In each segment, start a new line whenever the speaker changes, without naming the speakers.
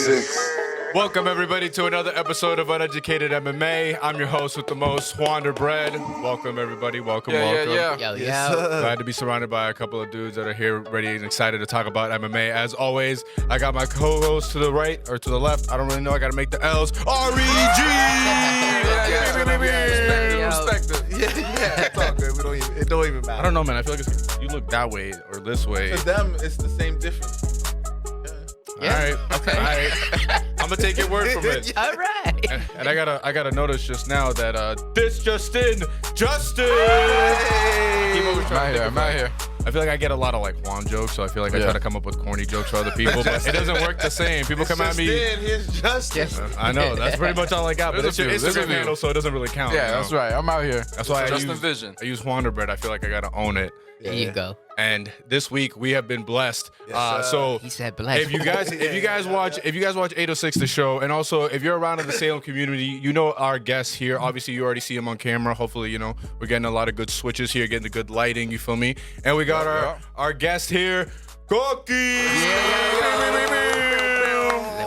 806.
Welcome, everybody, to another episode of Uneducated MMA. I'm your host with the most, Wander Bread. Welcome, everybody. Welcome.
Yo.
Glad to be surrounded by a couple of dudes that are here ready and excited to talk about MMA. As always, I got my co-host to the right or to the left. I don't really know. I got to make the L's. R-E-G!
Respect it. Yeah, it's all good. It don't even matter.
I don't know, man. I feel like you look that way or this way.
To them, it's the same difference.
Yeah. All right.
Okay.
All right. I'm going to take your word from it.
All right.
And I gotta notice just now that this Justin.
I'm out here.
I feel like I get a lot of like Juan jokes, so I feel like I try to come up with corny jokes for other people, but it doesn't work the same. People come at me.
Here's Justin.
I know that's pretty much all I got, but it's your Instagram handle, so it doesn't really count.
Yeah, that's right. I'm out here.
That's why
Justin Vision.
I use Wander Bread. I feel like I gotta own it.
There you go.
And this week we have been blessed.
Yes,
so
He said blessed.
if you guys watch 806 the show, and also if you're around in the Salem community, you know our guests here. Obviously, you already see him on camera. Hopefully, we're getting a lot of good switches here, getting the good lighting. You feel me? And we got our guest here, Coky.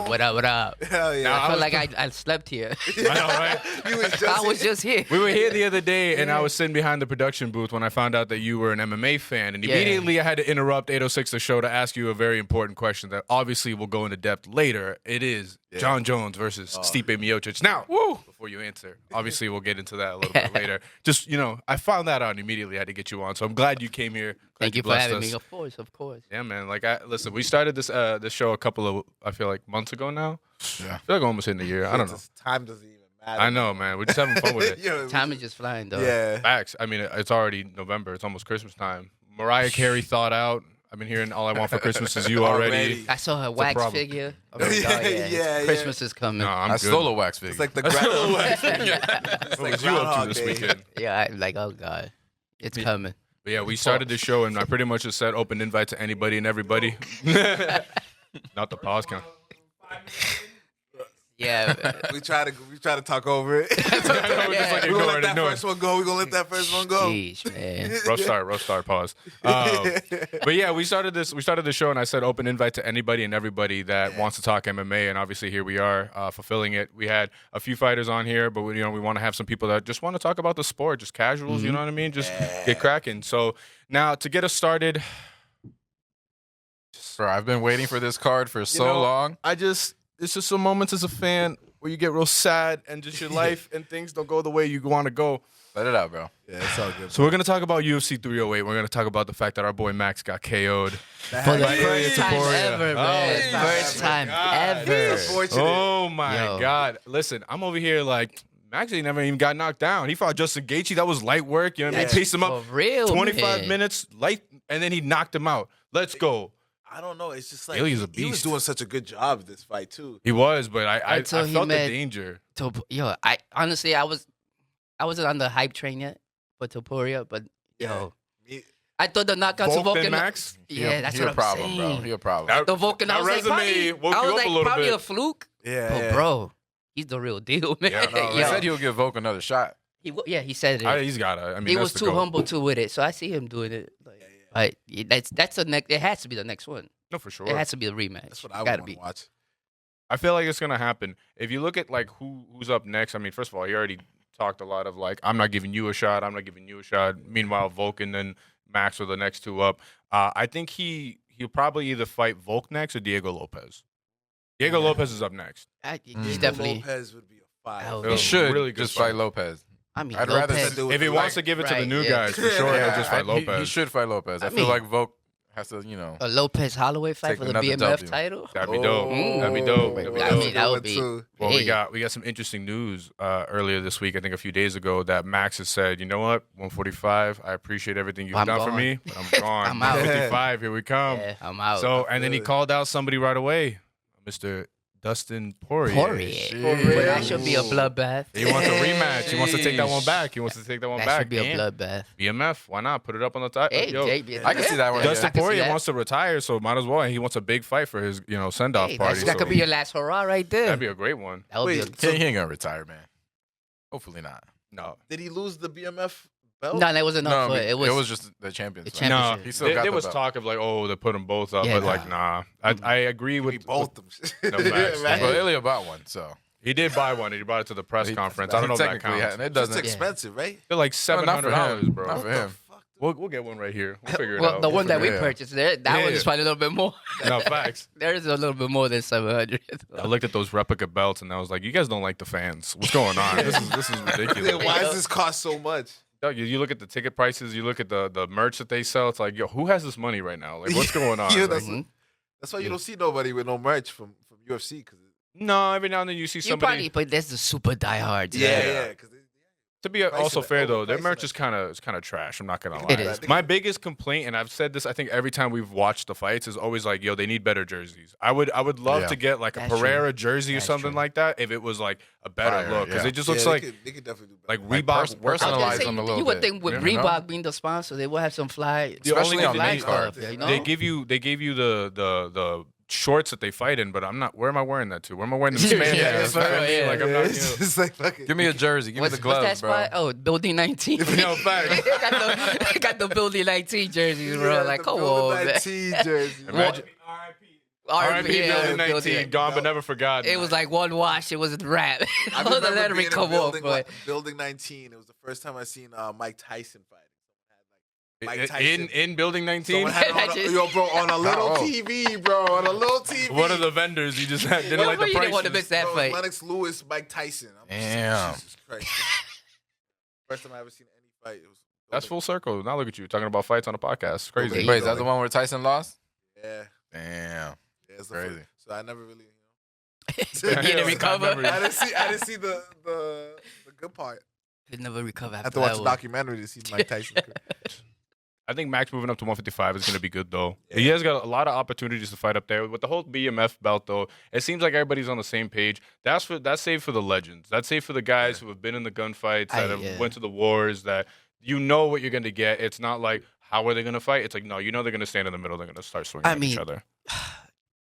What up?
Hell yeah.
Now,
I feel like I slept here.
I know, right?
I was just here.
We were here the other day, and I was sitting behind the production booth when I found out that you were an MMA fan. And immediately I had to interrupt 806 the show to ask you a very important question that obviously will go into depth later. It is John Jones versus Stipe Miocic. Now, before you answer, obviously we'll get into that a little bit later. Just, I found that out and immediately had to get you on. So I'm glad you came here.
Thank you for having me. Of course.
Yeah, man. Listen, we started this show a couple of, I feel like, months ago now.
Yeah.
I feel like almost in a year. I don't know.
Time doesn't even matter.
I know, man. We're just having fun with it.
Time is just flying, though.
Yeah.
Facts. I mean, it's already November. It's almost Christmas time. Mariah Carey thought out. I've been hearing All I Want for Christmas Is You already.
I saw her wax figure. Oh my God,
Yeah.
Christmas is coming.
No, I'm
I
good.
stole a wax figure.
It's like the
What was you up to this weekend?
Yeah, oh God. It's coming.
But yeah, we started the show, and I pretty much just said open invite to anybody and everybody. Not the pause count.
Yeah.
we try to talk over it.
We're just like
We're gonna
ignoring
let that
it.
first one go. We're gonna let that first one go.
Jeez, man.
Rough start, pause. But yeah, we started the show, and I said open invite to anybody and everybody that wants to talk MMA, and obviously here we are fulfilling it. We had a few fighters on here, but we want to have some people that just want to talk about the sport, just casuals, you know what I mean? Just get cracking. So now to get us started,
Bro, I've been waiting for this card for so long.
it's just some moments as a fan where you get real sad and just your life and things don't go the way you want to go.
Let it out, bro.
Yeah, it's all good.
So we're going to talk about UFC 308. We're going to talk about the fact that our boy Max got KO'd.
For the first time
Taporia.
ever, man. First time ever.
Unfortunate.
Oh, my
Yo.
God. Listen, I'm over here like, Max ain't never even got knocked down. He fought Justin Gaethje. That was light work. You know what I mean?
Yeah.
Paced him up
For real,
25
man.
minutes, light, and then he knocked him out. Let's go.
I don't know. It's just like
Ilya's a
he was
beast.
doing such a good job this fight too.
He was, but I
Until
felt
he
the
met-
danger.
I honestly, I wasn't on the hype train yet for Topuria, but
Me-
I thought the knockouts
Volk
Vulcan.
and Max?
Yeah, that's
he
what
a
I'm
problem,
saying.
bro. He a problem.
The Vulcan, I
That
was like,
resume
probably,
woke you up a little
probably
bit.
a fluke.
Yeah,
But bro, he's the real deal, man.
Yeah, no,
He
Yo,
said he would give Volk another shot.
he said it.
He's got to. I mean,
He
that's
was
the
too
goal.
humble too with it, so I see him doing it. But that's the next. It has to be the next one.
No, for sure.
It has to be a rematch.
that's what I
Gotta
want
be.
to watch.
I feel like it's gonna happen. If you look at like who's up next, I mean, first of all, he already talked a lot of like, I'm not giving you a shot. I'm not giving you a shot. Meanwhile, Volk and then Max are the next two up. I think he'll probably either fight Volk next or Diego Lopez. Diego Lopez is up next.
He's
Diego
definitely.
Lopez would be a fire.
Oh,
He
He should
really good
just
fight.
fight Lopez.
I mean,
I'd rather
Lopez.
do
If he wants to give it to the
Right,
new
yeah.
guys, for sure, he'll just fight Lopez.
He should fight Lopez. I
I
feel
mean-
like Volk has to,
A Lopez Holloway fight
Take
for the
another
BMF
W.
title.
That'd be dope.
Mm.
That'd be dope.
Wait,
That'd be
I
dope.
mean, that would be.
Well,
hey,
we got some interesting news earlier this week. I think a few days ago that Max has said, you know what, 145. I appreciate everything you've
I'm
done for
gone.
me, but I'm gone.
I'm out.
155. Here we come.
yeah, I'm out.
So, and then he
Good.
called out somebody right away, Mr. Dustin Poirier.
But that should be a bloodbath.
He wants a rematch. He wants to take that one back.
That
back.
should be a bloodbath.
BMF. Why not? Put it up on the top.
Hey,
Yo,
JB,
I can see that one.
Dustin
I can see
Poirier
that.
wants to retire, so might as well. And he wants a big fight for his, send-off
Hey,
party.
that could
so
be your last hurrah right there.
that'd be a great one.
That would be.
Wait,
He ain't gonna retire, man. Hopefully not.
No.
Did he lose the BMF belt?
No, that wasn't enough for it. It was
just the champions.
the
fight.
No,
championship.
He still got
there
the
was
belt.
talk of like, oh, they put them both up,
Yeah,
but like, nah. I agree
Give me
with
both them.
No, facts.
Right?
Well, Ilya bought one, so
He did buy one. He brought it to the press
He-
conference. I don't know if that
technically,
counts.
and it
That's
doesn't.
expensive, right?
They're like
No, not for
$700,
him.
bro.
Not for him.
Fuck.
We'll get one right here. We'll figure it
Well,
out.
the one that we
Yeah.
purchased, that
Yeah.
one is probably a little bit more.
No, facts.
There is a little bit more than 700.
I looked at those replica belts and I was like, you guys don't like the fans. What's going on? This is ridiculous.
Why does this cost so much?
Dog, you look at the ticket prices, you look at the merch that they sell, it's like, yo, who has this money right now? Like, what's going on?
Yeah,
Like,
that's why you don't see nobody with no merch from UFC. Cause
no, every now and then you see
You
somebody.
probably, but that's the super diehards.
yeah. Cause
To be
Pricing
also
it-
fair though, their
overpricing
merch
it.
is kind of trash. I'm not gonna lie.
It is.
My biggest complaint, and I've said this, I think every time we've watched the fights, is always like, yo, they need better jerseys. I would love
Yeah.
to get like a
That's true.
Pereira jersey or
That's
something
true.
like that if it was like a better
Fire,
look, because
yeah.
it just looks
they
like
could definitely do
like
better.
Like,
Reebok.
pers- personalize them a little
You would
bit.
think with
You know?
Reebok being the sponsor, they will have some fly,
The only
Especially
thing
on
they
main
need-
card.
stuff. You know?
They give you the shorts that they fight in, but I'm not. Where am I wearing that to? Where am I wearing the spandex?
Yeah,
You know what I mean?
yeah.
Like I'm not.
It's just like fucking.
Give me a jersey. Give me the gloves,
what's that
bro.
spot? Oh, Building 19.
No, facts.
got the Building 19 jerseys, bro.
Yeah,
Like,
the
come
Building
on, man.
19 jersey.
Imagine- R.I.P.
yeah,
Building 19, gone but never forgotten.
It was like one wash. It was a wrap.
I
I was
remember
letting
being
me
in
come off,
building,
but
building 19. It was the first time I seen Mike Tyson fight. Mike
in
Tyson.
in Building 19.
Someone had it on a, yo, bro, on a little
Oh.
TV, bro, on a little TV.
One of the vendors, you just didn't
Yeah,
like
but
the
you didn't want to
prices.
miss that
Bro,
fight.
Lennox Lewis, Mike Tyson.
Damn.
Jesus Christ. First time I ever seen any fight. It was
That's full circle. Now look at you talking about fights on a podcast. It's crazy.
Okay.
Wait, is that the one where Tyson lost?
Yeah.
Damn.
Yeah, it's the
Crazy.
first- So I never really,
you didn't
Yeah,
recover.
I remember.
I didn't see the good part.
You never recover
I
after
have to watch
that
the
one.
documentary to see Mike Tyson.
I think Max moving up to 155 is going to be good, though.
Yeah.
He has got a lot of opportunities to fight up there. With the whole BMF belt, though, it seems like everybody's on the same page. That's saved for the legends. That's saved for the guys who have been in the gunfights, that have went to the wars, that you know what you're going to get. It's not like, how are they going to fight? It's like, no, you know they're going to stand in the middle. They're going to start swinging at each
mean,
other.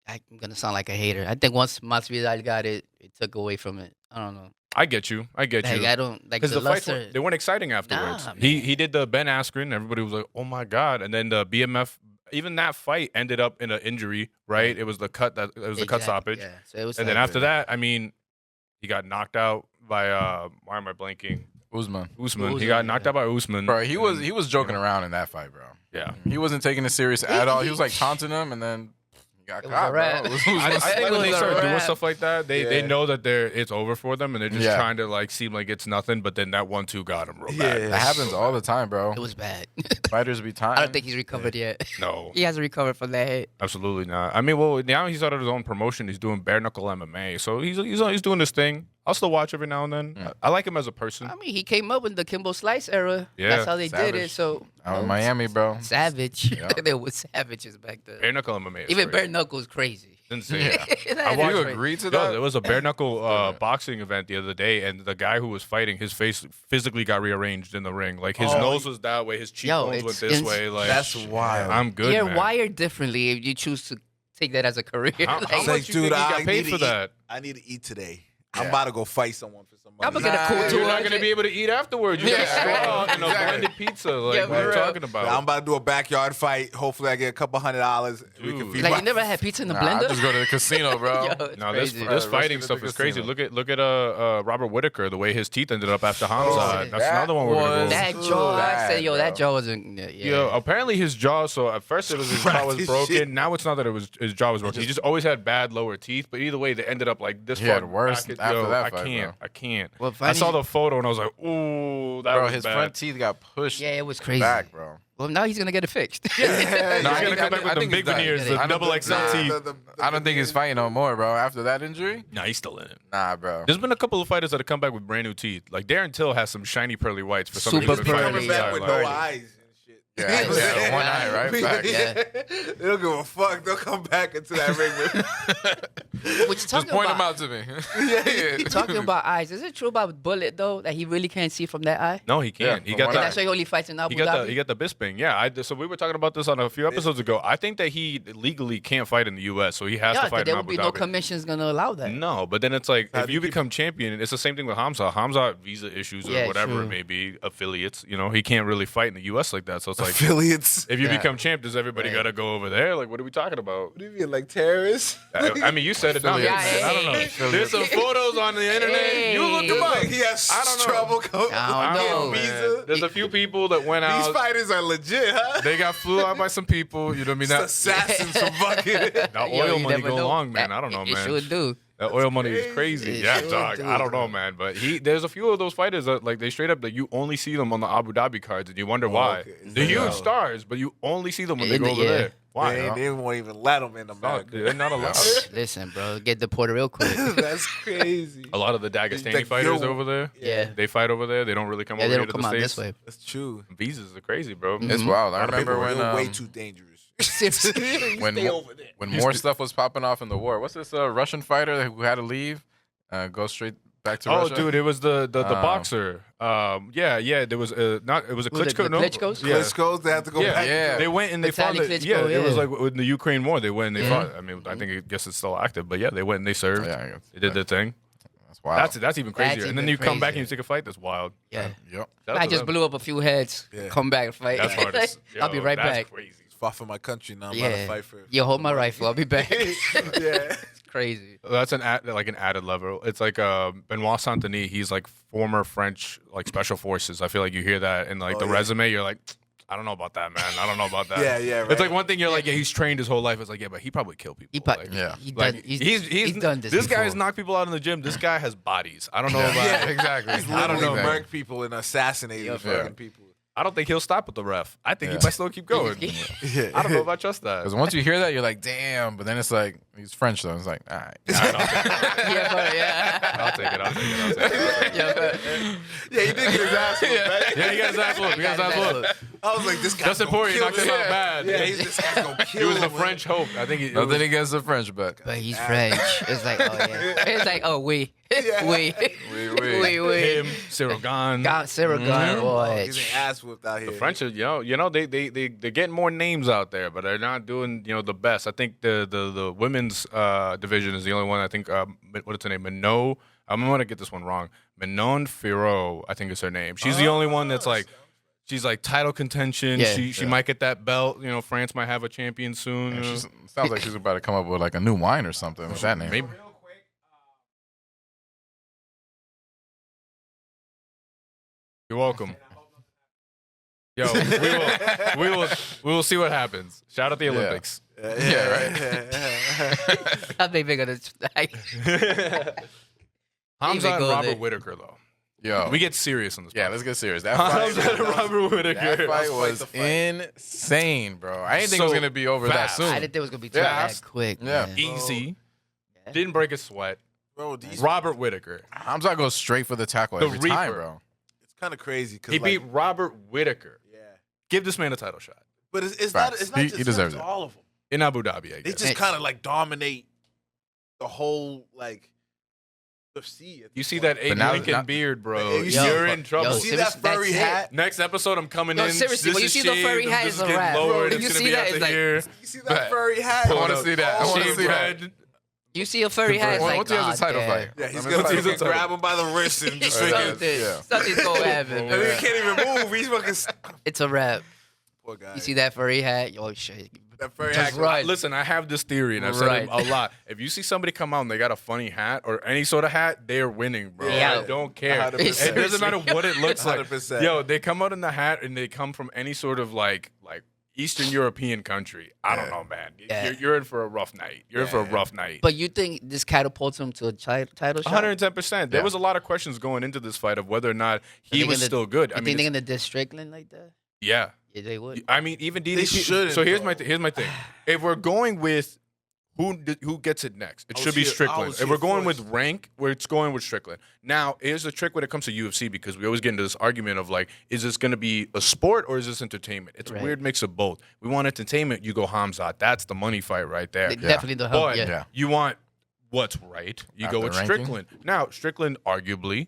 I'm gonna sound like a hater. I think once Masvidal got it, it took away from it. I don't know.
I get you. I get
Like,
you.
I don't like
Because
the
the fights,
luster.
they weren't exciting afterwards.
Nah,
he
man.
did the Ben Askren. Everybody was like, oh, my God. And then the BMF, even that fight ended up in an injury, right? It was the cut cut
Exactly,
stoppage.
Yeah. So it was
And then
like-
after that, I mean, he got knocked out by why am I blanking?
Usman.
Usman. He got knocked out by Usman.
Bro, he
And
was joking around in that fight, bro.
Yeah.
He wasn't taking it serious at all. He was like taunting him, and then he got
It was
caught,
a wrap.
bro.
I think when they
was a
start doing
wrap.
stuff like that, they
Yeah.
know that it's over for them, and they're just
Yeah.
trying to like seem like it's nothing. But then that 1-2 got him real bad.
That happens all the time, bro.
It was bad.
Fighters be time.
I don't think he's recovered yet.
No,
He hasn't recovered from that hit.
absolutely not. I mean, well, now he's out of his own promotion. He's doing bare knuckle MMA, so he's doing his thing. I'll still watch every now and then.
Yeah.
I like him as a person.
I mean, he came up in the Kimbo Slice era.
Yeah,
That's how they did
savage.
it. So
Out in Miami, bro.
savage.
Yeah.
There was savages back then.
Bare knuckle MMA. Is
Even
great.
bare knuckles crazy.
It's insane.
That
I
is
watched-
You
crazy.
agree to
Yo,
that?
there was a bare knuckle boxing event the other day, and the guy who was fighting, his face physically got rearranged in the ring. Like his
Oh.
nose was that way, his cheekbones went
it's
this
ins-
way. Like
That's wild.
I'm good,
You're
man.
wired differently if you choose to take that as a career.
How,
Like,
how
It's
much
like,
you
dude,
think he
I
got
need
paid
to
for
eat.
that?
I need to eat today. I'm
Yeah.
about to go fight someone for some money.
I'm gonna get a cool
You're
tour.
not gonna be able to eat afterwards. You got a straw and a
Exactly.
blended pizza. Like
Yeah,
what are you
for real.
talking about?
I'm about to do a backyard fight. Hopefully, I get a couple $100. We can
Dude.
feed
Like
my
you never had pizza in the
Nah, I
blender?
just go to the casino, bro.
Yo, it's
No, this
crazy.
this
Right,
fighting
rushing
stuff
to the
is crazy.
casino.
Look at Robert Whitaker, the way his teeth ended up after Hamza.
yeah.
That's another one we're gonna
was-
go.
That
Ugh.
jaw, I
Bad,
said, yo, that
bro.
jaw wasn't. Yeah.
Yeah, apparently his jaw. So at first it was his jaw was
Right,
broken.
shit.
Now it's not that it was his jaw was broken. He just always had bad lower teeth. But either way, they ended up like this.
He
far
had worse
back.
after
Yo,
that
I
fight,
can't.
bro.
I can't.
Well,
I saw
funny-
the photo and I was like, ooh, that
Bro,
was
his
bad.
front teeth got pushed
Yeah, it was crazy.
back, bro.
Well, now he's gonna get it fixed.
No,
I
he's
think-
gonna
I
come
think-
back with
I
them
think
big
he's done.
veneers,
I
the
don't
double
think-
XL
Nah,
teeth.
I don't think he's fighting no more, bro. After that injury,
Nah, he's still in it.
nah, bro.
There's been a couple of fighters that have come back with brand new teeth. Like Darren Till has some shiny pearly whites for some
Super
reason.
pearly,
coming back with no
Pearly.
eyes and shit.
Yeah,
You know what I'm
yeah,
saying?
one eye, right? Facts.
Yeah.
They don't give a fuck. They'll come back into that ring with
you
Just
talking
point
about?
them out to me.
You talking about eyes? Is it true about Bullet though that he really can't see from that eye?
No, he can't.
Yeah,
he got
And
that.
that's why he only fights in Abu
He got
Dhabi.
the Bisping. Yeah, so we were talking about this on a few episodes ago. I think that he legally can't fight in the U.S., so he has to fight
there
in
will
Abu
be
Dhabi.
no commissions gonna allow that.
No, but then it's like
How
if
do
you
you keep-
become champion, it's the same thing with Hamza. Hamza visa issues or
Yeah,
whatever
true.
it may be, affiliates. You know, he can't really fight in the U.S. like that. So it's like
Affiliates.
if you
Yeah.
become champ, does everybody
Right.
got to go over there? Like, what are we talking about?
What do you mean, like terrorists?
I mean, you said it. No,
Affiliates.
I don't know. There's some photos on the internet. You look
Hey.
them up.
Like he has
I don't know.
trouble going.
I don't know,
man.
Visa.
There's a few people that went
These
out.
fighters are legit, huh?
They got flew out by some people. You know what I mean?
It's
That,
assassins from fucking.
that
Yo,
oil
you
money
never
go
know.
long, man. I don't know,
It
man.
sure do.
That oil money is crazy.
It
Yeah,
sure
dog.
do,
I don't know,
bro.
man. But there's a few of those fighters that like they straight up that you only see them on the Abu Dhabi cards, and you wonder why.
okay.
They're huge
Yeah.
stars, but you only see them when they
In
go
the-
over
yeah.
there. Why?
They won't even let them in
Dog,
America.
they're not allowed.
Listen, bro, get deported real quick.
That's crazy.
A lot of the Dagestani
Like,
fighters
yo-
over there,
Yeah.
they fight over there. They don't really come
Yeah,
over
they
here
don't
to
come
the
out
States.
this way.
That's true.
Visas are crazy, bro.
Mhm.
It's wild. I
A lot of people
remember
are
when
way too dangerous.
when
Stay
mo-
over there.
when more stuff was popping off in the war. What's this Russian fighter who had to leave, go straight back to
Oh,
Russia?
dude, it was the boxer. Yeah. There was it was a
Who, the
Klitschko. No,
Klitschko's?
Yeah.
Klitschko's, they have to go
Yeah.
back.
Yeah.
They went and they fought.
Vitaly
Yeah,
Klitschko,
it was
yeah.
like in the Ukraine war. They went and they
Yeah.
fought. I mean, I think I guess it's still active, but yeah, they went and they served.
Yeah, I guess.
They did their thing.
That's wild.
That's even crazier.
That's
and then
even
you come back and
crazier.
you take a fight. That's wild.
Yeah.
Yep.
I just blew up a few heads.
Yeah.
Come back and fight.
That's hard.
I'll be right
that's
back.
Crazy.
Fought for my country now. I'm about to
Yeah.
fight for.
Yo, hold my rifle. I'll be back.
yeah.
It's crazy.
That's like an added level. It's like Benoit Saint-Denis. He's like former French like special forces. I feel like you hear that in like
Oh,
the
yeah.
resume. You're like, I don't know about that, man. I don't know about that.
Yeah, right.
It's like one thing you're like, yeah, he's trained his whole life. It's like, yeah, but he probably killed people.
He probably,
Like,
Yeah.
he
like,
done, he's done this.
This guy's
before.
knocked people out in the gym. This guy has bodies. I don't know about.
Yeah, exactly.
He's
I don't
literally
know, man.
murked people and assassinated
Yeah.
fucking people.
I don't think he'll stop with the ref. I think he
Yeah.
might still keep going.
Yeah.
I don't know if I trust that.
Because once you hear that, you're like, damn. But then it's like, he's French, though. It's like, all right.
Yeah, but yeah.
I'll take it. I'll take it. I'll take it.
Yeah, but
Yeah, he did get his ass whooped, right?
Yeah, he got his ass whooped. He got his ass whooped.
I was like, this guy's
Dustin
gonna
Poirier
kill
knocked him
this-
out bad.
Yeah, this guy's gonna kill
He was the
him.
French hope. I think he. it
Nothing
was-
against the French, but
he's French. It's like, oh yeah. It's like, oh we,
Yeah.
we,
him, Cyril Gahn.
Got Sarah Gunn, boy.
He's an ass whooped out here.
The French are, you know, they're getting more names out there, but they're not doing, the best. I think the women's division is the only one. I think what is her name? Minot. I'm gonna get this one wrong. Manon Firo, I think is her name. She's the only one that's like, she's like title contention.
Yeah.
She might get that belt. France might have a champion soon.
she sounds like she's about to come up with like a new wine or something with that name.
Maybe. You're welcome. Yo, we will see what happens. Shout out the Olympics.
Yeah, right.
I think they're gonna.
Hamza and
go
Robert
there.
Whitaker, though.
Yo.
We get serious on this.
Yeah,
podcast.
let's get serious. That
Hamza
fight,
and Robert Whitaker.
that fight
Let's
was
fight the fight.
insane, bro. I didn't think it was
So
going to be over that
fast.
soon.
I didn't think it was gonna be too
Yeah.
that quick.
Yeah.
man.
Easy.
Yeah.
Didn't break a sweat.
Bro, these,
Robert Whitaker.
Hamza goes straight for the tackle
The
every time,
Reaper.
bro.
it's kind of crazy because
He beat Robert Whitaker.
Yeah,
Give this man a title shot.
but it's
Facts.
not. It's not
He
just
deserves
him,
it.
it's all of them.
In Abu Dhabi, I
They
guess.
just kind of like dominate the whole like UFC.
You see that Abe
now-
Lincoln
now-
beard, bro.
Yo,
You're in trouble.
yo,
You see that
seriously, that's
furry
it.
hat?
Next episode, I'm coming
No,
in.
seriously,
this
when you
is
see the
shaved,
furry
I'm
hat,
just
it's a
getting
wrap.
lowered,
If
it's
you
gonna
see
be
that,
out
it's
to
like-
here.
You see that furry hat?
I wanna see that. I wanna
Shaved
see that.
red.
You see a furry hat, it's
Once
like,
he has a
God
title
damn.
fight.
Yeah, he's
I mean,
gonna
what's his
fucking
title?
grab him by the wrist and just
Oh, yeah.
Something,
Yeah.
something's gonna happen.
I mean,
man.
he can't even move. He's fucking.
It's a wrap.
Poor guy.
You see that furry hat? Yo, shit.
that furry
Just
hat?
right.
Listen, I have this theory, and I've said it
Right.
a lot. If you see somebody come out and they got a funny hat or any sort of hat, they're winning, bro.
Yeah.
I don't care.
100%.
It doesn't matter what it looks like.
100%.
Yo, they come out in the hat and they come from any sort of like Eastern European country. I don't know, man.
Yeah.
You're in for a rough night. You're in for a rough night.
But you think this catapults him to a title shot?
110%. There
Yeah.
was a lot of questions going into this fight of whether or not he
Think
was
in the-
still good.
You
I mean,
think they're
it's-
gonna diss Strickland like that?
yeah.
Yeah, they would.
I mean, even DDP.
shouldn't,
So here's
though.
here's my thing. If we're going with who gets it next, it
I
should
was
be
here- I
Strickland.
was
If
here
we're going with
first.
rank, it's going with Strickland. Now, here's the trick when it comes to UFC because we always get into this argument of like, is this going to be a sport or is this entertainment? It's
Right.
a weird mix of both. We want entertainment, you go Hamzat. That's the money fight right there.
Definitely the
But
help. Yeah.
Yeah.
you want what's right. You
After
go with
ranking?
Strickland. Now, Strickland arguably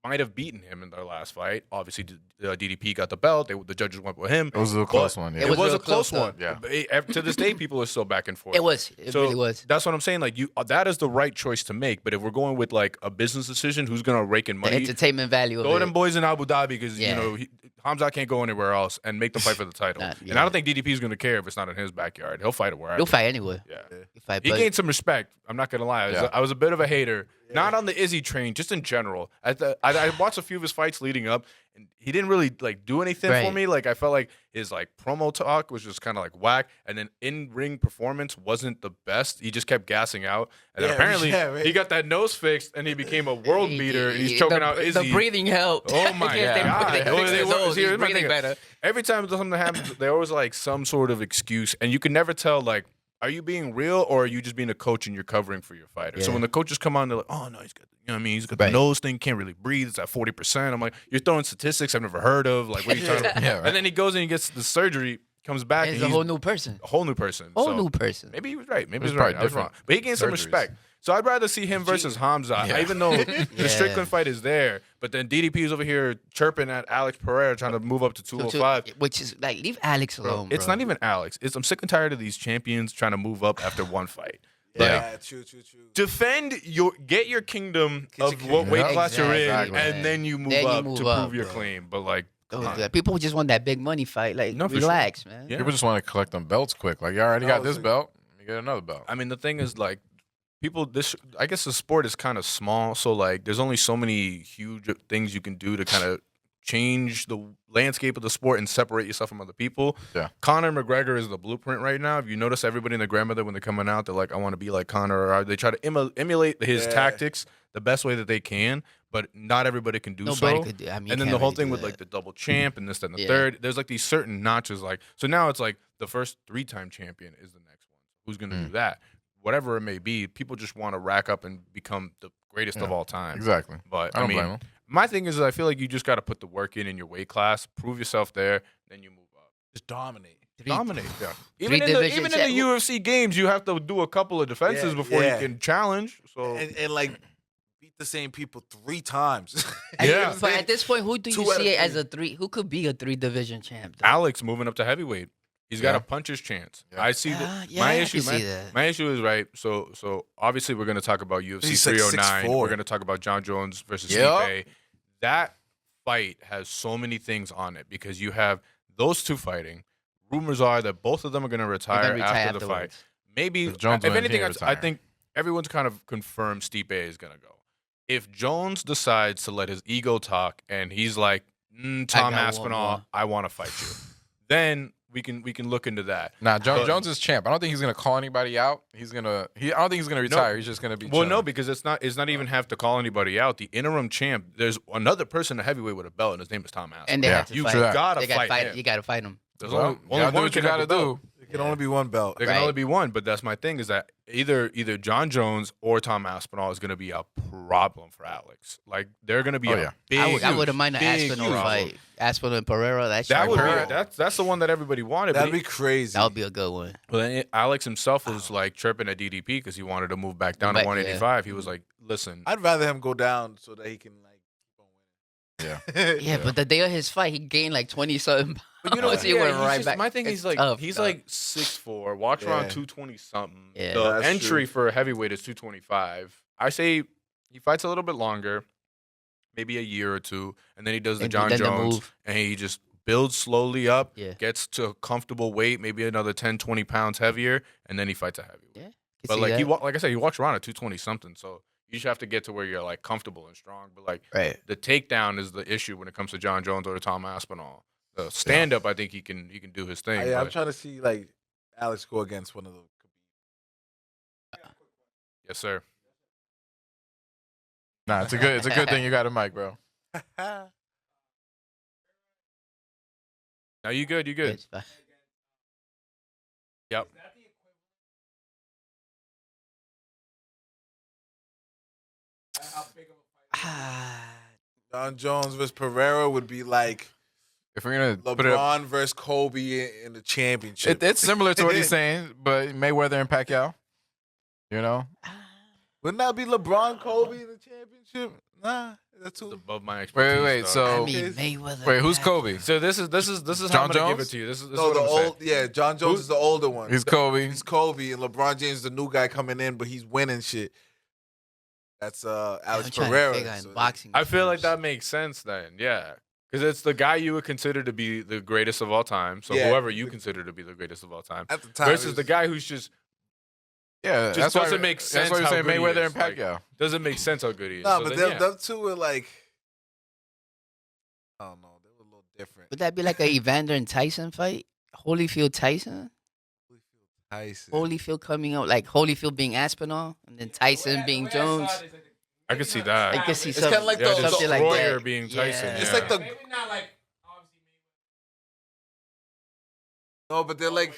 might have beaten him in their last fight. Obviously, DDP got the belt. The judges went with him.
It was a close one. Yeah.
It was
real
a close
close,
one.
though.
To this day, people are still back and forth.
It was. It
So
really was.
that's what I'm saying. Like that is the right choice to make. But if we're going with like a business decision, who's gonna rake in
The
money?
entertainment value
Go
of
them
it.
boys in Abu Dhabi because
Yeah.
Hamza can't go anywhere else and make them fight for the title.
Nah,
And
yeah.
I don't think DDP is gonna care if it's not in his backyard. He'll fight it wherever.
He'll fight anywhere.
Yeah.
He'll fight,
He
but
gained some respect. I'm not gonna lie. I was a bit of a hater, not on the Izzy train, just in general. I watched a few of his fights leading up, and he didn't really like do anything for
Right.
me. Like I felt like his like promo talk was just kind of like whack, and then in ring performance wasn't the best. He just kept gassing out, and then
Yeah,
apparently
right.
he got that nose fixed, and he became a world beater, and he's
The-
choking out Izzy.
The breathing helped.
Oh my
He can't
God.
breathe.
Well,
Fix
they
his
were-
nose.
see,
He's
here's my
breathing
thing.
better.
Every time something happens, there always like some sort of excuse, and you can never tell like. Are you being real or are you just being a coach and you're covering for your fighter? So
Yeah.
when the coaches come on, they're like, "Oh no, he's got, you know what I mean? He's got
Right.
the nose thing, can't really breathe. It's at 40%." I'm like, "You're throwing statistics I've never heard of. Like, what are you talking about?"
Yeah, right.
And then he goes and he gets the surgery, comes back,
He's
and
a
he's
whole new person.
a whole new person.
Whole
So
new person.
maybe he was right. Maybe he
It's
was right.
probably
I was wrong.
different
But he gained some
surgeries.
respect. So I'd rather see him versus Hamza,
Yeah.
even though the
Yeah.
Strickland fight is there. But then DDP is over here chirping at Alex Pereira, trying to move up to 205.
Which is like, leave Alex alone.
It's
bro.
not even Alex. I'm sick and tired of these champions trying to move up after one fight.
Yeah, true.
Get your kingdom
Get
of
your
what
kingdom.
weight class you're in,
Exactly.
and then you move
Then you
up
move
to
up,
prove your
bro.
claim. But like, come on.
People just want that big money fight. Like,
No, for
relax, man.
Yeah.
People just want to collect them belts quick. Like, you already
No,
got
it's
this
like-
belt. You get another belt.
I mean, the thing is, like, I guess the sport is kind of small, so like, there's only so many huge things you can do to kind of change the landscape of the sport and separate yourself from other people.
Yeah.
Conor McGregor is the blueprint right now. If you notice, everybody and their grandmother, when they're coming out, they're like, "I want to be like Conor," or they try to emulate his
Yeah.
tactics the best way that they can. But not everybody can do
Nobody
so.
could do. I mean,
And then
can't
the whole
really
thing
do
with
that.
like the double champ and this, that, and the
Yeah.
third. There's like these certain notches. Like, so now it's like the first 3-time champion is the next one. Who's going to do that? Whatever it may be, people just want to rack up and become the greatest of
Yeah.
all time.
Exactly.
But
I
I,
don't
mean,
blame him.
my thing is, I feel like you just got to put the work in your weight class, prove yourself there, then you move up.
Just dominate.
Dominate. Yeah.
Three
Even in
division
the
champ-
UFC games, you have to do a couple of defenses
Yeah,
before
yeah.
you can challenge. So
And like beat the same people 3 times.
Yeah.
But at this point, who do you
2 out of
see as
3.
a 3? Who could be a 3-division champ? though?
Alex moving up to heavyweight. He's got
Yeah.
a puncher's chance.
Yeah.
I see my
I
issue.
can see that.
My issue is right. So obviously we're going to talk about UFC
He's like
309.
6'4".
We're going to talk about John Jones versus
Yep.
Stipe. That fight has so many things on it because you have those two fighting. Rumors are that both of them are going to
They're
retire
gonna retire
after the fight.
afterwards.
Maybe
If Jones
if
wins,
anything,
he
I
retire.
think everyone's kind of confirmed Stipe is going to go. If Jones decides to let his ego talk and he's like, Tom
got one
Aspinall,
more."
I want to fight you, then we can look into that.
Nah,
But-
Jones is champ. I don't think he's gonna call anybody out. I don't think he's gonna retire. He's just gonna be.
Well, no,
chilling.
because it's not even have to call anybody out. The interim champ, there's another person at heavyweight with a belt, and his name is Tom Aspinall.
And they
Yeah.
have to
You
fight.
gotta
They gotta
fight him.
You got to fight him.
There's
Well,
only
you gotta do
one
what you
can have
gotta
the belt.
do.
It can only be one belt.
There can
Right.
only be one, but that's my thing is that either John Jones or Tom Aspinall is going to be a problem for Alex. Like they're going to be
Oh,
a
yeah.
big.
I wouldn't mind an
big,
Aspinall
huge
fight. Aspinall and Pereira.
That
shit
would
would
be that's the one that everybody wanted.
That'd
but
be crazy.
that would be a good one.
But then Alex himself was like chirping at DDP because he wanted to move back down to
Back,
185. He was like, "Listen,
I'd rather him go down so that he can like keep on winning.
Yeah, but the day of his fight, he gained like 20-something
But you know
pounds.
what?
He
Yeah,
went
he's
right
just-
back.
my thing
It's
is like
tough,
he's
tough.
like 6'4", walks around
Yeah.
220 something.
Yeah.
The
That's
entry
true.
for a heavyweight is 225. I say he fights a little bit longer, maybe a year or two, and then he does the
And
John
then the
Jones,
move.
and he just builds slowly up,
Yeah.
gets to a comfortable weight, maybe another 10, 20 pounds heavier, and then he fights a heavyweight.
Yeah.
But
See
like
that?
like I said, he walks around at 220 something, so you just have to get to where you're like comfortable and strong. But like
Right.
the takedown is the issue when it comes to John Jones or to Tom Aspinall. The stand up, I think he can do his thing.
I'm
but-
trying to see like Alex go against one of the.
yes, sir.
Nah, it's a good thing you got a mic, bro.
No, you good. You good.
It's fine.
Yep.
John Jones versus Pereira would be like
If we're gonna put it up,
LeBron versus Kobe in the championship.
it's similar to what he's saying, but Mayweather and Pacquiao. You know,
Wouldn't that be LeBron, Kobe in the championship? Nah, that's
It's
too.
above my expertise.
Wait.
dog.
So
I mean, Mayweather.
wait, who's Kobe?
So this is how
John
I'm gonna give
Jones?
it to you. This is
No,
what
the
I'm saying.
old. Yeah, John Jones is the older one.
He's Kobe.
He's Kobe, and LeBron James is the new guy coming in, but he's winning shit. That's
I'm
Alex
trying to
Pereira.
figure out in
So
boxing.
I feel like
terms.
that makes sense then, yeah. Because it's the guy you would consider to be the greatest of all time. So
Yeah.
whoever you consider to be the greatest of all time.
At the time,
Versus
it
the
was-
guy who's just
Yeah,
Just
that's why
doesn't make
That's
sense
why you're
how
saying
good he
Mayweather
is,
and Pacquiao.
doesn't make sense how good he is.
Nah,
So
but
then,
them two were like, I don't know, they were a little different.
Would that be like a Evander and Tyson fight? Holyfield Tyson?
Tyson.
Holyfield coming out like Holyfield being Aspinall, and then Tyson being Jones.
I could see that.
I could see
It's
something,
kinda like
yeah,
the-
just
something like
Destroyer
that.
being Tyson.
Yeah.
It's
yeah.
like the
Maybe not like obviously
no, but they're like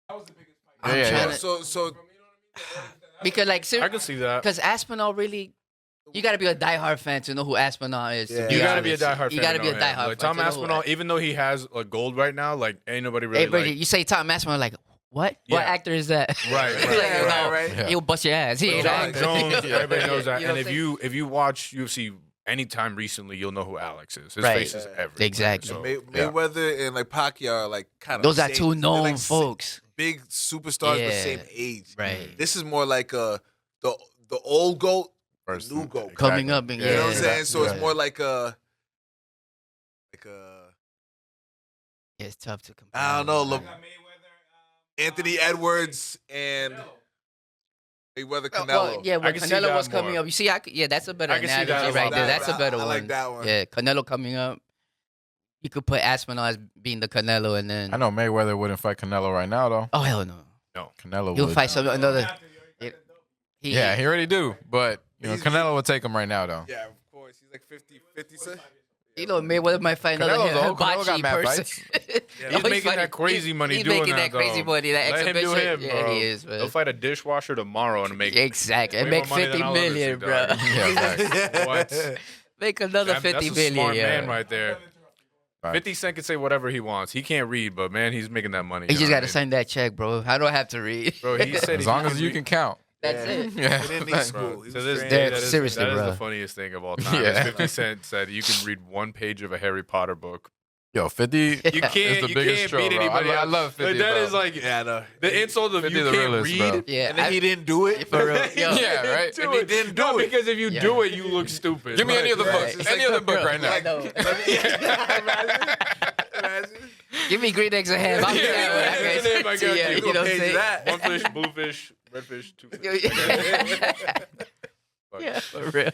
that was the biggest fight.
I'm
Yeah,
trying
yeah.
to
so
because like
I could see that.
because Aspinall really. You gotta be a diehard fan to know who Aspinal is.
Yeah.
To
You gotta be a
honest.
diehard fan.
You gotta
to
be a
know him.
diehard
Like
fan.
Tom
to know who
Aspinall, even though he has like gold right now, like ain't nobody really
Hey, but
like.
you say Tom Aspinall, like what? What
Yeah.
actor is that?
Right,
Like,
right,
no,
right.
Yeah.
He'll bust your ass. He ain't
John
an actor.
Jones, everybody knows that.
You know
And
what
if you watch UFC anytime recently, you'll know who Alex is. His
Right.
face is everywhere.
Exactly.
So,
Mayweather and like Pacquiao are like kind of
Those are two known folks.
big superstars, but
Yeah.
same age.
Right.
This is more like the old goat,
First,
new goat.
Coming up and
You know what I'm
yeah.
saying? So
Yeah.
it's more like a
Yeah, it's tough to compare.
I don't know,
You got Mayweather,
Anthony Edwards and Mayweather
Well,
Canelo.
yeah,
I
when
can see
Canelo
that
was coming
more.
up, you see, yeah, that's a better
I can see that
analogy
a
right
lot
there.
more.
That's a better
I
one.
like that one.
Yeah, Canelo coming up. You could put Aspinall as being the Canelo, and then
I know Mayweather wouldn't fight Canelo right now though.
oh hell no,
Canelo
he'll
would.
fight some another.
Yeah, he already do, but you know
He's-
Canelo would take him right now though.
Yeah, of course. He's like 50 cent.
You know, Mayweather might fight another
Canelo's old. Canelo
hibachi
got mad
person.
fights.
He's making that crazy money
He's
doing
making that crazy
though.
money. That
Let him
exhibition.
do him,
yeah,
bro.
he is, man.
He'll fight a dishwasher tomorrow and make
Exactly, and
way
make
more money
50
than I'll ever
million,
see,
bro.
dog.
Yeah, facts.
What?
Make another
That's
50
a
million.
smart
Yeah.
man right there.
Right.
50 Cent can say whatever he wants. He can't read, but man, he's making that money.
He
you
just
know
got to
what
sign that check, bro. How do I have to read?
Bro, he said
As
he
long as you
read-
can count.
That's
Yeah.
it.
Yeah.
He didn't need
Bro,
school. He
to
was
this
trained.
day,
Dead.
that is,
Seriously,
that is
bro.
the funniest thing of all time.
Yeah.
50 Cent said you can read one page of a Harry Potter book.
Yo, 50
You
is
can't,
the
you
biggest
can't
troll,
beat
bro.
anybody
I
else.
love 50.
Like, that
bro.
is like
Yeah, no.
the insult of
50
you
the
can't
realest,
read.
bro.
Yeah,
And then he didn't do it.
For real. Yo.
Yeah, right?
Do
And he
it.
didn't
No,
do it.
because if you
Yeah.
do it, you look stupid.
Give me any other
Right.
book.
It's
Any other book right now.
I know.
Imagine.
Give me green eggs and ham. I'll be
Yeah,
that one.
yeah,
I
yeah,
got
I
you.
got
Yeah,
you.
you know what I'm
Page
saying?
that.
One fish, blue fish, red fish, two fish. Fuck.
Yeah, for real.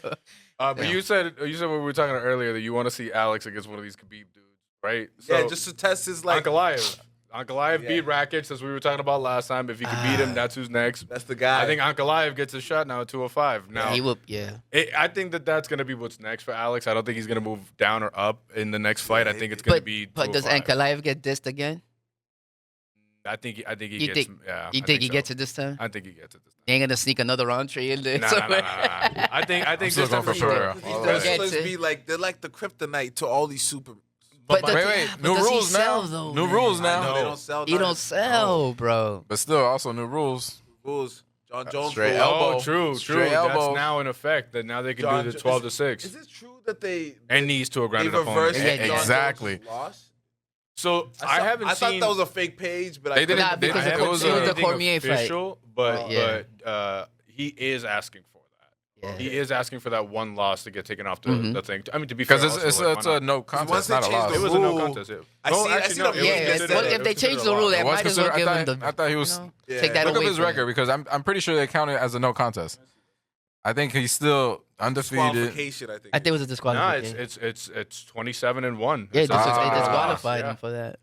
But
Yeah.
you said when we were talking earlier that you want to see Alex against one of these Khabib dudes, right?
Yeah, just to test his like.
Ankalaev. Ankalaev
Yeah.
beat Rakic, as we were talking about last time. If he could beat him, that's who's next.
That's the guy.
I think Ankalaev gets a shot now at 205. Now,
He will. Yeah.
I think that's going to be what's next for Alex. I don't think he's going to move down or up in the next fight. I think it's going to be
But does
205.
Ankalaev get dissed again?
I think he
You
gets.
think-
Yeah,
You
I
think he
so.
gets it this time?
I think he gets it this
He ain't gonna sneak another entree in there
time. Nah.
somewhere.
I think
I'm still
this
going
time
for
sure.
Pereira.
These
All
gonna
right.
get
wrestlers
to-
be like they're like the kryptonite to all these super.
But
Wait,
but
new
does he
rules
sell,
now.
though,
New
man?
rules
I know
now.
they don't sell.
He
nothing.
don't sell, bro.
But still, also new rules.
Rules. John Jones.
Straight
rule.
elbow.
Oh, true.
Straight
That's
elbow.
now in effect. That now they can
John
do the
Jo-
12 to
Is
6
it true that they
and knees to a
they
grounded
reversed
opponent.
Yeah,
John
exactly.
Jones' loss?
So I haven't
I
seen.
thought that was a fake page, but
They
I
didn't-
Nah,
they-
because
I
it
haven't
was
seen
the
anything
Cormier fight.
official, but
Yeah.
he is asking for that.
Yeah.
He is asking for that one loss to get taken off the,
Mhm.
the thing. I mean, to be fair,
Because
also,
it's
like, why
a
not?
no
once
contest,
they
not a
changed
loss.
the
It was a no
rule-
contest. Yeah.
I
No,
see- I
actually,
see
no,
the
it was
Yeah,
meme that
considered
said
well,
it.
if they
considered
change
a
the
loss.
rule, they
It was
might as well
considered-
give
I
him
thought-
the.
I thought he was.
Yeah.
Take that
Look up
away
his
from him.
record because I'm pretty sure they count it as a no contest. I think he's still undefeated.
Disqualification, I think.
I think it was a
Nah,
disqualification.
it's 27-1.
Yeah,
It's
they
a loss,
disqualified
yeah.
him for that.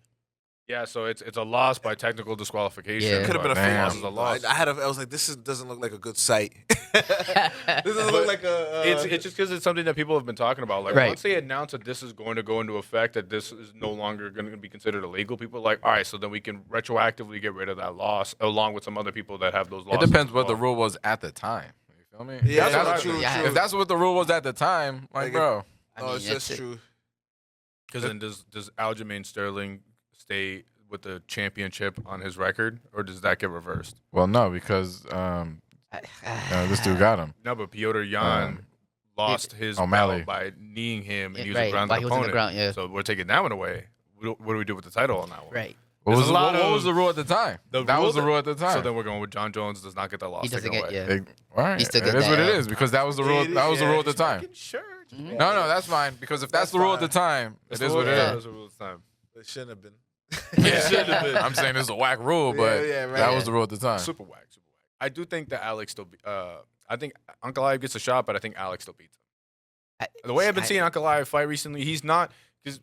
Yeah, so it's a loss by technical disqualification.
Yeah.
Could have been a
but
fake.
Damn.
loss is a loss.
I was like, doesn't look like a good site. This doesn't look like a.
It's just because it's something that people have been talking about. Like
Right.
once they announce that this is going to go into effect, that this is no longer going to be considered illegal, people are like, all right, so then we can retroactively get rid of that loss, along with some other people that have those
It
losses.
depends
as
what the
well.
rule was at the time. You feel me?
Yeah,
if,
that's
that's,
true,
Yeah.
if that's what the rule was at the time, like,
Like,
bro,
I
Oh,
mean,
it's
that's
just
it.
true.
Because then does Aljamain Sterling stay with the championship on his record, or does that get reversed?
Well, no, because this dude got him.
No, but Piotr Jan lost his
O'Malley.
belt by kneeing him, and he was
Right,
a grounded
while he was on the
opponent.
ground, yeah.
So we're taking that one away. What do we do with the title on that one?
Right.
What
There's
was,
a lot
what
of-
was the rule at the time?
The
That
rule
was the
that-
rule at the time.
So then we're going with John Jones does not get that loss
He doesn't
taken
get,
away.
yeah.
All right,
He still
it
get
is what
that
it
L.
is because that was the rule. That was the rule at the time.
Sure.
Mhm.
No, that's fine because if that's the rule at the time, it is what it
Yeah.
is.
It shouldn't have been.
It should have been.
I'm saying it's a whack rule, but
Yeah, right.
that was the rule at the time.
Super whack, super whack. I do think that Alex still. I think Uncle Ive gets a shot, but I think Alex still beats him. The way I've been seeing Uncle Ive fight recently, he's not because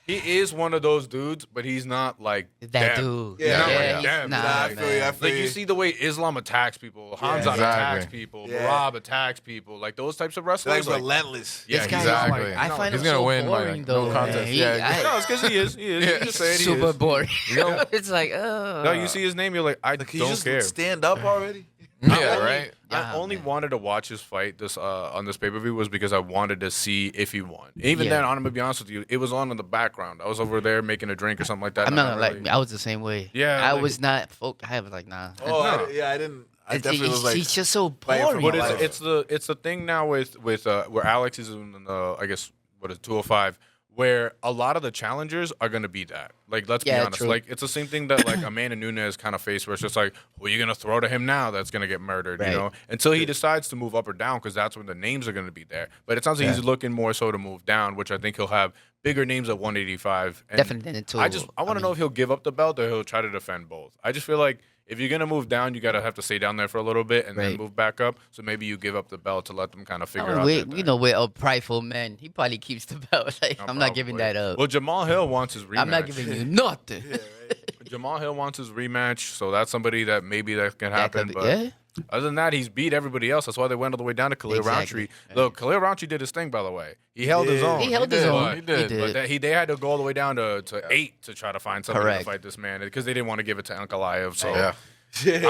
he is one of those dudes, but he's not like
That
them.
dude.
Yeah,
he's
damn.
not,
Nah, I feel you, I
man.
feel
Like you see the way Islam attacks people, Hamzat
exactly.
attacks people,
Yeah.
Marab attacks people, like those types of
They're
wrestlers.
like
Like,
relentless.
yeah,
This guy is
exactly.
like, I
No,
find
he's
him
gonna
so
win by,
boring,
like,
though.
no contest.
man.
Yeah.
no, it's because he is. He is.
Yeah.
You just say it, he
Super
is.
boring.
know-
It's like,
No, you see his name, you're like, I
Like, can you
don't
just
care.
stand up already?
Yeah, right.
I only
man.
wanted to watch his fight this on this pay per view was because I wanted to see if he won. Even
Yeah.
then, I'm gonna be honest with you, it was on in the background. I was over there making a drink or something like that.
I'm
and
not
I
like
really-
I was the same way.
Yeah,
I
like-
was not. I was like, nah.
Oh,
No.
I didn't. I
It's-
definitely was like.
he's just so
fighting for
boring.
my
But
life.
it's the thing now with where Alex is in the I guess what is 205, where a lot of the challengers are gonna be that. Like let's be
Yeah,
honest,
true.
like it's the same thing that like Amanda Nunes kind of faced, where it's just like, who are you gonna throw to him now that's gonna get murdered,
Right.
you know? Until he decides to move up or down, because that's when the names are gonna be there. But it sounds like he's looking more so to move down, which I think he'll have bigger names at 185. And
Definitely in two.
I want to know if he'll give up the belt or he'll try to defend both. I just feel like if you're gonna move down, you gotta have to stay down there for a little bit and then
Right.
move back up. So maybe you give up the belt to let them kind of figure out.
we,
their
you
thing.
know, we're a prideful man. He probably keeps the belt. Like,
No,
I'm not giving
probably.
that up.
Well, Jamal Hill wants his rematch.
I'm not giving you nothing.
Jamal Hill wants his rematch, so that's somebody that maybe that can
That
happen.
could be-
But
yeah.
other than that, he's beat everybody else. That's why they went all the way down to Khalil
Exactly.
Roundtree. Look, Khalil Roundtree did his thing, by the way. He held his
did.
own.
He held
He
his
did.
own.
He did.
But they had to go all the way down to 8 to try to find somebody
Correct.
to fight this man because they didn't want to give it to Uncle Ive. So
Yeah.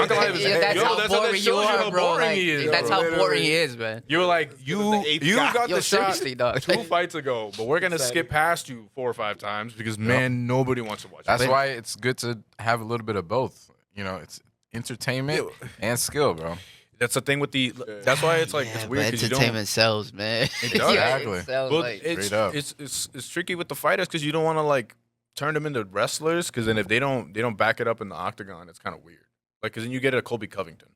Uncle Ive is
Yeah, that's
yo,
how
that
boring you
shows
are,
how
bro.
boring
Like,
he is.
that's
bro.
how
Literally.
boring he is, man.
You're like you
eighth
you
guy.
got
Yo,
the shot
seriously, dog.
2 fights ago, but we're gonna skip past you 4 or 5 times because man, nobody wants to watch.
That's
it.
why it's good to have a little bit of both. You know, it's entertainment and skill, bro.
That's the thing with the. That's why it's like
Yeah,
it's
but
weird because you don't.
entertainment sells, man.
It does.
Yeah,
Exactly.
it sells,
Well,
like,
it's,
Straight up.
it's tricky with the fighters because you don't want to like turn them into wrestlers because then if they don't back it up in the octagon, it's kind of weird. Like because then you get a Colby Covington.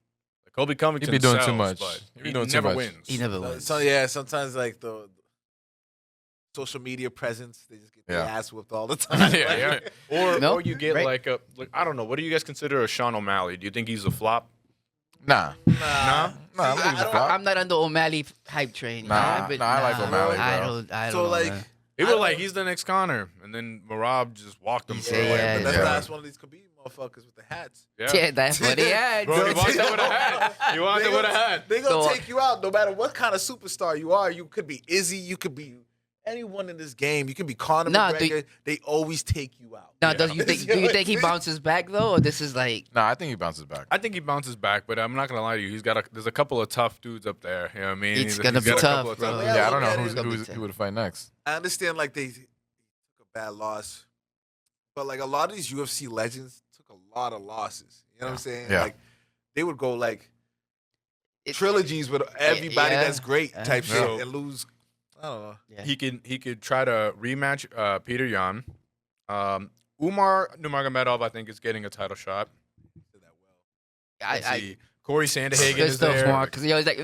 Like, Colby Covington
be doing too
sells,
much.
but
He be
he
doing too
never
much.
wins.
he never wins.
So yeah, sometimes like the social media presence, they just get their
Yeah.
ass whipped all the time.
Yeah,
Yeah.
No,
Or you get
right.
like a like I don't know. What do you guys consider a Sean O'Malley? Do you think he's a flop?
Nah.
Nah.
Nah, I don't think he's a flop.
I'm not on the O'Malley hype train.
Nah,
but
nah, I like O'Malley,
I
bro.
don't. I don't
So
know,
like,
man.
People were like he's the next Connor, and then Marab just walked him.
He
for
said,
a
yeah,
while.
but that's
Yeah.
that's one of these Khabib motherfuckers with the hats.
Yeah, that's what he had.
Bro, he walked in with a hat. He walked in with a hat.
They gonna
So-
take you out no matter what kind of superstar you are. You could be Izzy, you could be anyone in this game. You could be Conor
Nah,
McGregor. They always take you out.
Now,
Yeah.
do you think he bounces back though, or this is like?
Nah, I think he bounces back.
I think he bounces back, but I'm not gonna lie to you. There's a couple of tough dudes up there. You know what I mean?
It's
He's
gonna
got
be
a couple
tough,
of
bro.
Yeah,
Yeah, I don't
look at
know
it.
It's gonna be
who
tough.
would fight next.
I understand like they took a bad loss, but like a lot of these UFC legends took a lot of losses. You know what I'm saying?
Yeah.
Like they would go like
It-
trilogies with everybody
yeah.
that's great type
Yeah.
shit and lose. I don't know.
Yeah.
He could try to rematch Peter Yan. Umar Nurmagomedov, I think, is getting a title shot. Let's see. Corey Sandhagen
good
is
stuff,
there.
Mark, because he always like.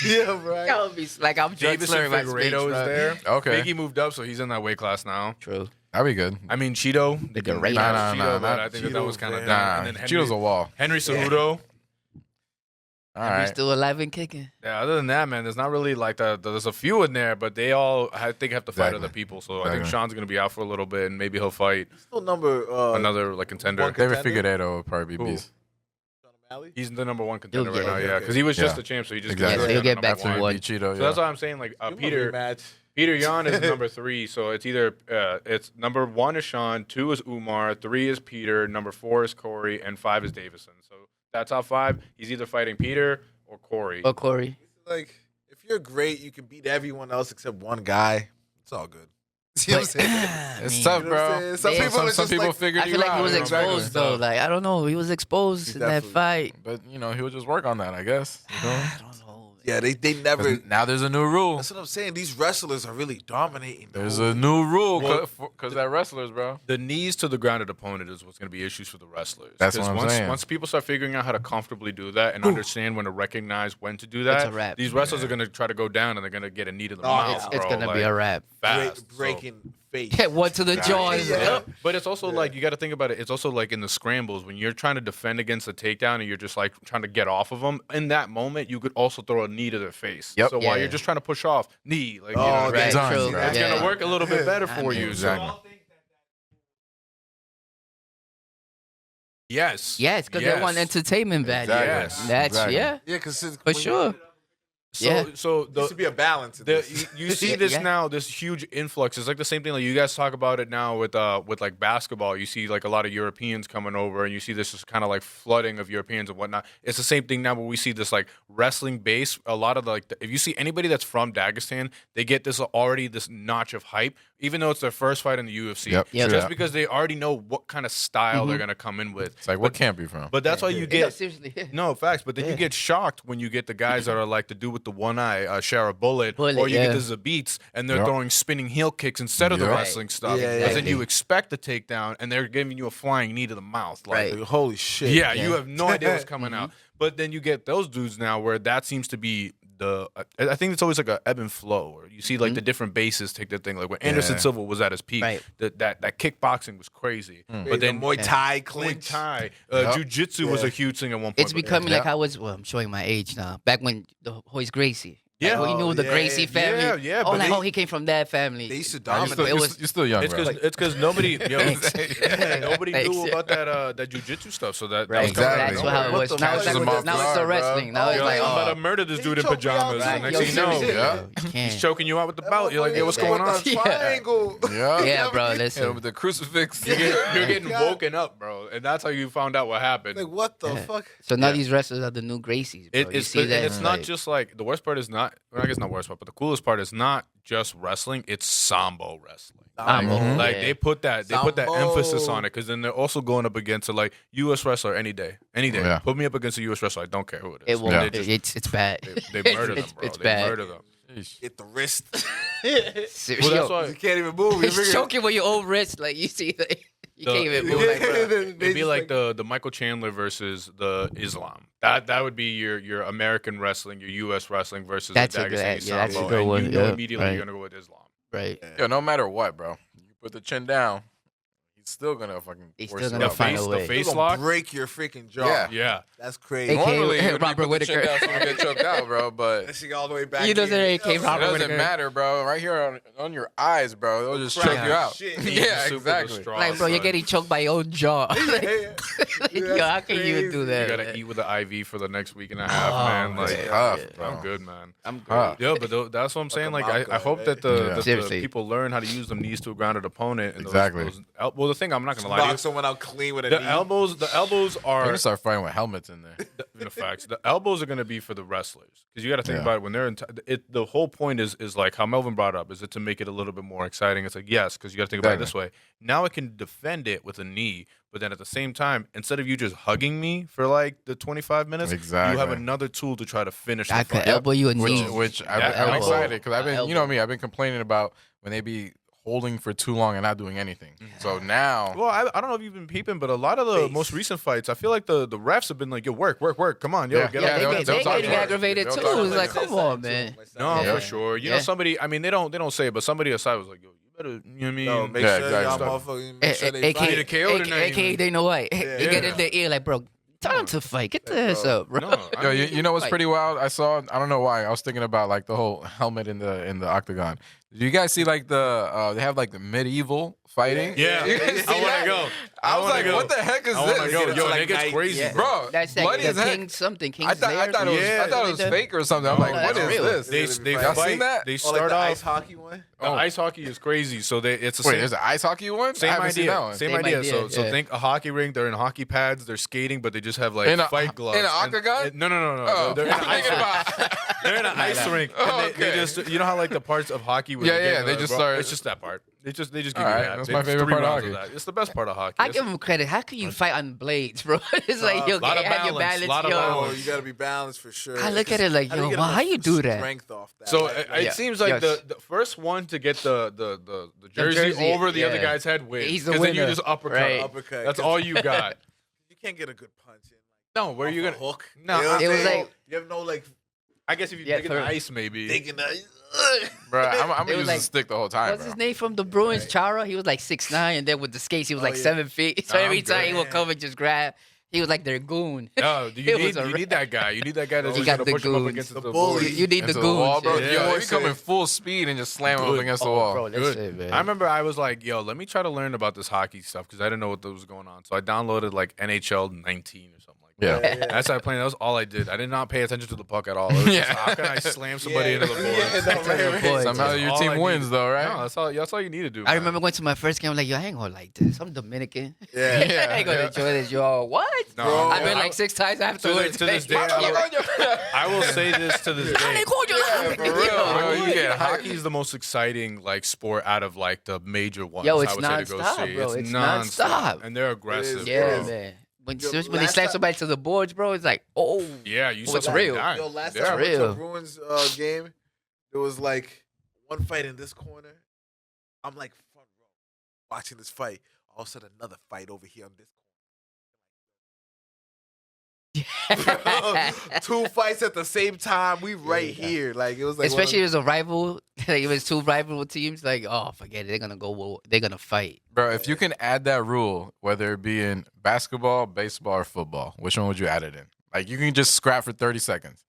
Yeah, right.
Y'all be like I'm just
Davison
slurring my speech,
Figueiredo is
bro.
there.
Okay.
Biggie moved up, so he's in that weight class now.
True.
That'd be good.
I mean, Cheeto. They can
great.
rematch
Nah,
Cheeto, but
not
I think that was kind of
Cheeto,
dumb.
Nah,
And then Henry,
Cheeto's a wall.
Henry Cejudo.
All
He's
right.
still alive and kicking.
Yeah, other than that, man, there's not really like that. There's a few in there, but they all, I think, have to fight
Exactly.
other people. So I think
Exactly.
Sean's going to be out for a little bit, and maybe he'll fight
Still number
another like contender.
one
David
contender?
Figueiredo would probably be
Who?
beast.
Sean O'Malley?
He's the number one contender
He'll
right
get-
now,
okay,
yeah,
okay.
because he was just
Yeah.
the champ, so he just
Exactly.
gets
Yeah, so he'll get
number
back to
one.
one.
Beat Cheeto,
So
yeah.
that's why I'm saying like
Give him a
Peter
rematch.
Peter Yan is number 3, so it's either it's number 1 is Sean, 2 is Umar, 3 is Peter, number 4 is Corey, and 5 is Davison. So that's top 5. He's either fighting Peter or Corey.
Or Corey.
Like if you're great, you can beat everyone else except one guy. It's all good. See what I'm saying?
It's
man.
tough,
You know what I'm
bro.
saying? Some
Yeah.
people are
Some
just
people
like,
figured
I
you
feel like
out.
he was
you know,
exposed
exactly.
though. Like I don't know, he was exposed
He
in that
definitely-
fight.
But you know, he would just work on that, I guess. You know?
I don't know.
yeah, they never.
'Cause now there's a new rule.
That's what I'm saying. These wrestlers are really dominating. the
There's
whole
a
league.
new rule
Well,
because they're wrestlers, bro.
The knees to the grounded opponent is what's going to be issues for the wrestlers.
That's
'Cause
what I'm
once,
saying.
Once people start figuring out how to comfortably do that and understand when to recognize when to do that,
a wrap.
these wrestlers are going to try to go down and they're going to get a knee to the
Oh,
mouth.
It's
bro,
gonna be
like,
a wrap.
fast. so-
breaking face.
Yeah, one to the jaw. is
Yeah.
up.
But it's also like you got to think about it. It's also like in the scrambles when you're trying to defend against a takedown and you're just like trying to get off of them. In that moment, you could also throw a knee to their face.
Yep.
So while
Yeah.
you're just trying to push off, knee, like you
Oh,
know, what I
Right,
mean?
done,
true.
bro.
it's
Yeah.
gonna work a little bit better
I
for
mean,
you.
Exactly.
So, yes.
Yes, because they want entertainment value.
Exactly.
Yes.
That's
Exactly.
yeah,
Yeah, because
for sure.
So,
Yeah.
so
There should be a balance. In this.
you see
Yeah,
this
yeah.
now, this huge influx. It's like the same thing. Like you guys talk about it now with like basketball. You see like a lot of Europeans coming over, and you see this just kind of like flooding of Europeans and whatnot. It's the same thing now, but we see this like wrestling base. A lot of if you see anybody that's from Dagestan, they get this already this notch of hype, even though it's their first fight in the UFC.
Yep.
Yep.
Just
Yeah.
because they already know what kind of style they're gonna come in with.
It's like, what camp you from?
But that's why you
No,
get.
seriously.
No, facts. But then you get shocked when you get the guys that are like the dude with the one eye, share a bullet,
Bullet,
or you
yeah.
get the Zabits, and they're
Yep.
throwing spinning heel kicks instead of the
Yep.
wrestling stuff.
Yeah,
But then
exactly.
you expect the takedown, and they're giving you a flying knee to the mouth. Like,
Right.
Holy shit.
yeah,
Yeah.
you have no idea what's coming out. But then you get those dudes now where that seems to be the. I think it's always like a ebb and flow, or you see like the different bases take their thing. Like when Anderson
Yeah.
Silva was at his peak,
Right.
that kickboxing was crazy. But then
Muay Thai
Muay
clinch.
Thai,
Yep.
Jiu-Jitsu was a huge thing at one point.
It's
but-
becoming like
Yeah.
I was. Well, I'm showing my age now. Back when the Hoist Gracie.
Yeah.
Like, we knew the
yeah,
Gracie
yeah,
family.
yeah,
Oh,
but
like
they-
he came from that family.
They used to
Nah,
dominate.
it
you're still young,
It's
bro.
because nobody nobody
Thanks.
knew about that jujitsu stuff. So that
Right.
was coming out of
Exactly.
That's how it
nowhere.
was.
What the
Now
fuck?
it's,
Catches
like,
them off
now it's
guard,
the
bro.
wrestling. Now it's
You're
like,
like, I'm about
oh,
to murder this
He
dude in
choked me out.
pajamas.
Right.
And next
Yo,
thing you know,
seriously.
Yeah.
you can't.
he's choking you out with the belt. You're like, hey, what's
With
going
the
on?
Yeah.
Triangle.
Yeah.
Yeah, bro.
Yeah,
Listen.
with the crucifix.
You're getting
God.
woken up, bro, and that's how you found out what happened.
Like, what the
Yeah.
fuck?
So now
Yeah.
these wrestlers are the new Gracies. Bro. You
It's
see that?
and it's not
like,
just like the worst part is not. Well, I guess not worst part, but the coolest part is not just wrestling. It's sambo wrestling.
Sambo,
Mhm.
Like
yeah.
they put that emphasis
Sambo.
on it because then they're also going up against a like U.S. wrestler any day.
Yeah.
Put me up against a U.S. wrestler. I don't care who it is.
It won't.
They just-
It's bad.
They murder them,
It's-
bro.
it's
They
bad.
murder them.
Hit the wrist.
Seriously.
Well, that's
Yo,
why
You can't even move.
He's choking with your own wrist. Like you see, like, you
The-
can't even move. Like, bro.
it'd be like the Michael Chandler versus the Islam. That would be your American wrestling, your U.S. wrestling versus
That's
the
a good-
Dagestani
yeah, that's a
Sambo,
good
and
one,
you know
yeah,
immediately
right.
you're gonna go with Islam.
Right.
Yo, no matter what, bro, you put the chin down, he's still gonna fucking.
He's
force
still
you
gonna
out,
find
bro.
a way.
The face
Gonna
lock.
break your freaking jaw.
Yeah.
Yeah.
That's crazy.
AK
Normally, you would
Robert
put the chin
Whittaker.
down so you don't get choked out, bro. But
That shit all the way back.
You know
in.
that AK
You know
it
what I'm
Robert
saying?
doesn't
Whittaker.
matter, bro. Right here on your eyes, bro. It'll just choke
Crack
you out.
shit.
Yeah,
Super
exactly.
distraught,
Like, bro, you're
son.
getting choked by your own jaw. Like,
Yeah.
yo, how can you even do
You
that?
gotta
man?
eat with an IV for the next week and a half,
Oh,
man. Like,
It's tough,
yeah.
bro.
I'm good, man.
I'm good.
Huh.
Yeah, but that's what I'm saying. Like, I hope
right?
that
Yeah.
the
Seriously.
people learn how to use them knees to a grounded opponent. And
Exactly.
Well, the thing I'm not gonna lie to
Knock
you,
someone out clean with a
the
knee.
elbows
They're
are
gonna start fighting with helmets in there.
in the facts. The elbows are going to be for the wrestlers because you got to think
Yeah.
about it when they're in. The whole point is like how Melvin brought up. Is it to make it a little bit more exciting? It's like yes, because you got to think about it this way. Now I can defend it with a knee, but then at the same time, instead of you just hugging me for like the 25 minutes,
Exactly.
you have another tool to try to finish.
I
the
could
fight.
elbow you and knee.
Which I'm
elbow.
excited because I've been,
Elbow.
you know me, I've been complaining about when they be holding for too long and not doing anything. So now,
Well, I don't know if you've been peeping, but a lot of the
Base.
most recent fights, I feel like the refs have been like, yo, work. Come on, yo,
Yeah.
get
Yeah,
up.
they
they'll-
get
they'll talk
getting
to her.
aggravated
They'll
too.
talk to
It's
her.
like, come on, man.
No,
Yeah.
for sure. You
Yeah.
know, somebody. I mean, they don't say it, but somebody aside was like, yo, you better. You know what I mean?
No, make
Yeah,
sure
exactly.
y'all motherfuckers make sure they
AK,
fight.
a KO tonight,
AKA
even.
they know what. They get
Yeah.
in their ear like, bro, time to fight. Get the ass
bro.
up, bro.
No, I
yo,
mean,
you know what's
Like-
pretty wild? I don't know why. I was thinking about like the whole helmet in the octagon. Did you guys see like they have like the medieval fighting?
Yeah,
You guys see
I want
that?
to go.
I was
wanna
like,
go.
what the heck is
I
this?
want to go.
It's
Yo,
like
it gets
night-
crazy,
Yeah.
bro.
That's
bloody
like
as
the
heck.
King something. King's
I thought
Lair
it was
Yeah.
I thought it was fake or something. I'm
No,
like, what
that's
is
real.
this?
They
Y'all
fight.
seen that?
They
Oh, like
start
the ice
off.
hockey one.
The ice hockey is crazy. So it's the
Wait,
same.
there's an ice hockey one? I
Same
haven't seen that
idea.
one.
Same
Same
idea.
idea,
So
yeah.
think a hockey rink. They're in hockey pads. They're skating, but they just have like
In a-
fight gloves.
in an
And-
octagon?
No.
Oh,
They're in an
I'm
ice
thinking
rink.
about.
They're in an ice rink.
Oh,
And they
okay.
just, you know how like the parts of hockey when
Yeah,
they get
yeah,
to
they
the
just
bro-
start-
It's just that part. They just give
All
you
right,
that.
that's
They
my
just
favorite
3
part of
rounds
hockey.
that. It's the best part of hockey.
I give him credit. How can you fight on blades, bro? It's like yo,
lot of
have your
balance,
balance,
lot of
yo.
Oh,
balance.
you gotta be balanced for sure.
I look at it like, yo, wow, how you do that?
Strength off that.
So
Like,
it
Yeah.
seems like
Yes.
the first one to get the jersey,
jersey,
over the other
yeah.
guy's head wins.
He's the
Because then you
winner,
just uppercut.
right.
uppercut.
That's
'cause
all you got.
You can't get a good punch in.
No, where are you
Off a
gonna
hook?
No,
You know what
it
I'm
was
saying?
like-
you have no like
I guess if you
Yeah,
dig in the
third.
ice, maybe.
thinking that.
Bro, I'm gonna
It was
use
like-
the stick the whole time,
What's
bro.
his name from the Bruins? Chara. He was like 6'9", and then with the skates, he was
Oh,
like
yeah.
7 feet. So
Nah,
every
I'm
time
good.
he would come and just grab, he was like their goon.
No,
It was a
you need that guy. You need that guy that's
You
just
got
gonna
the
push him up
goons.
against
The
the
bully.
board.
You need the
Into the wall,
goons.
bro.
yeah.
Yeah.
Yo, you come in full speed and just slam him up
Good.
against the
Oh,
wall.
bro, that's
Good.
it, man.
I remember I was like, yo, let me try to learn about this hockey stuff because I didn't know what was going on. So I downloaded like NHL 19 or something like that.
Yeah.
And I started playing. That was all I did. I did not pay attention to the puck at all. It was just,
Yeah.
how can I slam somebody into the board?
board.
Somehow
That's
your
all
team
I
wins,
need.
though, right?
No, that's all you need to do.
I
man.
remember going to my first game. I'm like, yo, I ain't gonna like this. I'm Dominican.
Yeah.
I ain't gonna enjoy this, yo. What?
No,
Bro,
I've been
I-
like 6 times
to
afterwards.
this day, I will say this to this day.
for real, bro. You get
Hockey is the most exciting like sport out of like the major ones.
Yo,
I
it's
would say to go
nonstop,
see.
bro.
It's
It's
nonstop,
nonstop.
and they're aggressive.
Yeah,
bro.
man. When
Yo,
they
last
slam
time-
somebody to the boards, bro, it's like, oh.
Yeah, you saw
What's
somebody
real?
die.
Yo, last
Yeah.
time I went to
real.
a Bruins game, there was like one fight in this corner. I'm like front row watching this fight. All of a sudden, another fight over here on this corner. 2 fights at the same time. We right here. Like it was like
Especially if it was a rival, like it was 2 rival teams. Like, oh, forget it. They're gonna go. They're gonna fight.
Bro, if you can add that rule, whether it be in basketball, baseball, or football, which one would you add it in? Like, you can just scrap for 30 seconds.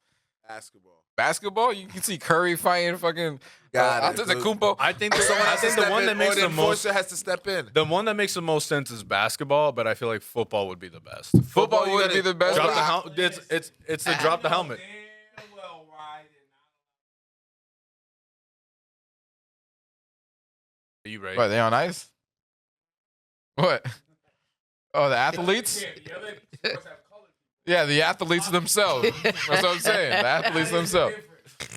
basketball.
Basketball, you can see Curry fighting fucking
Got it.
Antetokounmpo.
I think
Someone
I
has to
think the
step
one
in,
that makes
or the
the most
enforcer has to step in.
the one that makes the most sense is basketball, but I feel like football would be the best.
Football
you
would
gotta
be the best.
Drop the
but-
helmet. It's the drop the helmet.
Damn well why I did
Are you ready?
What, they on ice? What? Oh, the athletes?
not. The other sports have colors.
Yeah, the athletes themselves. That's what I'm saying. The athletes themselves.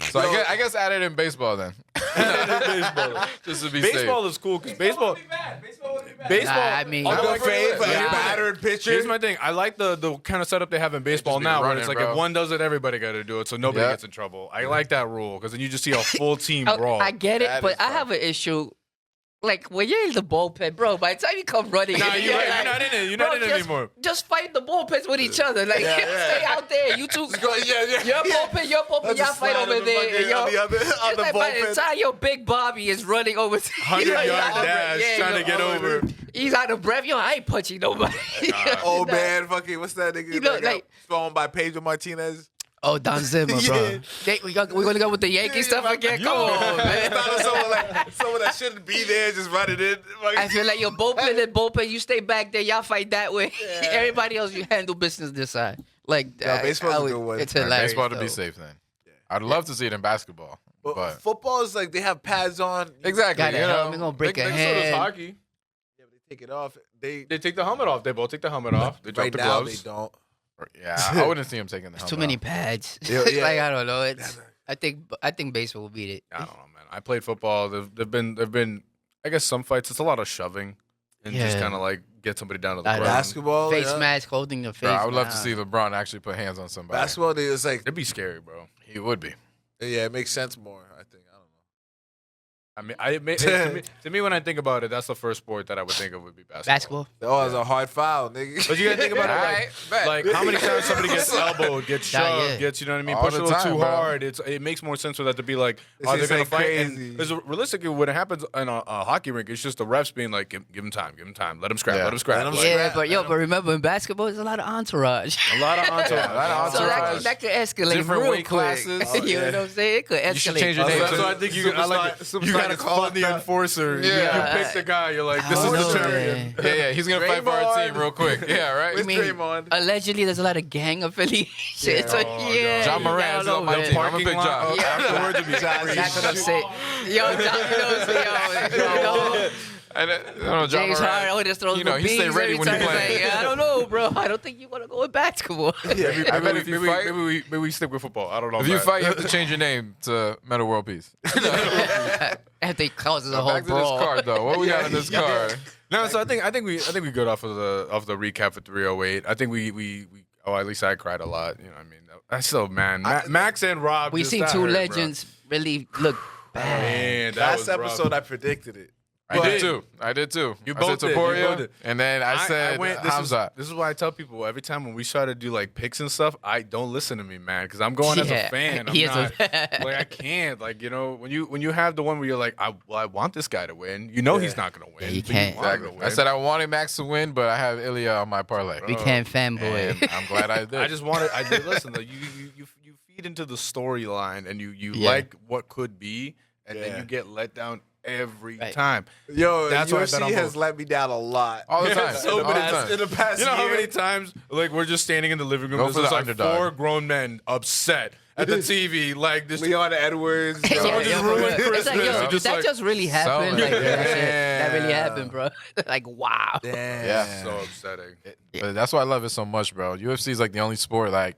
So I guess add it in baseball then.
Baseball.
Just to be safe.
Baseball is cool because baseball.
Wouldn't be bad. Baseball wouldn't be bad.
Baseball.
Nah, I mean-
I'll
I'm
go
Good
for
fade
it.
for
Yeah.
a battered pitcher.
Here's my thing. I like the kind of setup they have in baseball
be
now, where
running,
it's like
bro.
if one does it, everybody got to do it, so nobody
Yeah.
gets in trouble. I like that rule because then you just see a full team
I,
brawl.
I get it,
That
but
is
I
fun.
have an issue. Like when you're in the bullpen, bro. By the time you come running,
Nah, you're right.
like,
You're not in it. You're
bro,
not in it
just,
anymore.
Just fight the bullpens with each other. Like
Yeah, yeah.
stay out there. You two,
Go- yeah.
your bullpen,
I'll
y'all
just
fight
slide
over
on the
there.
fucking-
And yo,
on the other, on
it's
the
like by the
bullpen.
time your big Bobby is running over,
100-yard dash, trying to get over.
He's out of breath. Yo, I ain't punching nobody.
Oh man, fucking what's that nigga?
You know,
that got
like-
thrown by Pedro Martinez.
Oh, Don Zimmer, bro.
Yeah.
We're gonna go with the Yankee stuff again. Come on, man.
It's not someone that shouldn't be there, just running in.
I feel like your bullpen, you stay back there, y'all fight that way. Everybody else, you handle business this side. Like,
Yeah, baseball's a good one.
It's
All right,
hilarious.
baseball to be
though.
safe then. I'd love to see it in basketball.
But
But
football is like they have pads on.
exactly,
Gotta
you
help
know,
me, gonna break a
So does
hand.
hockey.
Yeah, but they take it off. They
They take the helmet off. They both take the helmet off. They drop
right
the
now
gloves.
they don't.
yeah, I wouldn't see him taking the helmet
Too many
off.
pads.
Yeah, yeah.
Like I don't know. It's I think baseball will beat it.
I don't know, man. I played football. There've been I guess some fights. It's a lot of shoving and just
Yeah.
kind of like get somebody down to the
Like
ground.
Basketball,
Face
yeah.
mask holding the face.
Bro, I would love to
nah.
see LeBron actually put hands on somebody.
Basketball, it's like
It'd be scary, bro.
He would be.
yeah, it makes sense more. I think I don't know.
I mean, to me, when I think about it, that's the first sport that I would think of would be basketball.
Basketball.
Oh, it's a hard foul, nigga.
But you gotta think about it,
Alright, bet.
like how many times somebody gets elbowed, gets
Yeah,
shoved,
yeah.
gets, you know what I mean,
All
pushed
the
a little
time,
too
bro.
hard. It makes more sense for that to be like,
It
are they
seems
gonna
like
fight?
crazy.
And because realistically, when it happens in a hockey rink, it's just the refs being like, give him time, let him scrap,
Yeah.
let him scrap.
Let him
Like,
scrap.
Yeah, but remember in basketball, there's a lot of entourage.
a lot of entourage.
Yeah, a lot of
So
entourage.
that could escalate
Different
real
weight
quick.
classes.
You know what I'm saying? It could escalate.
You should change your name
So,
to-
so I think you, I like it.
Superstar-
You gotta
superstar
call in the
gets
enforcer.
Yeah.
You pick the guy. You're like, this
I
is
don't
the
know,
champion.
man.
Yeah, he's gonna fight for our team
Draymond.
real quick. Yeah, right.
I mean,
Draymond.
allegedly, there's a lot of gang affiliation. So,
Oh,
yeah.
John
you
Moran is
gotta
on my
know,
team.
man.
I'm a big John.
Yeah.
Afterwards, it'd be
That's what I'm saying. Yo, John, you know what I'm saying? Yo,
I don't know, John
James
Moran,
Harden always throws
you know, he stay
beans
ready
every
when he
time. He's
plays.
like, I don't know, bro. I don't think you want to go with basketball.
I bet if you fight,
maybe we stick with football. I don't know.
if you
man.
fight, you have to change your name to Metal World Peace.
And they causes a whole
Back to this
brawl.
card though. What we got in this card?
No, so I think we good off of the recap for 308. I think we at least I cried a lot. You know, what I mean, I still man, Max and Rob.
We
just
seen
got
two
hurt, bro.
legends really look bad.
Man, that
Last
was rough.
episode, I predicted it.
I did too. I did too.
You
I
both
said
did. You
Taporia,
both did.
and then I said Hamzat.
This is why I tell people every time when we try to do like picks and stuff, I don't listen to me, man, because I'm going as a fan.
He is
Like I can't. Like when you have the one where you're like, I want this guy to win. You know he's not gonna win.
Yeah, you
but
can't.
want him
Exactly.
to win.
I said I wanted Max to win, but I have Ilya on my parlay.
We can't fanboy.
And I'm glad I did.
I just wanted. I did listen. Like, you feed into the storyline and you
Yeah.
like what could be, and
Yeah.
then you get let down every
Right.
time.
Yo,
That's why I bet
UFC
on
has
both.
let me down a lot.
all the time.
so
all the
bad.
time.
In the past
You know how
year.
many times like we're just standing in the living room,
Go
there's
for
just
the
like
underdog.
4 grown men upset at the TV, like this.
Leon Edwards.
Yeah,
Someone just
yeah,
ruined
bro. It's like,
Christmas.
yo,
Just
did that
like-
just really happen?
So-
Like, that really
Yeah.
happened, bro. Like, wow.
Damn.
Yeah.
So upsetting.
But that's why I love it so much, bro. UFC is like the only sport, like,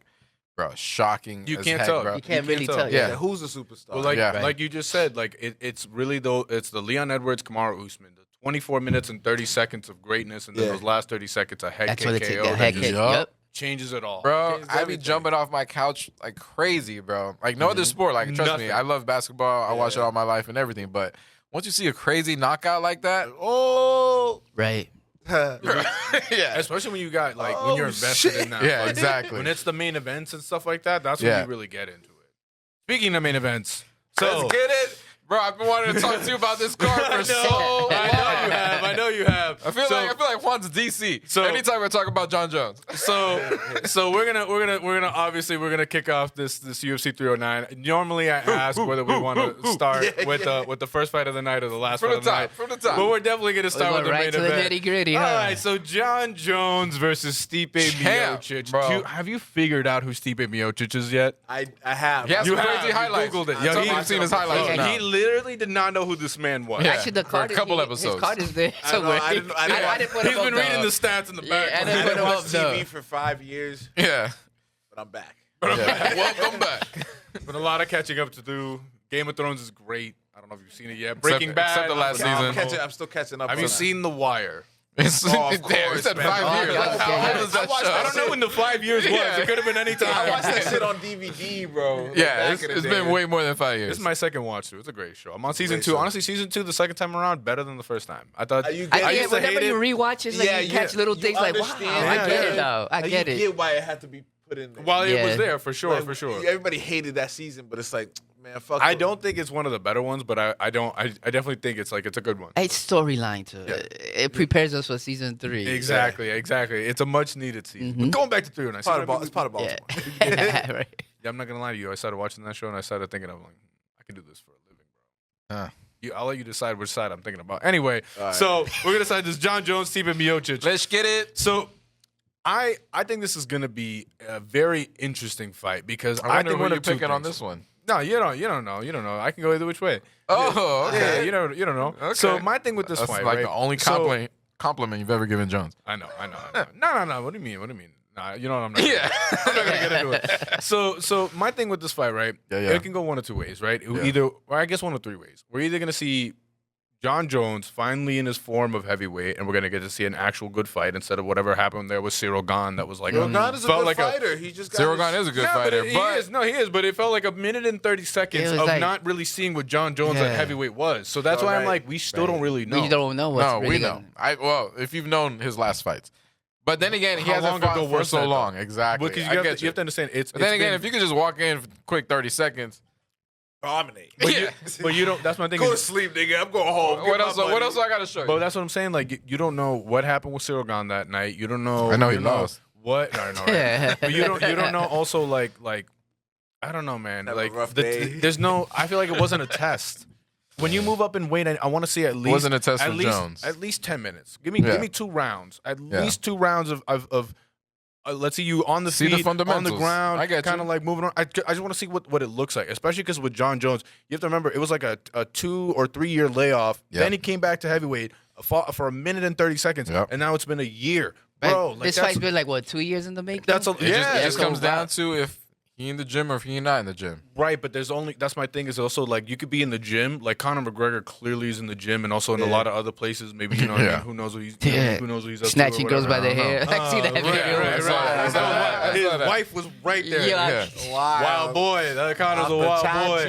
bro, shocking.
You
as
can't
heck,
tell.
bro.
You can't
You
really
can't
tell.
tell.
Yeah.
Yeah, who's the superstar?
Well, like
Yeah.
like you just said, like it's really it's the Leon Edwards, Kamaru Usman, the 24 minutes and 30 seconds of greatness, and then
Yeah.
those last 30 seconds a head
That's what it's
KO
a
that
head
just
kick.
Yup.
Yep.
changes it all.
Bro,
Changed
I be
everything.
jumping off my couch like crazy, bro. Like no other sport. Like trust
Nothing.
me, I love basketball. I watch it
Yeah.
all my life and everything. But once you see a crazy knockout like that,
oh.
Right.
yeah,
Especially when you got like when you're
Oh,
invested
shit.
in that.
yeah,
fight.
exactly.
When it's the main events and stuff like that, that's when
Yeah.
you really get into it. Speaking of main events, so
Let's get it, bro. I've been wanting to talk to you about this card for so long.
I know you have.
I feel like Juan's DC.
So-
Anytime I talk about John Jones,
So we're gonna obviously kick off this UFC 309. Normally I ask whether we want to start with the first fight of the night or the last
From
fight
the
of the
top,
night.
from the top.
But we're definitely gonna start
We're
with the
right
main
to the
event.
nitty-gritty, huh?
All right, so John Jones versus Stipe
Champ,
Miocic.
bro.
Have you figured out who Stipe Miocic is yet?
I have.
He has
You
some
have.
crazy
You
highlights.
Googled it.
I
Yo,
told
he-
you I've seen his highlights
Yeah,
now.
He literally did not know who this man was.
Yeah.
Actually, the
for a
card
couple
is,
episodes.
His card is there
I know,
somewhere.
I didn't
I didn't put
He's
him
been
up,
reading
though.
the stats in the
Yeah,
back.
and
I
then put
didn't
him
watch
up,
TV
though.
for 5 years,
Yeah.
but I'm back.
Yeah. Welcome back.
But a lot of catching up to do. Game of Thrones is great. I don't know if you've seen it yet. Breaking Bad.
except the last
I'm,
season.
I'm still catching up.
Have
on
you
that.
seen The Wire?
It's,
Oh, of
damn,
course,
you said
man.
5
Oh,
years.
okay,
How
okay.
old is that
I watched
show?
I don't know when the 5 years was.
Yeah.
It could have been any
I
time.
watched that shit on DVD, bro.
Yeah,
Back in the
it's
day.
been way more than 5 years.
This is my second watch through. It's a great show. I'm on season
Great
2.
show.
Honestly, season 2, the second time around, better than the first time. I thought.
Are you
I
getting-
get
used to
whenever
hate
you
it.
rewatch it, like you catch little things like, wow,
understand.
I
Yeah,
get
yeah.
it now. I
Like,
get
you
it.
get why it had to be put in there.
While it
Yeah.
was there, for sure,
Like,
for sure.
Everybody hated that season, but it's like, man, fuck.
I
it.
don't think it's one of the better ones, but I definitely think it's a good one.
It's storyline to it. It prepares us for season 3.
Exactly. It's a much needed season.
Mhm.
But going back to 309.
Part of, it's part of
Yeah.
Baltimore.
Right.
Yeah, I'm not gonna lie to you. I started watching that show and I started thinking, I'm like, I can do this for a living, bro.
Huh.
I'll let you decide which side I'm thinking about. Anyway,
All right.
so we're gonna decide this John Jones, Stipe Miocic.
Let's get it.
So I think this is gonna be a very interesting fight because
I
I
wonder
think
who
one
you're
of two
picking on
things.
this one.
No, you don't know. I can go either which way.
Oh,
Yeah,
okay.
you don't know.
Okay.
So my thing with this
That's
fight,
like
right?
the only
So-
compliment you've ever given Jones.
I know. No. What do you mean? Nah, you know what I'm not.
Yeah.
I'm not gonna get into it. So my thing with this fight, right?
Yeah, yeah.
It can go one of two ways, right?
Yeah.
Either, or I guess one of three ways. We're either gonna see John Jones finally in his form of heavyweight, and we're gonna get to see an actual good fight instead of whatever happened there with Cyril Gane. That was like
Rogan is a
felt
good
like
fighter. He just got
Zero
his-
Gun is a good
Yeah,
fighter,
he
but
is. No, he is. But it felt like a minute and 30 seconds
It was
of
like-
not really seeing what John Jones
Yeah.
at heavyweight was. So that's
Oh,
why I'm
right.
like, we still don't really know.
We don't know what's
no,
really
we know.
gonna-
If you've known his last fights, but then again, he
How
hasn't
long
fought
ago
for
was
so
that, though?
long. Exactly.
Because
I
you
get
have to understand, it's.
But then
it's
again,
been-
if you could just walk in for quick 30 seconds,
dominate.
but you don't. That's my thing.
Go to
is-
sleep, nigga. I'm going home.
what
Get
else?
my
What
money.
else do I got to show you?
But that's what I'm saying. Like you don't know what happened with Cyril Gane that night. You don't know.
I know he
you
lost.
What? No, right?
Yeah.
But you don't know. Also, like I don't know, man.
Have a
like
rough day.
there's no. I feel like it wasn't a test. When you move up in weight, I want to see at least
wasn't a test
at
for
least,
Jones.
At least 10 minutes. Give
Yeah.
me 2 rounds. At
Yeah.
least 2 rounds of let's see you on the
See the
feet, on the
fundamentals.
ground,
I get
kind of
you.
like moving on. I just want to see what it looks like, especially because with John Jones, you have to remember it was like a 2 or 3 year layoff.
Yeah.
Then he came back to heavyweight. for a minute and 30 seconds,
Yep.
and now it's been a year, bro. Like,
this fight's been like what, 2 years in the making?
that's a
It just
so
comes down to if he in the gym or if he not in the gym.
right. But that's my thing is also like you could be in the gym, like Conor McGregor clearly is in the gym, and also in a lot of other places. Maybe you know, what I mean? Who knows what he's who knows what he's up
Snatching
to or
girls by
whatever.
the hair. I see that video.
right.
His
saw that.
wife was right there.
Yeah.
Wild boy. That Conor's a wild boy.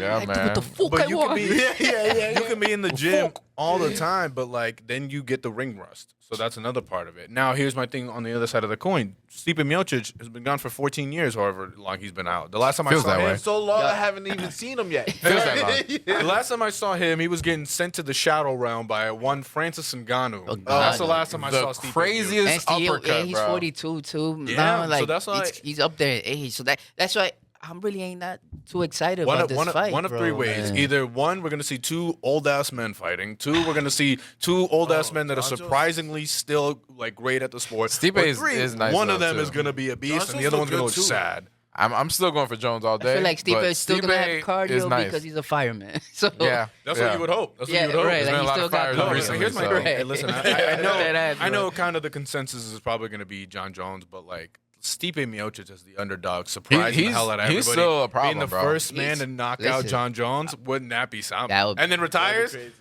Yeah,
I do what
man.
the fuck I
But you can
want.
be, you can be in the gym all the time, but like then you get the ring rust. So that's another part of it. Now here's my thing on the other side of the coin. Stipe Miocic has been gone for 14 years, however long he's been out. The last time
Feels
I saw
that
him,
way.
So long, I haven't even seen him yet.
Feels that long.
the last time I saw him, he was getting sent to the shadow round by one Francis Ngannou.
Oh,
That's the last time I
The
saw Stipe.
craziest
And still,
uppercut,
he's
bro.
42 too.
Yeah,
Now,
so
like
that's why-
he's up there in age. So that's why I'm really ain't not too excited
One
about
of,
this
one, of,
fight.
one of
bro.
three ways.
Man.
Either one, we're going to see two old ass men fighting. Two, we're going to see two old ass men that are
John Jones.
surprisingly still like great at the sport.
Stipe
Or
is-
three,
is nice
one of
though,
them
too.
is going to be a beast,
John
and the other
Jones
one's going to
look
look
good, too.
sad.
I'm still going for Jones all day.
I feel like Stipe
but
is still gonna have
Stipe is
cardio
nice.
because he's a fireman. So
Yeah,
That's
yeah.
what you would hope. That's
yeah,
what you would hope.
right.
There's been
Like
a
he
lot
still
of
got
fires
No,
cardio.
recently,
here's my
so-
thing. Hey, listen, I know,
That ass,
I know.
bro.
Kind of the consensus is probably going to be John Jones, but like Stipe Miocic as the underdog, surprising the hell out of everybody.
he's still a problem,
Being the
bro.
first man to knock out
listen.
John Jones, wouldn't that be something?
That would-
and then retires.
Crazy.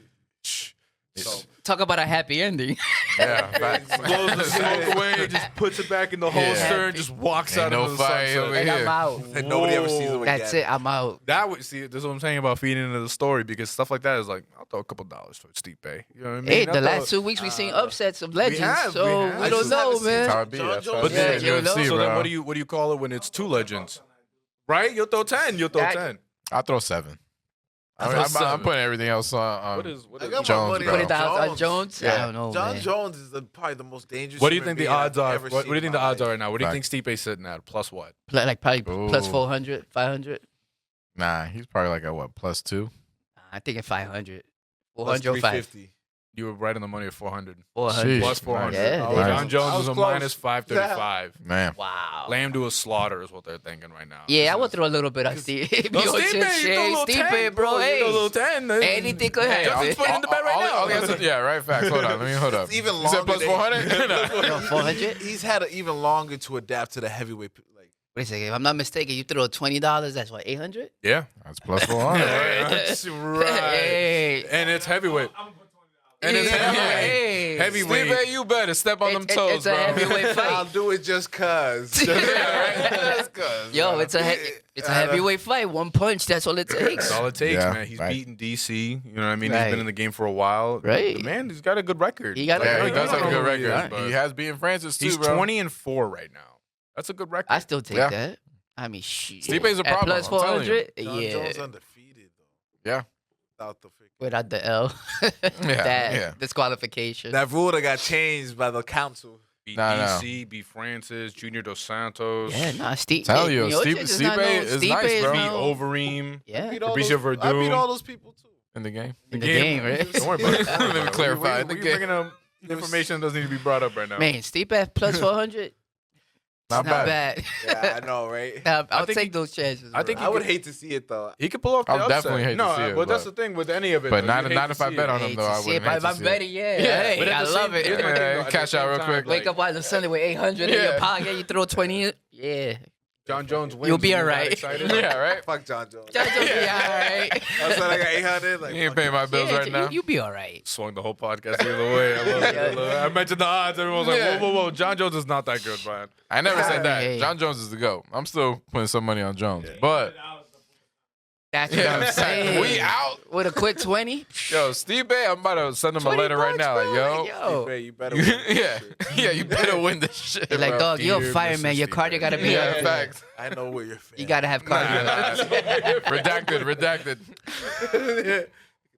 Shh.
So,
Talk about a happy ending.
Yeah, facts.
Blows the smoke away, just puts it back in the holster, and just walks
Ain't
out
no
into the
fight
sunset.
over
Like,
here.
I'm out.
and nobody ever sees him again.
That's it. I'm out.
That would see. That's what I'm saying about feeding into the story because stuff like that is like I'll throw a couple dollars towards Stipe. You know what I mean?
Hey,
I'll
the
throw-
last 2 weeks we've seen upsets of legends,
have,
so
we
we,
have. I
don't
just
know,
haven't seen
man.
That's how it be.
John
That's
Jones-
how
But
it
then,
is.
you know,
UFC,
so
bro.
then what do you call it when it's two legends? Right? You'll throw 10. You'll throw
That-
10.
I'll throw 7.
I'll throw
I'm
7.
putting everything else on.
What is
I got my
Jones,
money
bro.
Put
on
it down on
Jones.
Jones.
Yeah.
I don't know,
John
man.
Jones is probably the most dangerous.
What do you
human
think the
being
odds
I've
are?
ever
What do you
seen
think
in
the
my
odds
life.
are right now? What do you think Stipe's sitting at? Plus what?
Like probably plus
Ooh.
400, 500.
Nah, he's probably like at what, +2?
I think at 500.
Plus
400 or 5.
350.
You were right on the money at 400.
400.
Plus 400.
Yeah,
Oh,
nice.
John Jones
I
is
was
a
close.
minus 535.
Man.
Wow.
Lamb to a slaughter is what they're thinking right now.
Yeah, I
This
would
is-
throw a little bit on Steve.
No, Stipe, you throw a little 10,
bro.
You
Hey,
throw a little 10.
anything could happen.
Justin's putting in the bet right now.
Yeah, right. Facts. Hold on. Let me hold up.
It's even
You said
longer
plus
than-
400?
Yo, 400?
He's had it even longer to adapt to the heavyweight. Like,
Wait a second. If I'm not mistaken, you throw $20. That's what, 800?
Yeah.
That's plus 400.
That's right.
Hey.
And it's heavyweight.
I'm gonna put $20.
And it's
Hey.
heavyweight.
Stipe, you better step on them toes,
It's a
bro.
heavyweight
I'll
fight.
do it just cause.
Yeah, right? That's good.
Yo, it's a heavyweight fight. One punch. That's all it takes.
That's all it takes,
Yeah,
man. He's
right.
beaten DC. You know what I mean?
Right.
He's been in the game for a while.
Right.
The man, he's got a good record.
He got a
Yeah,
good
he does have a good
record.
record. He has beaten Francis, too,
He's
bro.
20-4 right now. That's a good record.
I still take
Yeah.
that. I mean, shit.
Stipe's a
At
problem,
plus
I'm telling you.
400?
John
Yeah.
Jones undefeated though.
Yeah.
Without the freaking.
Without the L.
yeah.
Disqualification.
That rule that got changed by the council.
beat
No, no.
DC, beat Francis, Junior Dos Santos.
Yeah, nah, Steve.
Tell you,
Miocic
Stipe-
is not
Stipe
no-
is
Stipe
nice,
is
bro.
Beat
no-
Overeem.
Yeah.
Beat all
Fabricio
those- I beat
Verdum.
all those people too.
In the game.
In the game, right?
Don't worry about it.
Let me clarify.
We're bringing up information that doesn't need to be brought up right now.
Man, Stipe at plus 400?
Not
Not
bad.
bad.
Yeah, I know, right?
I'll
think
take
he-
those chances.
I think
bro.
I would hate to see it though.
He could pull off the
I'll
upset.
definitely hate to
no,
see it,
but that's
but-
the thing with any of it.
But
though.
not,
You hate
not
to
if I
see
bet
it.
on him,
Hate
though.
to
I
see it,
wouldn't
but
hate
if
to
I'm
see
betting,
it.
yeah.
But
Hey,
at
I
the
love
same-
it.
here's my thing, though. At the
Cash
same
out real
time,
quick.
Wake up on Sunday with 800 in
Yeah.
your pocket. You throw 20. Yeah.
John Jones wins.
You'll be
and you're not
alright.
excited?
Yeah, right?
Fuck John Jones.
Just be all right.
I said I got 800. Like,
He ain't
fuck
paying
it.
my bills
Yeah,
right now.
You be all right.
Swung the whole podcast the other way. I love it. I love it. I mentioned the odds. Everyone was like,
Yeah.
whoa, whoa, whoa. John Jones is not that good, Brian.
I never said that.
Hey.
John Jones is the GOAT. I'm still putting some money on Jones. But,
That's what I'm saying.
we out.
With a quick 20.
Yo, Stipe, I'm about to send him a letter right now. Like, yo.
Hey, you better win this
Yeah.
shit.
Yeah, you better win this shit.
You're like,
bro.
dog, you're a
Dear
fireman.
Mrs.
Your cardio
Steve.
got to be
Yeah,
up.
facts.
I know where you're fan.
You got to have cardio.
Redacted.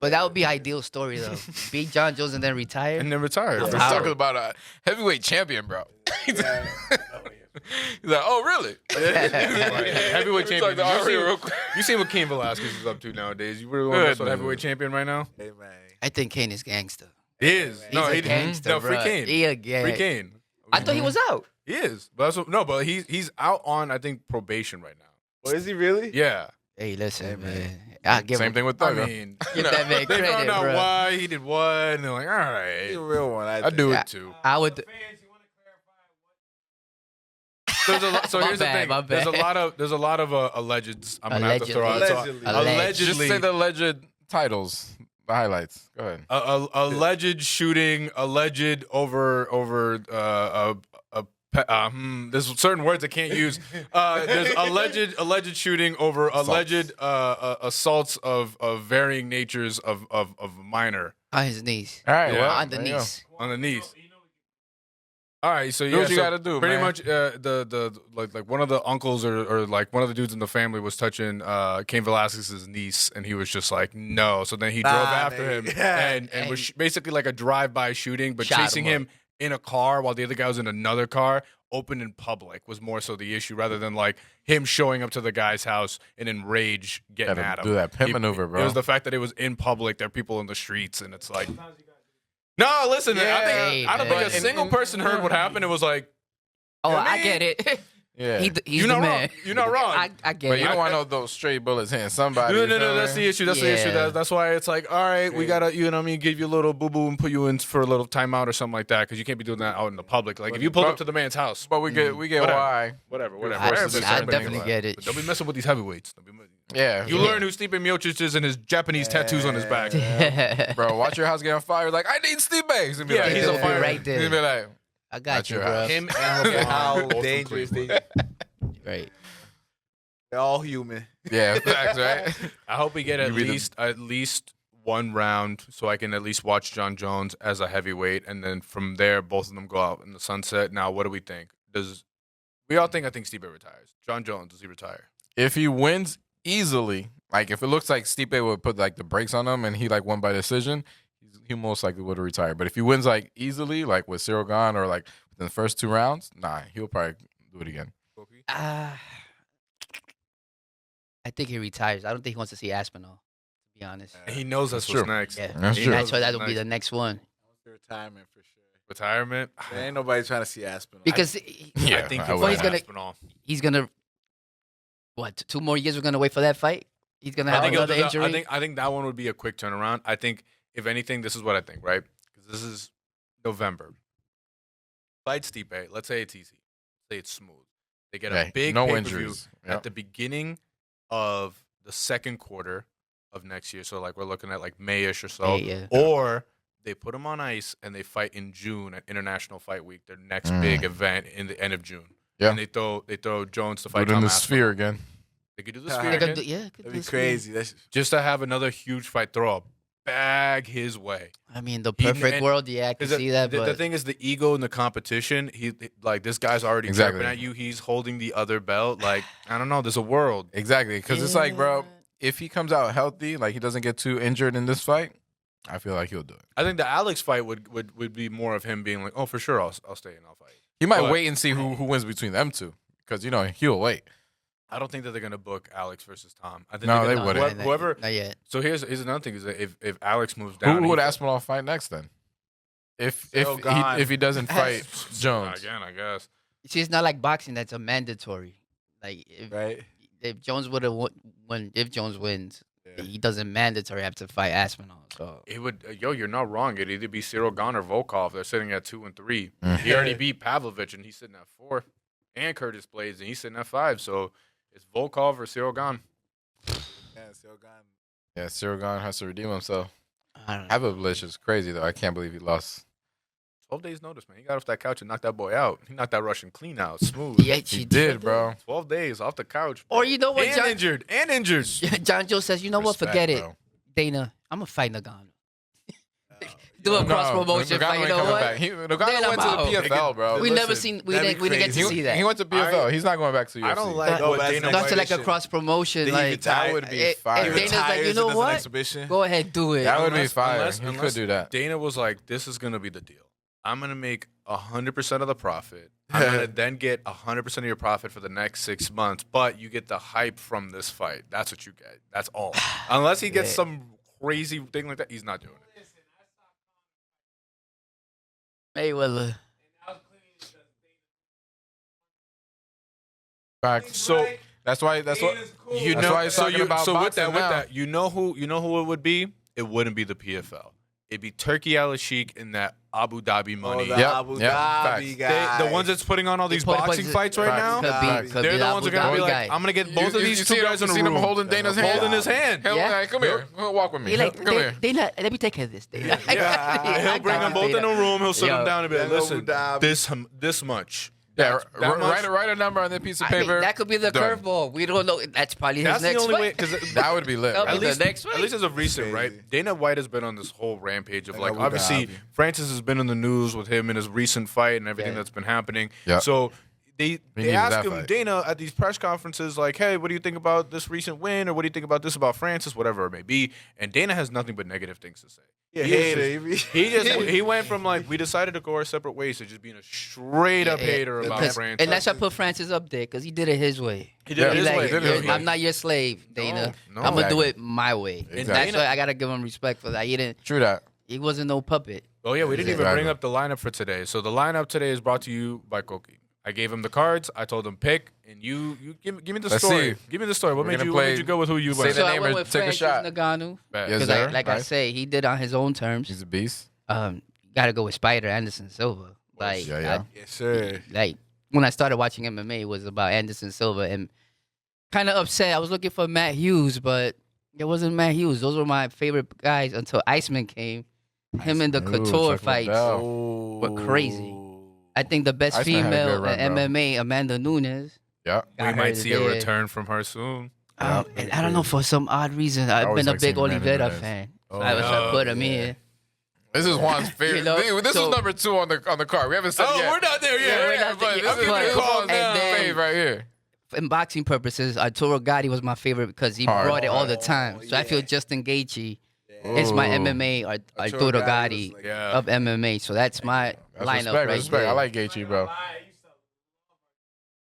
But that would be ideal story, though. Beat John Jones and then retire.
And then retired.
We're talking about a heavyweight champion, bro. He's like, oh, really?
Heavyweight
Let me talk
champion.
to Ari real quick.
You see what Cain Velasquez is up to nowadays. You really want to mess with
Good.
heavyweight champion right now?
Hey, man.
I think Kane is gangster.
He is.
He's
No,
a
he
gangster,
no, free
bro.
Kane.
He a gang.
Free Kane.
I thought he was out.
He is. But that's what, no, but he's out on, I think, probation right now.
Well, is he really?
Yeah.
Hey, listen,
Hey,
man.
man.
I give
Same
him,
thing with
I
Thugger.
mean,
give that man
they
credit,
found out
bro.
why he did what, and they're like, all
He's a
right,
real one.
I do
Yeah.
it too.
I would.
Fans, you want to clarify what?
There's a lot, so
My
here's
bad,
the thing.
my bad.
There's a lot of allegeds. I'm gonna have to throw out.
Allegedly.
So,
Allegedly.
Just say the alleged titles, the highlights. Go ahead.
alleged shooting, alleged over there's certain words I can't use. There's alleged shooting over alleged assaults of varying natures of a minor
On his knees.
All right,
Yeah.
well,
On the
there you go.
knees.
on the knees. All right, so
Do
yeah,
what you
so
gotta do,
pretty
man.
much the like one of the uncles or like one of the dudes in the family was touching Cain Velasquez's niece, and he was just like no. So then he drove after him
nigga. Yeah.
and was basically like a drive-by shooting, but
Shot
chasing
him
him in a car while the other guy was in another car, open in public, was more so the issue rather than like him showing up to the guy's house and in rage getting
Gotta
at him.
do that pimp
He-
maneuver, bro.
It was the fact that it was in public. There are people in the streets, and it's like. No, listen.
Hey,
I don't think
man.
a single person heard what happened. It was like,
Oh,
You know what I
I
mean?
get it.
Yeah.
He's
you're
the
not
man.
wrong. You're not wrong.
I get
But
it.
you don't want those stray bullets hitting somebody.
No,
you
no,
feel
no. That's
me?
the issue. That's the issue.
Yeah.
That's why it's like, all right, we gotta, you know, what I mean, give you a little boo boo and put you in for a little timeout or something like that because you can't be doing that out in the public. Like if you pulled up to the man's house,
But we get
Whatever.
why.
whatever.
I,
Forces
Everybody-
are
I
certain
definitely
things.
get it.
But don't be messing with these heavyweights. Don't be
Yeah.
You learn who Stipe Miocic is and his Japanese tattoos on his back.
Bro, watch your house get on fire. Like, I need Steve Banks. And be
Yeah,
like,
he's on
Yeah,
fire.
right there.
He'll be like,
I got
Not
you,
your
bro.
house.
Him
And
and
how
LeBron, both from
dangerous
Cleveland.
they.
Right.
They're all human.
yeah, facts, right?
I hope we get
You be the-
at least one round so I can at least watch John Jones as a heavyweight, and then from there both of them go out in the sunset. Now, what do we think? I think Stipe retires. John Jones, does he retire?
If he wins easily, like if it looks like Stipe would put like the brakes on him and he like won by decision, he most likely would have retired. But if he wins like easily, like with Cyril gone or like within the first 2 rounds, nah, he'll probably do it again.
I think he retires. I don't think he wants to see Aspinall, to be honest.
And he knows that's
That's
what's
true.
next.
Yeah.
That's
He
true.
knows
That's why
what's
that'll be the next one.
Retirement for sure.
retirement.
There ain't nobody trying to see Aspinall.
Because
Yeah,
I think
I
he'll
would.
Well, he's
fight
gonna-
Aspinall.
he's going to, what, 2 more years we're going to wait for that fight? He's going to have
he'll
another
do that.
injury?
I think that one would be a quick turnaround. I think if anything, this is what I think, right? Because this is November. Fight Stipe. Let's say it's easy. Say it's smooth. They get a
Right.
big
No
pay-per-view
injuries.
at
Yep.
the beginning of the second quarter of next year. So like we're looking at like Mayish or so.
Yeah.
Or they put them on ice and they fight in June at International Fight Week, their next big event in the end of June.
Yeah.
And they throw Jones to
Put
fight
it in
Tom
the
Aspinall.
sphere again.
They could do the
They
sphere
They could
again.
do- yeah, could
That'd
do
be
some-
crazy. That's
Just to have another huge fight, throw a bag his way.
I mean, the
He-
perfect
and-
world, yeah, I can see that.
The
But
thing is, the ego and the competition. He like this guy's already
Exactly.
tripping at you. He's holding the other belt. Like I don't know. There's a world.
Exactly. Because it's like, bro, if he comes out healthy, like he doesn't get too injured in this fight, I feel like he'll do it.
I think the Alex fight would be more of him being like, oh, for sure, I'll stay and I'll fight.
He might
But-
wait and see who wins between them two. Because, he'll wait.
I don't think that they're gonna book Alex versus Tom. I think
No,
they're
they
gonna-
wouldn't.
Whoever.
Not yet.
So here's another thing is that if Alex moves down,
Who would
he-
Aspinall fight next then? If
Cyril Gane.
he doesn't fight Jones.
again, I guess.
See, it's not like boxing. That's a mandatory. Like
right.
if Jones would have won, if Jones wins,
Yeah.
he doesn't mandatory have to fight Aspinall. So
It would, you're not wrong. It'd either be Cyril Gane or Volkov. They're sitting at 2 and 3.
Mm.
He already beat Pavlovich, and he's sitting at 4. And Curtis Blades, and he's sitting at 5. So it's Volkov or Cyril Gane.
Yeah, still gone.
Yeah, Cyril Gane has to redeem himself.
I don't know.
Pavlovich is crazy, though. I can't believe he lost.
12 days notice, man. He got off that couch and knocked that boy out. He knocked that Russian clean out, smooth.
Yeah,
He
she
did, bro.
12 days off the couch.
Or you know what,
And
John?
injured. And injured.
John Joe says, you know what?
Respect,
Forget it,
bro.
Dana. I'm gonna fight Nagano. Do a
No,
cross promotion
Nagano
fight. You
ain't
know
coming
what?
back. Nagano
Then
went to
I'm
the
out.
PFL, bro.
We
Listen,
never seen. We
that'd
didn't.
be
We didn't get to
crazy.
see that.
He went to PFL. He's not going back to UFC.
I don't like
Go
go back
Dana
to
Not to like a
exhibition.
cross promotion.
Then he
Like
retire-
That would be
and
fire.
Dana's like,
Retires
you
and
know
does an
what?
exhibition.
Go ahead, do it.
That would be
Unless-
fire.
unless-
He
unless
could do that.
Dana was like, this is going to be the deal. I'm going to make 100% of the profit. I'm going to then get 100% of your profit for the next 6 months, but you get the hype from this fight. That's what you get. That's all. Unless he gets
Yeah.
some crazy thing like that, he's not doing it.
Mayweather.
Facts.
So
That's why. That's what.
Dana's cool.
You
That's
know,
why he's talking about
so with
boxing
that,
now.
you know who it would be? It wouldn't be the PFL. It'd be Turkey Al Sheikh and that Abu Dhabi money.
the
Yep,
Abu
yep,
Dhabi
facts.
guy.
The ones that's putting on all these
Put-
boxing fights right
Facts.
now.
Could
They're
be
the ones that are gonna be
Abu
like,
Dhabi guy.
I'm gonna get both of these two guys in a
seen
room.
him holding Dana's hand?
Holding his hand.
Hell,
Yeah.
like, come here. Walk with me.
He like,
Come here.
they not, let me take care of this. Dana.
He'll bring them both in a room. He'll sit
Yo.
them down and be like,
Abu
listen,
Dhabi.
this much.
Yeah,
That much?
write a number on that piece of
I mean,
paper.
that could be the
Done.
curveball. We don't know. That's probably his
That's the
next
only way.
fight.
Because
That would be lit.
That'll
Right?
be the next
at
fight.
least as of recent,
Crazy.
right? Dana White has been on this whole rampage of
And
like,
Abu
obviously,
Dhabi.
Francis has been in the news with him in his recent fight and everything
Yeah.
that's been happening.
Yeah.
So they
needed
ask
that
him,
fight.
Dana, at these press conferences, like, hey, what do you think about this recent win? Or what do you think about this about Francis? Whatever it may be. And Dana has nothing but negative things to say.
Yeah,
He is
hater.
he went from like, we decided to go our separate ways to just being a straight up hater about
Because-
Francis.
and that's why I put Francis up there because he did it his way.
He did it
He
his
like,
way.
did it his way.
I'm not your slave, Dana.
No,
I'm gonna do
exactly.
it my way. And
Exactly.
that's why I gotta give him respect for that.
True that.
He wasn't no puppet.
Oh yeah, we didn't even
Exactly.
bring up the lineup for today. So the lineup today is brought to you by Coky. I gave him the cards. I told him pick, and you give me the
Let's
story.
see.
Give me the story. What
We're
made
gonna
you
play-
go with who you
say
went?
the
So I
name
went
or
with
take a
Francis
shot.
Ngannou
Bet.
Yes,
because,
sir.
like I
Right.
say, he did on his own terms.
He's a beast.
Gotta go with Spider Anderson Silva. Like,
Yeah, yeah.
Yes, sir.
like when I started watching MMA, it was about Anderson Silva, and kind of upset. I was looking for Matt Hughes, but it wasn't Matt Hughes. Those were my favorite guys until Iceman came. Him and the
Ooh,
Couture
check my
fights
bell.
were crazy. I think the best
Iceman had a
female
good run,
in
bro.
MMA, Amanda Nunes.
Yeah.
We
got
might
her
see a
there.
return from her soon.
And I don't know, for some odd reason, I've
always
been a
like
big
seeing Amanda
Oliveira
Nunes.
fan. So
Oh,
I was
no.
put him in.
This is Juan's favorite.
You know,
this
so-
is number 2 on the card. We haven't said
Oh,
yet.
we're not there yet.
Yeah, we're not
but
there
this
yet.
is
But-
Juan's
and then-
fave right here.
In boxing purposes, Arturo Gatti was my favorite because he
Hard.
brought it all the time. So I feel
yeah.
Justin Gaethje is my
Ooh.
MMA
Arturo
Arturo
Gatti
Gatti
was like-
Yeah.
of MMA. So that's my
That's
lineup
respect.
right
Respect.
there.
I like Gaethje, bro.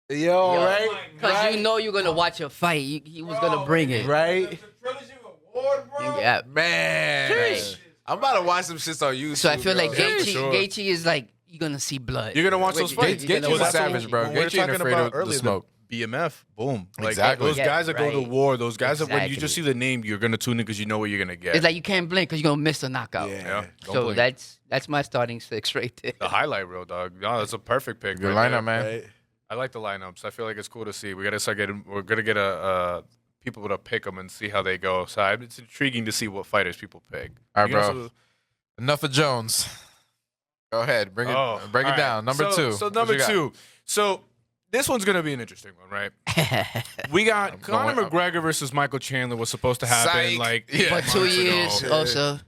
Yo, right?
Because you know you're going to watch a fight. He was going to bring it.
Right?
It's a trilogy award, bro.
Yeah.
Man.
Jeez.
I'm about to watch some shits on YouTube.
So I feel like
bro.
Yeah, for sure.
Gaethje is like, you're going to see blood.
You're gonna watch those fights.
You're gonna
Gaethje's a
watch
savage,
it.
bro.
When we were
Gaethje ain't
talking
afraid
about
of the
earlier,
smoke.
BMF, boom. Like
Exactly.
those
Yeah,
guys that go to
right.
war, those guys that when you
Exactly.
just see the name, you're gonna tune in because you know what you're gonna get.
It's like you can't blink because you're going to miss the knockout.
Yeah.
yeah. Don't
So
blink.
that's my starting six right there.
the highlight reel, dog. No, that's a perfect pick.
Good
right
lineup,
there.
man.
Right?
I like the lineups. I feel like it's cool to see. We gotta start getting. We're gonna get people to pick them and see how they go. So it's intriguing to see what fighters people pick.
All right,
You know,
bro. Enough of Jones. Go ahead. Break it
all right.
down. Number
So-
2.
So
What
number
you got?
2. So this one's gonna be an interesting one, right? We got Conor
going-
McGregor versus Michael Chandler was supposed to happen
Psych.
like
Yeah.
For 2
months ago.
years
Yeah.
also.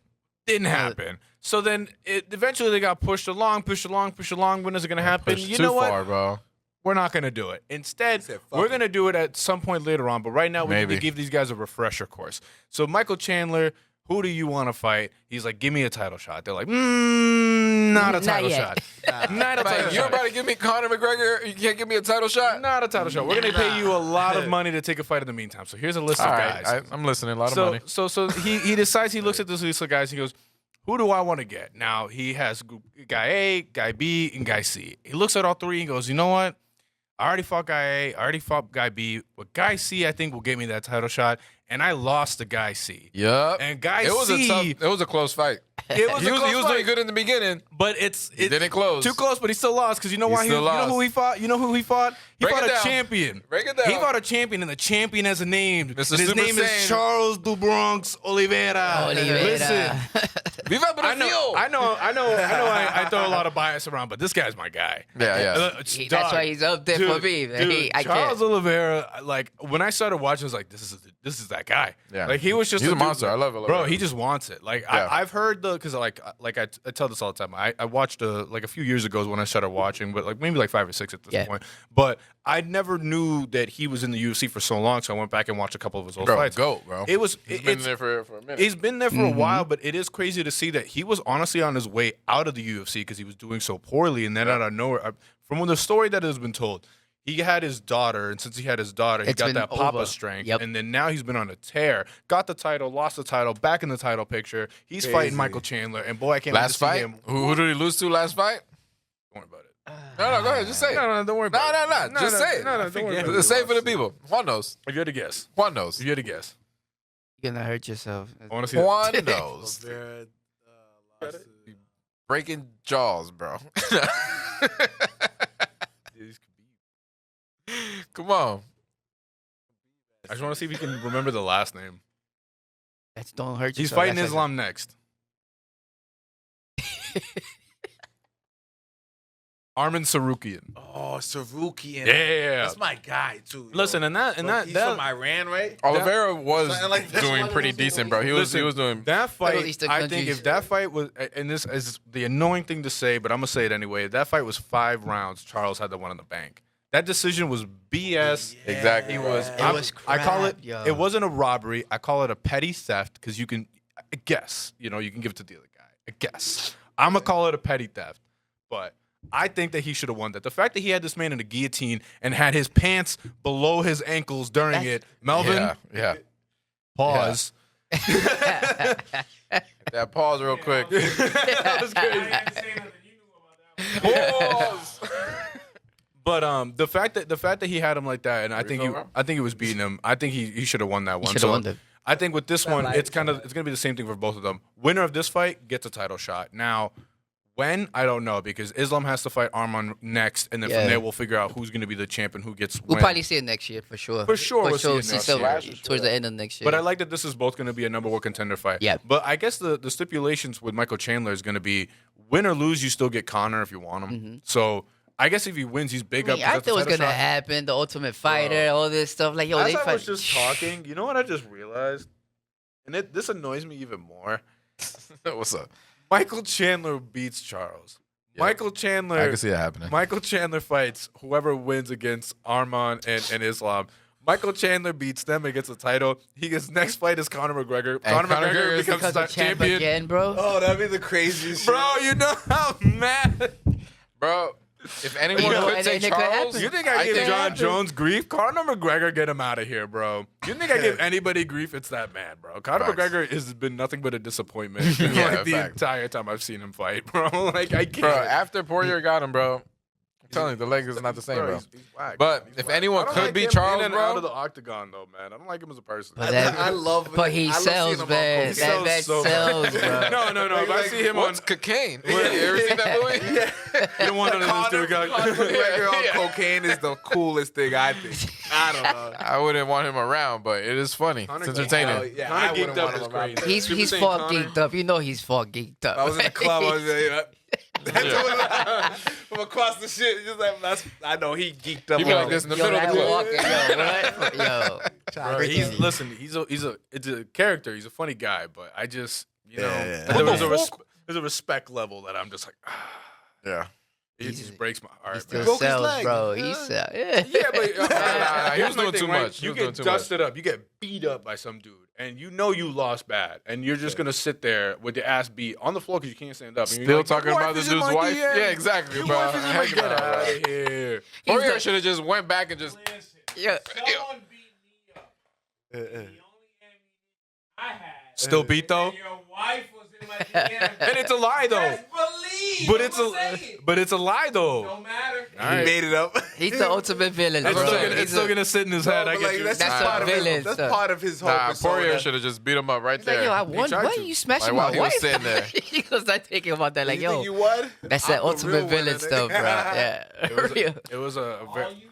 Didn't happen. So then eventually they got pushed along. When is it gonna happen?
Pushed
You
too
know what?
far, bro.
We're not going to do it. Instead,
Said, fuck
we're
it.
going to do it at some point later on. But right now, we need
Maybe.
to give these guys a refresher course. So Michael Chandler, who do you want to fight? He's like, give me a title shot. They're like, not a
Not
title
yet.
shot. Not a
Like,
title
you're
shot.
about to give me Conor McGregor? You can't give me a title shot?
Not a title shot. We're going to pay you a lot of money to take a fight in the meantime. So here's a list
All
of
right.
guys.
I'm listening. A lot of
so,
money.
So he decides, he looks at this list of guys. He goes, who do I want to get? Now, he has guy A, guy B, and guy C. He looks at all three and goes, you know what? I already fought guy A. I already fought guy B. But guy C, I think, will get me that title shot. And I lost to guy C.
Yup.
And guy
It was
C,
it was a close fight.
it was
He
a
was
close
doing
fight,
good in the beginning.
but
He didn't close.
too close, but he still lost because you know
He
why?
still
You know
lost.
who he fought? You know who he fought? He
Break
fought
it
a
down.
champion.
Break it down.
He fought a champion, and the champion has a name.
Mr.
And his
Super
name is
Saiyan.
Charles Du Bronx Oliveira. Listen,
Viva
I
Brasil!
know. I throw a lot of bias around, but this guy's my guy.
Yeah, yeah.
That's
Dog,
why he's up there for me.
dude,
I
Charles
can't.
Oliveira, like when I started watching, I was like, this is that guy.
Yeah.
Like he was just
He's a
dude-
monster. I love Oliveira.
bro. He just wants it. Like
Yeah.
I've heard because I tell this all the time. I watched like a few years ago is when I started watching, but like maybe like 5 or 6 at this
Yeah.
point. But I never knew that he was in the UFC for so long, so I went back and watched a couple of his old
Bro,
fights.
GOAT, bro.
It was
He's
it-
been
it's-
there for a minute.
He's been there for a while, but it is crazy to see that he was honestly on his way out of the UFC because he was doing so poorly, and then out of nowhere, from the story that has been told, he had his daughter, and since he had his daughter, he
It's
got
been
that papa
over.
strength,
Yep.
and then now he's been on a tear. Got the title, lost the title, back in the title picture. He's fighting
Crazy.
Michael Chandler, and boy, I can't wait to
Last
see
fight?
him.
Who did he lose to last fight?
Don't worry about it.
No, go ahead. Just say it.
No, don't worry about it.
No. Just say it.
No, don't worry about it.
Just say it for the people. Juan knows.
If you had to guess.
Juan knows.
If you had to guess.
You're gonna hurt yourself.
I want to see
Juan
that.
knows.
Vera, lost to-
Breaking jaws, bro. Come on.
I just want to see if you can remember the last name.
That's don't hurt yourself.
He's fighting
That's
Islam next. Armin Sarukian.
Oh, Sarukian.
Yeah.
That's my guy too. yo.
Listen, and
He's from Iran, right?
Oliveira was
Something like that.
doing pretty decent, bro. He was doing.
that fight.
Eastern
I think
countries.
if that fight was, and this is the annoying thing to say, but I'm gonna say it anyway. If that fight was 5 rounds, Charles had the one in the bank. That decision was BS.
Yeah.
Exactly.
He was.
It was
I call it.
crap, yo.
It wasn't a robbery. I call it a petty theft because you can guess. You know, you can give it to the other guy. I guess. I'm gonna call it a petty theft, but I think that he should have won that. The fact that he had this man in a guillotine and had his pants below his ankles during it, Melvin.
Yeah.
Pause.
That pause real quick.
That was
I
crazy.
didn't have to say nothing. You knew about that.
Pause.
But the fact that he had him like that, and I think he was beating him. I think he should have won that one.
should have won that.
I think with this one, it's gonna be the same thing for both of them. Winner of this fight gets a title shot. Now, when I don't know because Islam has to fight Arman next, and then
Yeah.
from there we'll figure out who's gonna be the champ and who gets.
We'll
when.
probably see it next year for sure.
For sure we'll see it next
so
year.
towards the end of next year.
But I like that this is both going to be a number 1 contender fight.
Yeah.
But I guess the stipulations with Michael Chandler is going to be win or lose, you still get Conor if you want him. So I guess if he wins, he's big up.
I thought it was gonna happen. The Ultimate Fighter, all this stuff. Like yo,
As
they
I
fight.
was just talking, you know what I just realized? And this annoys me even more.
What's up?
Michael Chandler beats Charles.
Yeah.
Michael Chandler.
I can see it happening.
Michael Chandler fights whoever wins against Arman and Islam. Michael Chandler beats them and gets the title. His next fight is Conor McGregor. Conor McGregor becomes
Becomes a champ
champion.
again, bro.
Oh, that'd be the craziest shit.
Bro, you know how mad.
Bro, if anyone
You know,
could
and
take
it could
Charles,
happen.
You think I give
think-
John Jones grief? Conor McGregor, get him out of here, bro. You think I give anybody grief? It's that man, bro. Conor
Facts.
McGregor has been nothing but a disappointment
Yeah,
like the
facts.
entire time I've seen him fight, bro. Like I can't.
Bro, after Poirier got him, bro, I'm telling you, the leg is not the same, bro.
He's whack,
But
man. He's
if
whack.
anyone
I don't
could
like
beat
him
Charles,
in and
bro.
out of the octagon, though, man. I don't like him as a person.
But that-
I love.
But he
I love
sells,
seeing him on
man.
Coky.
sells
That
so
sells,
much.
bro.
No. If I see him on,
What's cocaine? You ever seen that movie?
you don't want none of this dude.
Conor
guys.
McGregor on
Yeah.
cocaine is the coolest thing I think. I don't know.
I wouldn't want him around, but it is funny.
Conor
It's
geeked
entertaining.
out. Yeah,
Conor
I wouldn't
geeked up
want
is
him around.
crazy.
He's
People say
fought
Conor-
geeked up. You know he's fought geeked up.
I was in the club. I was from across the shit. Just like I know he geeked up.
He be like this in the
Yo,
middle of
that
the club.
walking, yo, what? Yo,
Bro, it's a character. He's a funny guy, but I just, you know,
Yeah.
there's a respect level that I'm just like,
Yeah.
it just breaks my
he
heart.
still
Man.
Broke his
sells,
leg.
bro. He sells. Yeah.
Yeah, but
Nah, he was
here's my
doing
thing,
too
right?
much. He
You
was doing
get
too much.
dusted up, you get beat up by some dude, and you know you lost bad, and you're just gonna sit there with your ass beat on the floor because you can't stand up. And you're
Still
like,
talking
"Your
about
wife
this
is in
dude's
my
wife?
DM.
Yeah, exactly,
Your
bro.
wife is in my
Heck
get
no,
out
bro.
of here.
Poirier should have just went back and just.
Listen,
Yeah.
someone beat me up. The only ammunition I had.
Still beat though,
And your wife was in my DM.
and it's a lie though.
Best believe.
But
I'ma
it's a lie though.
Don't matter.
All right.
He made it up.
He's the ultimate villain,
It's
bro.
still gonna,
He's
it's still
a-
gonna sit in his head. I
But,
get
like,
you.
that's
That's
just
a
part of
villain
his. That's
stuff.
part of his whole
Nah,
persona.
Poirier should have just beat him up right
He's like,
there.
yo, I
He
won.
tried
Why
to.
are you smashing
Like, while
my
he was
wife?
sitting there.
He was not thinking about that. Like,
You think
yo,
you won?
that's
I'm
that
the
ultimate
real
villain
winner,
stuff, bro.
nigga.
Yeah.
It was a
All
very,
you need.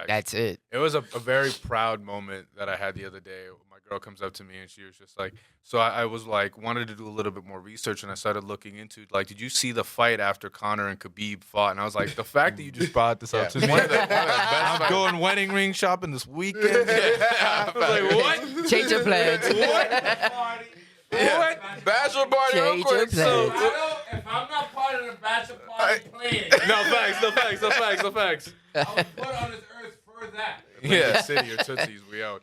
That's it.
it was a very proud moment that I had the other day. My girl comes up to me and she was just like, so I was like, wanted to do a little bit more research, and I started looking into like, did you see the fight after Conor and Khabib fought? And I was like, the fact that you just brought this up to me,
One of the best
I'm
fights.
going wedding ring shopping this weekend. I was like, what?
Change your plans.
Party.
Yeah. Bachelor party real
Change
quick.
your
So,
plans.
If I'm not part of the bachelor party playing,
No facts, no facts, no facts, no facts.
I was put on this earth for that.
Yeah.
City or Tootsies, we out.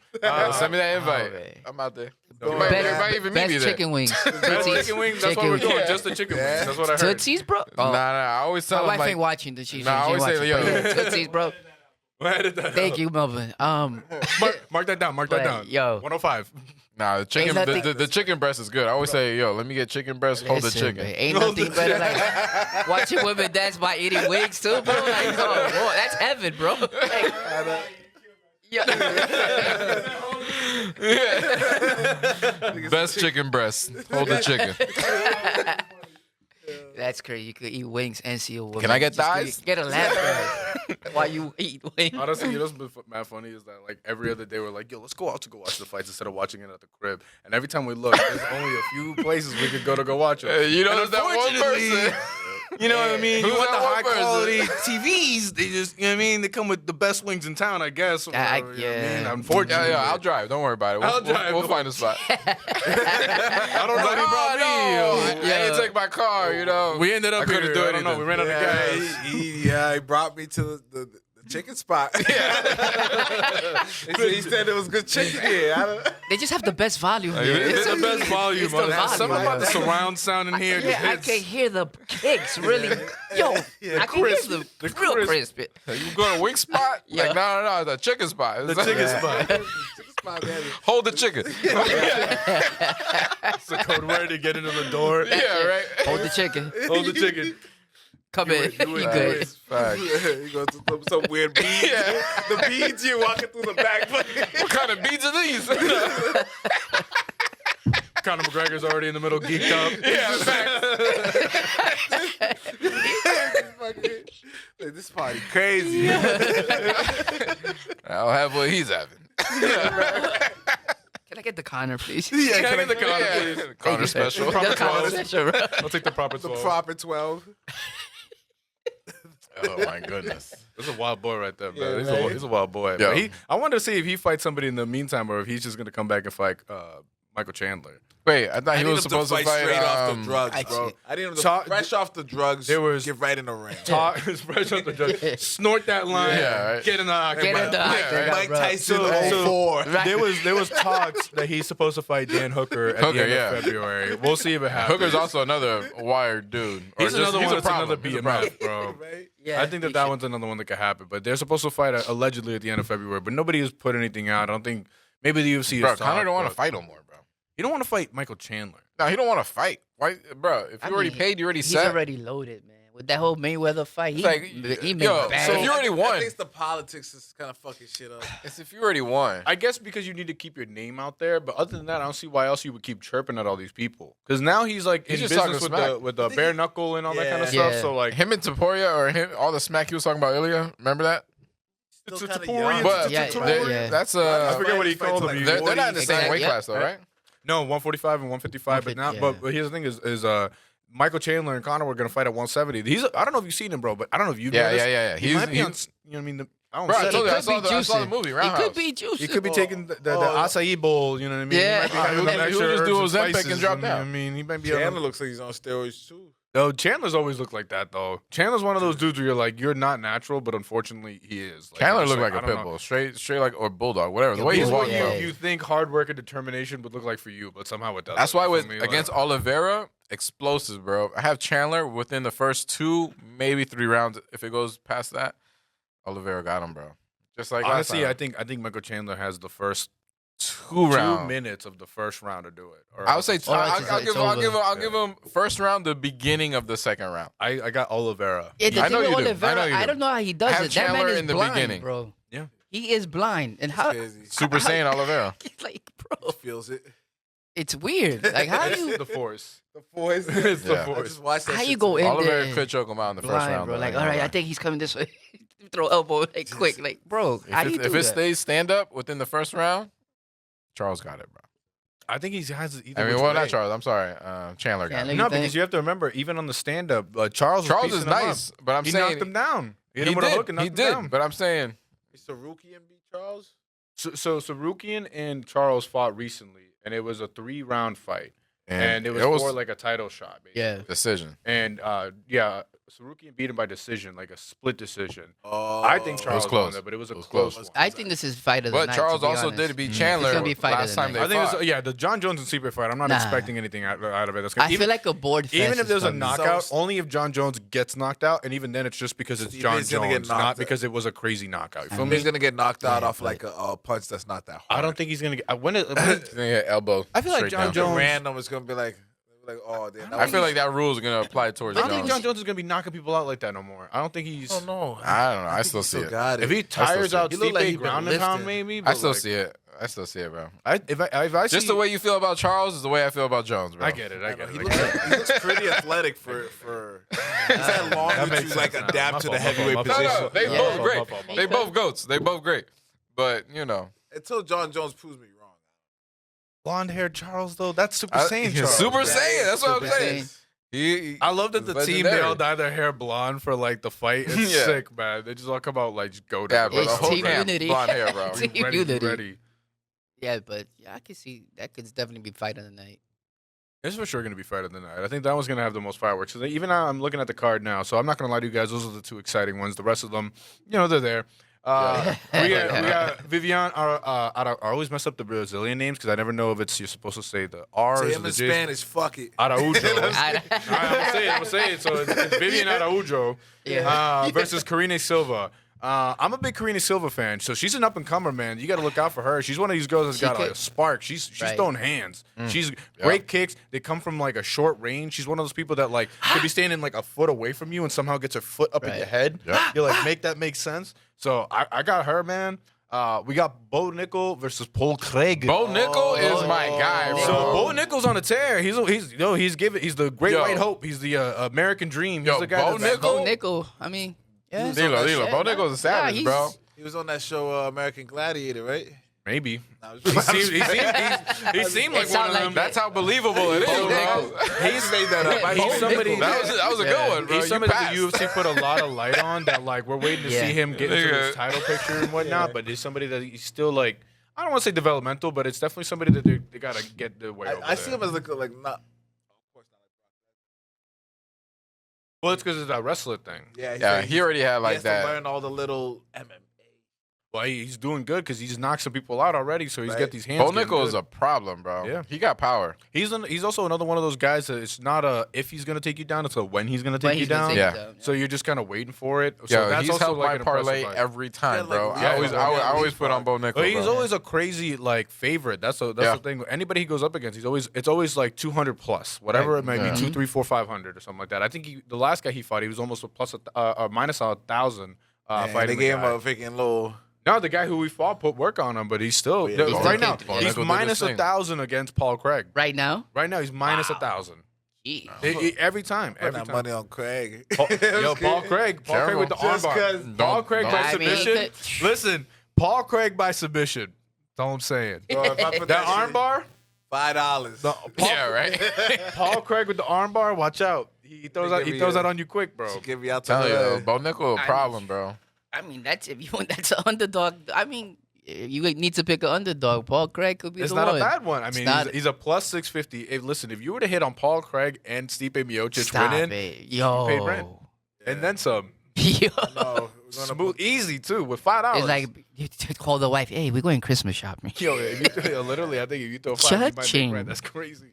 send me that invite.
man.
I'm out there.
Best-
Everybody even meet me
Best
there.
chicken wings.
Best
Tootsies.
chicken wings. That's what we're doing. Just the chicken wings. That's what I heard.
Tootsies, bro. Oh,
Nah, I always
my
tell
wife
him like,
ain't watching the cheese.
Nah, I always say, yo.
Tootsies, bro.
Where did that
Thank
help?
you, Melvin.
Mark that down. Mark that
But,
down.
yo.
105.
Nah, the chicken,
nothing-
the chicken breast is good. I always say, yo, let me get chicken breast, hold the
Listen,
chicken.
man, ain't nothing better like watching women dance by eating wings too, bro. Like, oh, boy, that's heaven, bro. Like, yeah.
Best chicken breast, hold the chicken.
That's crazy. You could eat wings and see a woman.
Can I get
Just
thighs?
Get a lap dance while you eat wings.
Honestly, you know what's mad funny is that like every other day we're like, yo, let's go out to go watch the fights instead of watching it at the crib. And every time we look, there's only a few places we could go watch it.
You know,
And
there's that one
unfortunately,
person.
You know what I mean?
Who's
You want the
that one
high
person?
quality TVs. They just, you know what I mean? They come with the best wings in town, I guess. Or whatever, you know what I mean?
yeah.
Unfortunately.
Yeah, I'll drive. Don't worry about it.
I'll drive.
We'll find a spot.
I don't know. He brought me.
I didn't take my car, you know.
We ended up
I couldn't
here.
do
I don't know.
anything.
We ran out of gas.
He brought me to the chicken spot. He said it was good chicken here.
They just have the best volume here.
It's the best volume.
It's the
man.
volume,
Something about the
yeah.
surround sound in here.
Yeah, I can hear the kicks really. Yo, I can
crisp.
hear
The
the real
crisp.
crisp.
You go to wing spot?
Yeah.
Like, no, the chicken spot.
The chicken spot.
Chicken spot, man.
Hold the chicken.
It's the code word to get into the door.
Yeah, right.
Hold the chicken.
Hold the chicken.
Come in.
You
You
in,
good.
Facts.
You go to some weird beads. The beads you're walking through the back.
What kind of beads are these?
Conor McGregor's already in the middle, geeked up.
Yeah, facts.
Like, this party crazy.
I'll have what he's having.
Can I get the Connor, please?
Yeah,
Can I get the Conor,
Yeah.
please?
Connor special.
The Connor special, bro.
I'll take the proper
The
12.
proper 12.
Oh my goodness.
This is a wild boy right there, man.
Yeah,
He's a wild boy.
Yeah.
But I wanted to see if he fights somebody in the meantime or if he's just going to come back and fight Michael Chandler.
Wait, I thought
I
he
need
was
him
supposed to fight
straight off the drugs,
I
bro.
see.
I need him to
Talk-
fresh off the drugs.
There was-
get right in the ring.
Talk, fresh off the drug. Snort that line.
Yeah, right.
Get in the octagon.
Get in the octagon,
Mike
bro.
Tyson
So-
04.
Right.
There was talks that he's supposed to fight Dan Hooker at
Hooker,
the end
yeah.
of February. We'll see if it happens.
Hooker's also another wired dude. Or
He's another one
a
that's another
problem. He's a problem.
BMF, bro.
Right?
Yeah,
I think that one's another one that could happen. But they're supposed to fight allegedly at the end of February. But nobody has put anything out. I don't think maybe the UFC
Bro,
is
Conor don't want to fight no more, bro.
You don't want to fight Michael Chandler.
No, he don't want to fight. Why, bro? If
I
you already
mean,
paid, you already
He's
set.
already loaded, man. With that whole Mayweather fight, he
like,
made
yo,
bad.
so if you already
I
won,
think the politics is kind of fucking shit up.
it's if you already won.
I guess because you need to keep your name out there. But other than that, I don't see why else you would keep chirping at all these people. Because now he's like
He's
in
just
business
talking
with the
think
bare
he-
knuckle and all that kind of
Yeah.
stuff.
Yeah.
So like,
Him and Taporia or him, all the smack he was talking about earlier. Remember that?
Still
It's a
kinda
Taporia,
young.
But
Yeah,
they-
yeah.
that's
I forget what he called them.
They're not in the same weight
Yeah.
class though, right?
No, 145 and 155. But now,
150,
but here's the thing: is Michael Chandler and Conor were going to fight at 170. I don't know if you've seen him, bro, but I don't know if you've
Yeah,
noticed.
yeah.
He might be on, you know what I mean? I don't
Bro, I
say
told
it.
you, I
could
saw
be
the
juicy.
movie,
He
Roundhouse.
could be juicy.
He could be taking the
Oh.
acai bowl, you know what I mean?
Yeah.
He might be having
He'll
some
just
extra
do
herbs and
Ozempic and
spices,
drop
you know what I
down.
mean, he might be
Chandler
on
looks like he's on steroids too.
No, Chandler's always looked like that though. Chandler's one of those dudes where you're like, you're not natural, but unfortunately he is. Like,
Chandler
I'm just
looked like a
I don't
pit
know.
bull, straight like or bulldog, whatever. The
Yeah,
way he's
bulldog,
walking,
yeah.
bro.
You think hard work and determination would look like for you, but somehow it doesn't.
That's why
You
with
feel me? Like,
against Oliveira, explosives, bro. I have Chandler within the first 2, maybe 3 rounds. If it goes past that, Oliveira got him, bro. Just like last
honestly,
time.
I think Michael Chandler has the first
2
2
rounds.
minutes of the first round to do it. Or
I would say
Oh,
I'll
it's
give him first round, the beginning of the second round.
I got Oliveira.
Yeah, the
I
thing
know
with
you do.
Oliveira,
I know you
I
do.
don't know how he does
Have
it. That man
Chandler
is
in the
blind,
beginning.
bro.
Yeah.
He is blind, and how?
Crazy.
Super Saiyan Oliveira.
Like, bro,
Feels it.
it's weird. Like, how do you?
The force.
The voice.
It's the
Yeah.
I
force.
just watched that.
How
shit
you go
today.
in
Oliveira
there
could choke him out in the first
blind,
round.
bro?
though,
Like,
ain't
all right,
gonna
I
lie.
think he's coming this way. Throw elbow like quick, like, bro. How do you do
If it
that?
stays stand up within the first round, Charles got it, bro.
I think he has either.
I mean,
which
well,
way.
not Charles. I'm sorry, Chandler got
Chandler.
it.
No,
You think?
because you have to remember, even on the stand up, Charles was
Charles is
piecing him up.
nice, but I'm
He
saying
knocked him down. He hit
he
him with a
did.
hook and knocked
He
him
did,
down.
but I'm saying
Sarukian beat Charles.
So Sarukian and Charles fought recently, and it was a 3-round fight, and it was for like a title shot. Basically.
Yeah.
decision.
And Sarukian beat him by decision, like a split decision.
Oh,
I think Charles
close.
won that, but it was a
It was
close
close.
one.
I think this is fight of the
But
night.
Charles
to be
also
honest.
did beat Chandler
It's gonna be fight of
last
the
time
night.
they
I think
fought.
it's, the John Jones and Stipe fight. I'm not
Nah.
expecting anything out of it. That's gonna,
I feel like a board fest.
even if there's a
is coming.
knockout,
So-
only if John Jones gets knocked out, and even then it's just because it's
Stipe's
John
gonna get
Jones,
knocked
not
out.
because it was a crazy knockout. You feel me?
He's gonna get knocked out
Yeah,
off like a punch that's not that hard.
I don't think he's gonna get. When
He's gonna get elbow.
I feel like
straight
John
down.
Jones-
random is gonna be like oh, damn.
I feel like that rule is gonna apply towards
I don't think
Jones.
John Jones is gonna be knocking people out like that no more. I don't think he's.
I don't know.
I don't know. I still see
still
it.
got it.
If he tires
see it.
out
He look like he
Stipe
been
ground and pound,
lifting.
maybe.
I
but,
still
like,
see it. I still see it, bro.
If I see,
Just the way you feel about Charles is the way I feel about Jones, bro.
I get it. I get
He
it.
looks pretty athletic for. He's had long
That
to
makes
like
sense now.
adapt
My
to the
fault,
heavyweight
my fault.
No,
position.
no, they
Yeah.
both
My
great.
fault.
They both goats. They both great. But you know,
Until John Jones proves me wrong.
Blonde haired Charles though. That's Super
I-
Saiyan
he's
Charles.
Super
Yeah,
Saiyan. That's what I'm
Super
saying.
Saiyan.
He
I love that
is
the team
legendary.
they all dye their hair blonde for like the fight. It's
Yeah.
sick, man. They just all come out like just go
Yeah,
down.
but the
It's
whole
team
camp
unity.
blonde hair, bro.
Team
ready,
unity.
ready.
Yeah, but I can see that could definitely be fight of the night.
It's for sure going to be fight of the night. I think that one's going to have the most fireworks. So even now, I'm looking at the card now, so I'm not going to lie to you guys. Those are the two exciting ones. The rest of them, they're there. We got Vivian. I always mess up the Brazilian names because I never know if you're supposed to say the R's
Say
or
him
the
in
J's.
Spanish. Fuck it.
Araujo. All right,
I-
I'm gonna say it. So it's Vivian Araujo versus Karine Silva. I'm a big Karine Silva fan, so she's an up and comer, man. You got to look out for her. She's one of these girls that's
She
got
could-
a spark. She's
Right.
throwing hands. She's great kicks. They come from like a short range. She's one of those people that like could be standing like a foot away from you and somehow gets her foot up in
Right.
your head. You're like, make that make sense. So I got her, man. We got Bo Nickel versus Paul Craig.
Bo Nickel is my guy, bro.
So Bo Nickel's on a tear. He's the great
Yo.
white hope. He's the American dream. He's
Yo,
the guy
Bo
that's-
Nickel?
Bo Nickel. I mean, yeah.
Dilo. Bo Nickel's a savage,
he's-
bro.
He was on that show American Gladiator, right?
Maybe.
Nah,
He seemed like
It
one
sound
of
like
them.
it.
That's how believable it is,
Bo
bro.
Nickel. He's made that up.
He's somebody
That was a good one, bro.
He's
You
somebody that
passed.
the UFC put a lot of light on. That like we're waiting to
Yeah.
see him get into
Nigga.
his title picture and whatnot. But he's somebody that he's still like. I don't want to say developmental, but it's definitely somebody that they gotta get the way over
I see
there.
him as like not.
Well, it's because of that wrestler thing.
Yeah,
Yeah, he already had
he
like
has to
that.
learn all the little MMA.
Well, he's doing good because he's knocked some people out already. So he's
Right.
got these hands.
Bo
getting
Nickel
good.
is a problem, bro.
Yeah.
He got power.
He's also another one of those guys that it's not a if he's gonna take you down, it's a when he's gonna
When
take you
he's gonna
down.
take
Yeah.
you down,
So you're just kind of waiting for it. So
Yo,
that's
he's
also
helped
like
my
an impressive
parlay
fight.
every time,
Yeah, like,
bro.
yeah,
I always put on Bo Nickel.
But he's
bro.
always a crazy like favorite. That's
Yeah.
the thing. Anybody he goes up against, it's always like 200 plus, whatever
Right.
it may
Yeah.
be, 2, 3, 4, 500 or something like that. I think the last guy he fought, he was almost a plus minus 1,000
And
fighting.
they gave
the
him
guy.
a freaking little.
No, the guy who we fought put work on him, but he's still
Yeah, he's
right now.
taking-
He's
Nickel did
minus
his thing.
1,000 against Paul Craig.
Right now?
Right now, he's minus 1,000
Jeez.
every time.
Put
Every
that
time.
money on Craig.
Yo, Paul Craig with the
Just
armbar.
'cause-
Paul Craig by
I mean,
submission.
he
Listen, Paul Craig by submission. That's all I'm saying.
Bro, if I put
That
shit-
armbar.
$5.
Yeah, right.
Paul Craig with the armbar. Watch out. He throws
They
out.
give
He
me
throws
a-
that on you quick, bro.
Give me out to
Tell you,
the.
Bo Nickel a problem, bro.
I mean, that's if you want that's an underdog. I mean, you need to pick an underdog. Paul Craig could be
It's
the
not
one.
a bad one. I
It's
mean,
not-
he's a plus 650. Listen, if you were to hit on Paul Craig and Stipe Miocic
Stop
winning,
it. Yo.
paid rent. and then some,
Yo.
No, we're gonna
smooth, easy too, with $5.
It's like you call the wife, hey, we're going Christmas shopping.
yo, literally, I think if you throw 5, you might make
Cha-ching.
rent. That's crazy.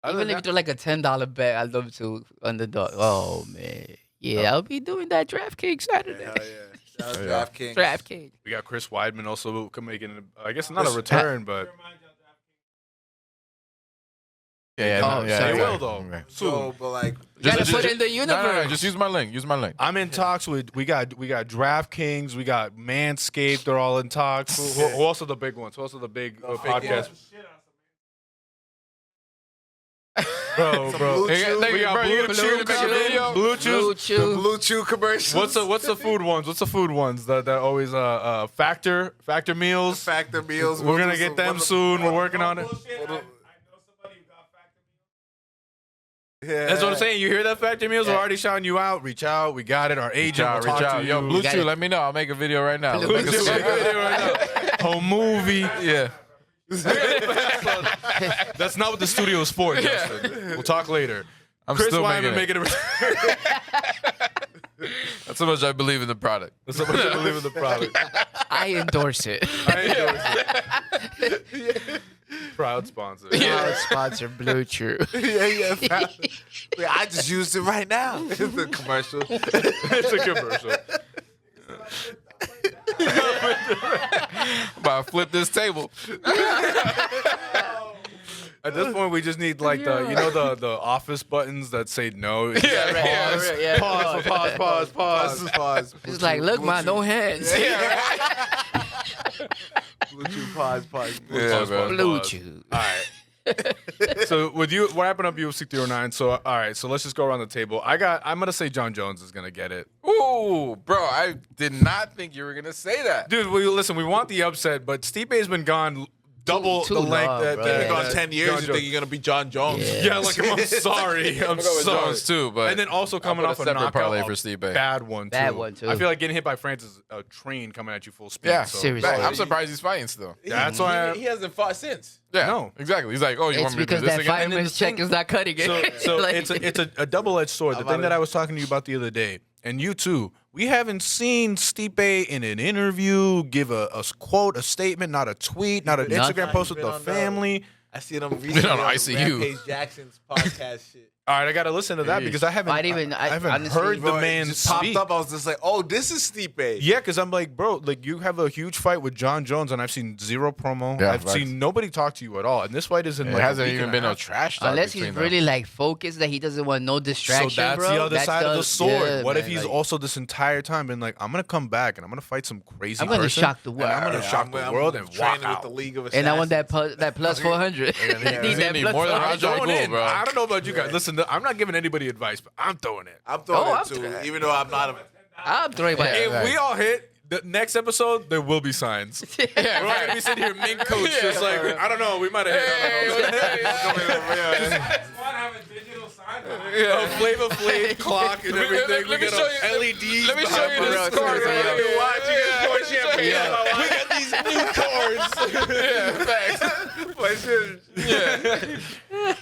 Other
Even
than
if you do like a $10 bet, I love to underdog. Oh man, yeah, I'll be doing that DraftKings Saturday.
Hell yeah. Shout out
Yeah.
DraftKings.
DraftKings.
we got Chris Weidman also making, I guess not a return, but
Yeah,
Oh,
yeah,
sorry.
he
yeah.
will though.
Okay.
Soon.
So, but like,
You gotta
Just-
put it in the
No,
universe.
just use my link. Use my link.
I'm in talks with we got DraftKings, we got Manscaped. They're all in talks. Who also the big ones? Who also the big podcast? Bro.
Blue Chew.
We got
Bro, you
Blue
gonna
Chew,
make a video?
Blue
Blue
Chew.
Chew.
Blue Chew commercials.
What's the food ones? What's the food ones that always Factor meals?
Factor meals?
We're gonna get them soon. We're working on it.
Yeah.
That's what I'm saying. You hear that Factor meals? We're already shouting you out. Reach out. We got it. Our agent will talk to you.
Yo, Blue
got
Chew,
it.
let me know. I'll make a video right now.
Blue
Make a
Chew.
sweet video
right now. Whole movie.
Yeah.
That's not what the studio is for, Justin. We'll talk later.
I'm
Chris
still
Wyman
making
making
it.
a return.
That's how much I believe in the product.
That's how much I believe in the product.
I endorse it.
I endorse it. Proud sponsor.
Proud sponsor Blue Chew.
yeah. Wait, I just used it right now. It's the commercial.
It's a commercial.
About to flip this table.
At this point, we just need like the office buttons that say no.
Yeah, right.
Pause.
It's like, look, man, no hands.
Bluetooth, pause.
Yeah, man.
Blue Chew.
All right. So with you, we're wrapping up UFC 309. So all right, so let's just go around the table. I'm gonna say John Jones is gonna get it.
Ooh, bro, I did not think you were gonna say that.
Dude, listen. We want the upset, but Stipe's been gone double
Too
the length.
long,
that
bro.
Been
Yeah.
gone 10 years.
John
You
Jones.
think you're gonna be John Jones?
Yeah, like I'm sorry. I'm
I'm going with
sorry.
Jones too, but
And then also coming
I'll
off
put
a
a separate
knockout,
parlay
a
for Stipe.
bad one too.
Bad one, too.
I feel like getting hit by Francis is a train coming at you full speed.
Yeah,
so.
seriously.
I'm surprised he's fighting still.
That's why.
He hasn't fought since.
Yeah,
No.
exactly. He's like, oh, you
It's
want me to do
because
this
that
again? And then
fireman's
the
check
thing-
is not cutting it.
So
Like-
it's a double-edged sword. The thing that I was talking to you about the other day, and you too, we haven't seen Stipe in an interview give a quote, a statement, not a tweet, not an
Nothing.
Instagram post with the family.
I seen him recently
on
on
ICU.
Rampage Jackson's podcast shit.
All right, I got to listen to that because I haven't
honestly,
heard the
Bro, it
man
just
speak.
popped up. I was just like, oh, this is Stipe.
Yeah, because I'm like, bro, like you have a huge fight with John Jones, and I've seen zero promo.
Yeah,
I've
facts.
seen nobody talk to you at all, and this fight is in
It
like
hasn't
a week
even
and
been
a
no
half.
trash talk
Unless he's
between them.
really like focused that he doesn't want no distraction,
So that's
bro.
the other side of the sword.
yeah,
What if
man,
he's
like,
also this entire time been like, I'm gonna come back and I'm gonna fight some crazy
I'm gonna
person,
shock the
and
world.
I'm gonna
Yeah,
shock the
I'm
world and walk
training with
out.
the League of
and I want
Assassins.
that plus 400.
He's
Need
gonna
that
need
plus
more than
400.
Roger
Throwing
Gould,
in.
bro.
I don't know about you guys. Listen, I'm not giving anybody advice, but I'm throwing it.
I'm throwing
Oh,
it
I'm
too,
throwing-
even though I'm not a.
I'm throwing my.
Yeah.
If we all hit the next episode, there will be signs.
Yeah,
We're not gonna be sitting here mint coach, just like I don't know. We might have hit. I don't know.
That's why I have a digital sign.
Flavor Flav clock and
Let me-
everything.
let me
we
show
got
you-
LEDs.
Let me show you this
Bro,
card.
seriously, yo.
Watch, you get pour champagne.
Yeah.
We got these new cards.
Yeah, facts. Yeah.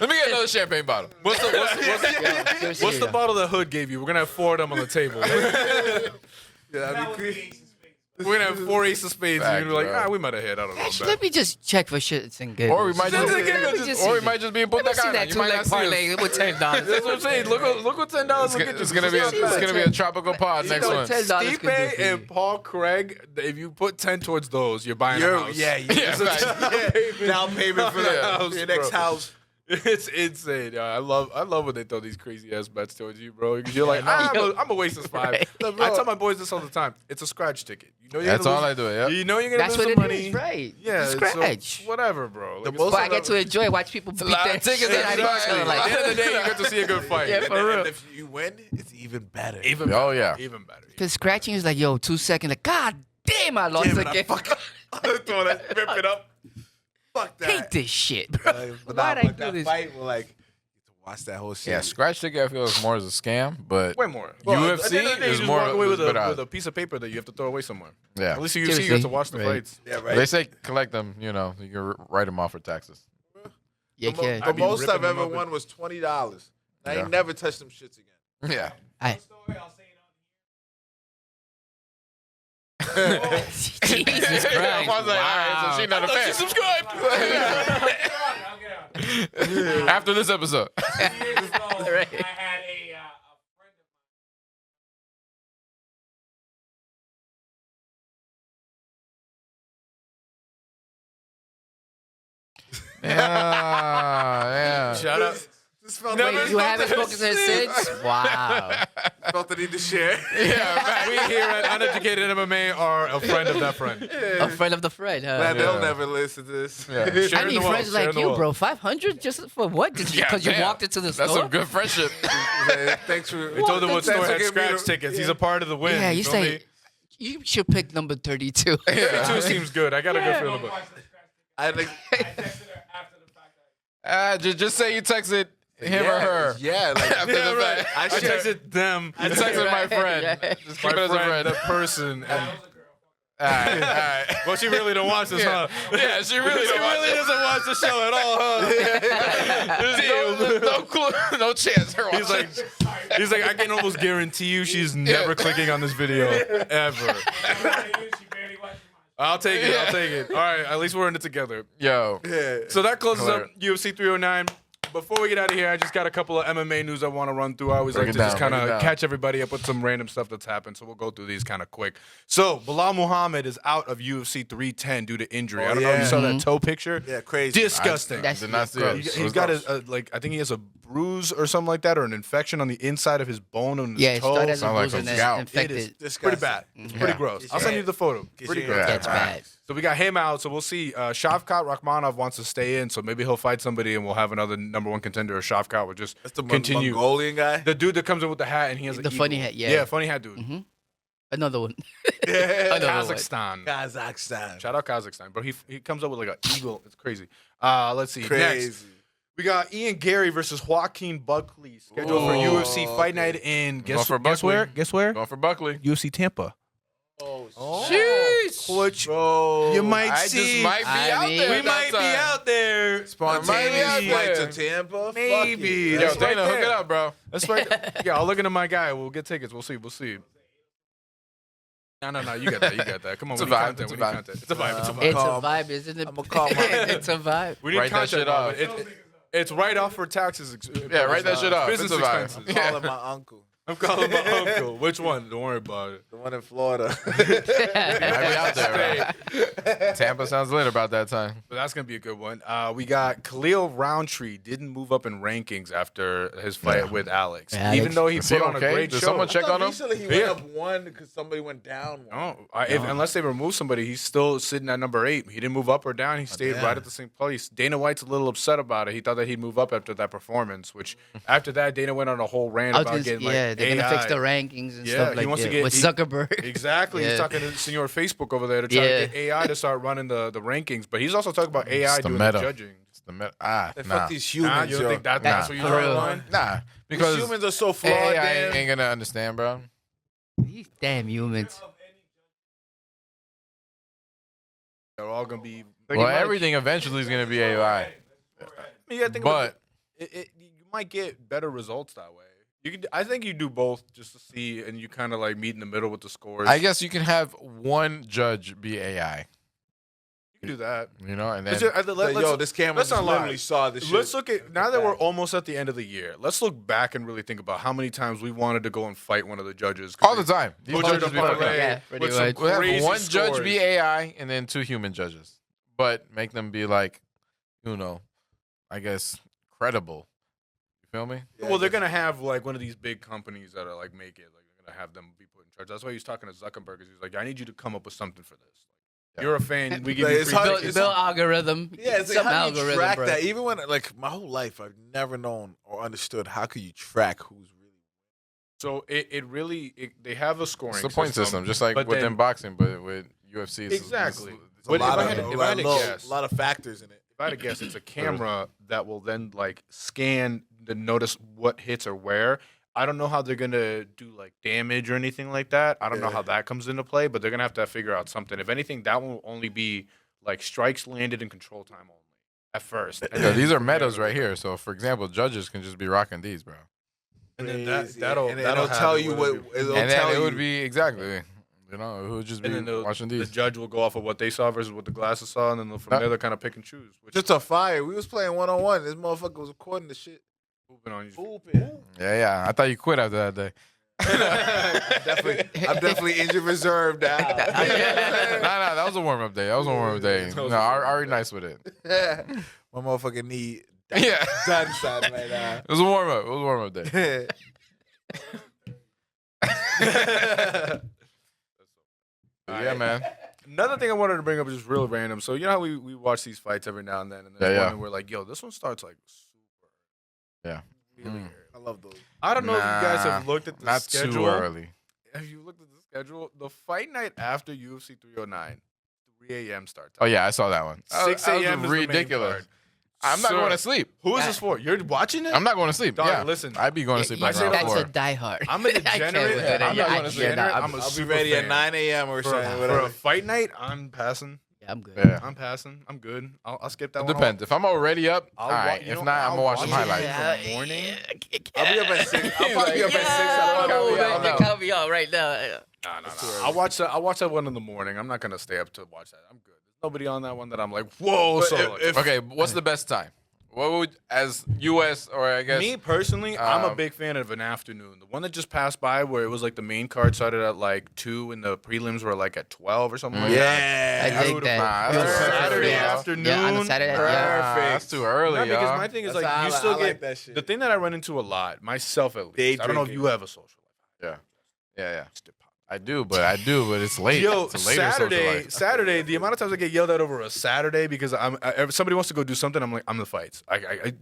Let me get another champagne bottle.
What's the bottle that Hood gave you? We're gonna have 4 of them on the table.
Yeah,
That would be ace of spades.
We're gonna have 4 ace of spades. And you're gonna be like,
Fact, bro.
we might have hit. I don't know.
Actually, let me just check for shits and giggles.
Or we might
Let me
just be in
Let me see
Punta Cana.
that
You
2
might
leg
not see
parlay
us.
with $10.
That's what I'm saying. Look what $10 will get you.
It's gonna be a tropical pod next
know
one.
$10 could do
Stipe
for you.
and Paul Craig. If you put 10 towards those, you're buying a house.
Yeah, facts.
down payment for
Yeah.
your next
Bro.
house.
It's insane. Yeah, I love when they throw these crazy ass bets towards you, bro. Because you're like, I'm gonna waste this 5.
Right.
I tell my boys this all the time. It's a scratch ticket. You know you're
That's
gonna
all I
lose-
do. Yeah.
You know you're gonna
That's
lose
what
some
it
money.
is, right?
Yeah,
It's
so
scratch.
whatever, bro. Like,
most
But I get to enjoy, watch people beat
lot
their
of tickets
shit out of each
exactly.
other.
at
Like,
the end of the day, you get to see a good fight.
Yeah,
And,
for
then-
real.
and if you win, it's even better.
Even
Oh,
better.
yeah.
Even better.
because scratching is like, yo, 2 seconds. Like, God damn, I lost
Damn it, I
again.
throw that, rip it up. Fuck that.
Hate this shit, bro.
But
Why'd
now,
I
like
do
that
this?
fight, we're like, get to watch that whole shit.
Yeah, scratch ticket I feel is more as a scam, but
Way more.
UFC
at the end of the day, you
is
just
more
walk away with
is better
with
odds.
a piece of paper that you have to throw away somewhere.
yeah.
At least you see you
Seriously.
get to watch the
Right.
fights.
Yeah, right.
They say collect them, you know, you can write them off for taxes.
You can.
The
I'd be
most
ripping
I've
them
ever
up
won was $20. I
Yeah.
ain't never touched them shits again.
Yeah.
I,
Story, I'll say it
Jesus Christ.
I was like, all right, so she not a fan.
subscribed.
on. I'll get out.
After this episode.
2 years ago,
Right.
I had a friend of
Yeah.
Shout out.
Just felt
Never
like
You haven't spoken to her since? Wow.
felt the need to share.
Yeah, we here at Uneducated MMA are a friend of that friend.
A friend of the friend, huh?
Man, they'll
Yeah.
never listen to this.
Yeah.
I
Sharing
need
the wealth,
friends
sharing
like
the
you,
wealth.
bro. 500 just for what? Just
Yeah,
because you
damn.
walked into the
That's
store?
some good friendship.
Thanks for.
We told him what
Thanks
store
for
had
giving me
scratch
the-
tickets. He's a part of the win.
Yeah, you
feel
say
me?
you should pick number 32.
32 seems good. I got a good feeling about it.
I think.
I texted her after the fact.
Just say you texted him or her.
Yeah, like
After
Yeah,
the
right.
fact.
I texted them.
I texted my
Right,
friend.
right.
Just
my
keep it as a
friend,
friend.
the person, and
That was a girl.
All right.
Well, she really don't watch this, huh?
Yeah, she really
doesn't watch the show at all, huh?
There's no clue, no chance. Her
He's like, I can almost guarantee you she's never clicking on this video ever. I'll take it. All right, at least we're in it together.
Yo.
So that closes up UFC 309. Before we get out of here, I just got a couple of MMA news I want to run through. I always like to just kind of catch everybody up with some random stuff that's happened, so we'll go through these kind of quick. So, Bilal Muhammad is out of UFC 310 due to injury. I don't know if you saw that toe picture.
Yeah, crazy.
Disgusting.
That's
Did not see it.
He's got I think he has a bruise or something like that, or an infection on the inside of his bone on his
Yeah, it
toe.
started as a
Sound like
bruise and
a
then
gout.
infected.
It is
It's pretty bad. It's pretty
Yeah.
gross. I'll send you the photo. Pretty gross.
That's bad.
So we got him out, so we'll see. Shavkat Rakhmonov wants to stay in, so maybe he'll fight somebody and we'll have another number one contender, or Shavkat will just
That's the
continue.
Mongolian guy.
The dude that comes in with the hat and he has
The funny hat, yeah.
Yeah, funny hat dude.
Mm-hmm. Another one.
Yeah.
Another one.
Kazakhstan.
Kazakhstan.
Shout out Kazakhstan. Bro, he comes up with like an eagle. It's crazy. Let's see.
Crazy.
Next, we got Ian Gary versus Joaquin Buckley scheduled for UFC Fight Night in guess where? Guess where?
Going for Buckley.
UFC Tampa.
Oh,
Sheesh. Which
bro.
you might
I
see.
just might be
I
out
mean-
there.
We
at
might
that
be
time.
out there.
Spontaneous
Maybe.
flight to Tampa.
Maybe.
Fuck it.
Yo,
That's
Dana,
right
hook it
there.
up, bro.
That's right. Yeah, I'll look into my guy. We'll get tickets. We'll see. No. You got that. Come on,
It's
we
a
need
vibe.
content.
It's a
We need
vibe.
content. It's a vibe. It's a vibe.
It's a
Calm.
vibe, isn't it?
I'ma call my-
It's a vibe.
We need
Write that
content,
shit
bro,
off.
but it's right off for taxes.
Yeah, write that shit off.
Business
It's a vibe.
expenses.
I'm calling my uncle,
I'm calling my uncle. Which one? Don't worry about it.
the one in Florida.
Might be out there, bro. Tampa sounds lit about that time.
But that's gonna be a good one. We got Khalil Roundtree didn't move up in rankings after his fight with Alex,
Alex.
even though he
Is
put
he
on
okay?
a great
Did
show.
someone check on him?
Recently, he
Yeah.
went up one because somebody went down one.
No, unless they remove somebody, he's still sitting at number 8. He didn't move up or down. He stayed
damn.
right at the same place. Dana White's a little upset about it. He thought that he'd move up after that performance. Which after that, Dana went on a whole rant
I was
about
gonna,
getting
yeah,
like
they're
AI.
gonna fix the rankings and
Yeah,
stuff
he
like
wants to
that
get-
with
he-
Zuckerberg.
Exactly. He's
Yeah.
talking to Senor Facebook over there to try
Yeah.
to get AI to start running the rankings. But he's also talking about AI
It's the
doing
meta.
the judging.
It's the nah.
Fuck these
Nah,
humans,
you don't
yo.
think that's
Nah,
what you
for
draw the
real.
line?
Nah,
These
because
humans are so flawed,
AI
damn.
ain't gonna understand, bro.
These damn humans.
They're all gonna be.
Well, everything eventually is gonna be AI.
You gotta think about
But
you might get better results that way. You can. I think you do both just to see, and you kind of like meet in the middle with the scores.
I guess you can have one judge be AI,
you can do that.
you know, and then
But just-
Yo, this camera
let's
just
not lie.
literally saw this shit.
Let's look at now that we're almost at the end of the year. Let's look back and really think about how many times we wanted to go and fight one of the judges. 'cause
all the time. These
Put
judges
them
be
in
fucking
play
up.
Yeah, pretty
with some
much.
We'll have
crazy
one judge
scores.
be AI and then 2 human judges, but make them be like, you know, I guess credible. You feel me?
Yeah,
Well, they're
I
gonna have like one of these big companies that are like make it. Like they're gonna have them be put in charge. That's why he's talking to Zuckerberg. He's like, I need you to come up with something for this.
Yeah.
You're a fan. We give
Like,
you
it's
free
hard-
tickets.
Build algorithm.
Yeah, it's like,
some
how do you
algorithm,
track
bro.
that? Even when, like, my whole life, I've never known or understood how could you track who's really.
So it really they have a scoring.
It's the point system, just like
but
within
then-
boxing, but with UFC, it's
Exactly.
It's
But
a lot
if I
of,
had to-
a
if I had to
lot-
guess-
a lot of factors in it.
If I had to guess, it's a camera that will then like scan to notice what hits or where. I don't know how they're gonna do like damage or anything like that. I don't know
Yeah.
how that comes into play, but they're gonna have to figure out something. If anything, that will only be like strikes landed in control time only at first. And
Yeah,
then
these are
from there,
metas right here. So, for example, judges can just be rocking these, bro.
And then
Crazy.
that'll
and
that'll
it'll
have
tell
it
you
whether
what.
it-
It'll
And
tell
then it
you.
would be exactly, you know, it would just be
and then
watching
the
these.
judge will go off of what they saw versus what the glasses saw, and then from
Yeah.
there they'll kind of pick and choose. Which
Just a fire. We was playing 1-on-1. This motherfucker was recording the shit.
hooping on you.
Hooping.
Yeah. I thought you quit after that day.
I'm definitely injured reserve now.
Nah, that was a warm up day. That was a warm up day. No, I already nice with it.
My motherfucking knee.
Yeah.
Done, son, right now.
It was a warm up. It was a warm up day. Yeah, man.
Another thing I wanted to bring up is just real random. So you know how we watch these fights every now and then, and there's
Yeah,
one
yeah.
and we're like, yo, this one starts like super.
Yeah.
Really
Mm.
early.
I love those.
I don't know if you guys
Nah,
have looked at the
Not
schedule.
too early.
Have you looked at the schedule? The fight night after UFC 309, 3 a.m. start
Oh
time.
yeah, I saw that one.
6
That was
a.m. is the main
ridiculous.
card.
I'm not
Sir.
going to sleep.
Who is this for? You're watching it?
I'm not going to sleep.
Dog,
Yeah,
listen.
I'd be going to sleep
You
like
say
around
that's
4.
a diehard.
I'm a
I can't
degenerate.
with that.
I'm not
I
gonna say
cannot.
that.
I'm
I'm a
I'll be
super
ready at
fan.
9 a.m. or
For
something.
a
Whatever.
fight night, I'm passing.
Yeah, I'm good.
Yeah.
I'm passing. I'm good. I'll skip that
It
one.
depends. If I'm already up, all right.
you
If
know,
not, I'm
I'll
gonna watch some
watch it.
highlights.
Yeah. in the morning.
I'll be up at 6. I'll probably be up at 6. I'll probably be up.
You count me out right now.
Nah. I'll watch that one in the morning. I'm not gonna stay up to watch that. I'm good. There's nobody on that one that I'm like, whoa.
But
So
if-
Okay, what's the best time? What would, as U.S. or I guess
me personally, I'm a big fan of an afternoon. The one that just passed by, where it was like the main card started at like 2 and the prelims were like at 12 or something like that.
I dig that.
Nah,
It was
that's
Saturday
perfect, y'all.
afternoon.
Yeah, on a Saturday. Yeah.
Nah, that's too early,
Not because
y'all.
my thing is
That's
like
how
you
I
still
like
get
that shit.
the thing that I run into a lot, myself at least.
Day
I don't know if
drinking.
you have a social life.
Yeah. I do, but it's late.
Yo,
it's a later social life.
Saturday. The amount of times I get yelled at over a Saturday because if somebody wants to go do something, I'm like, I'm the fights.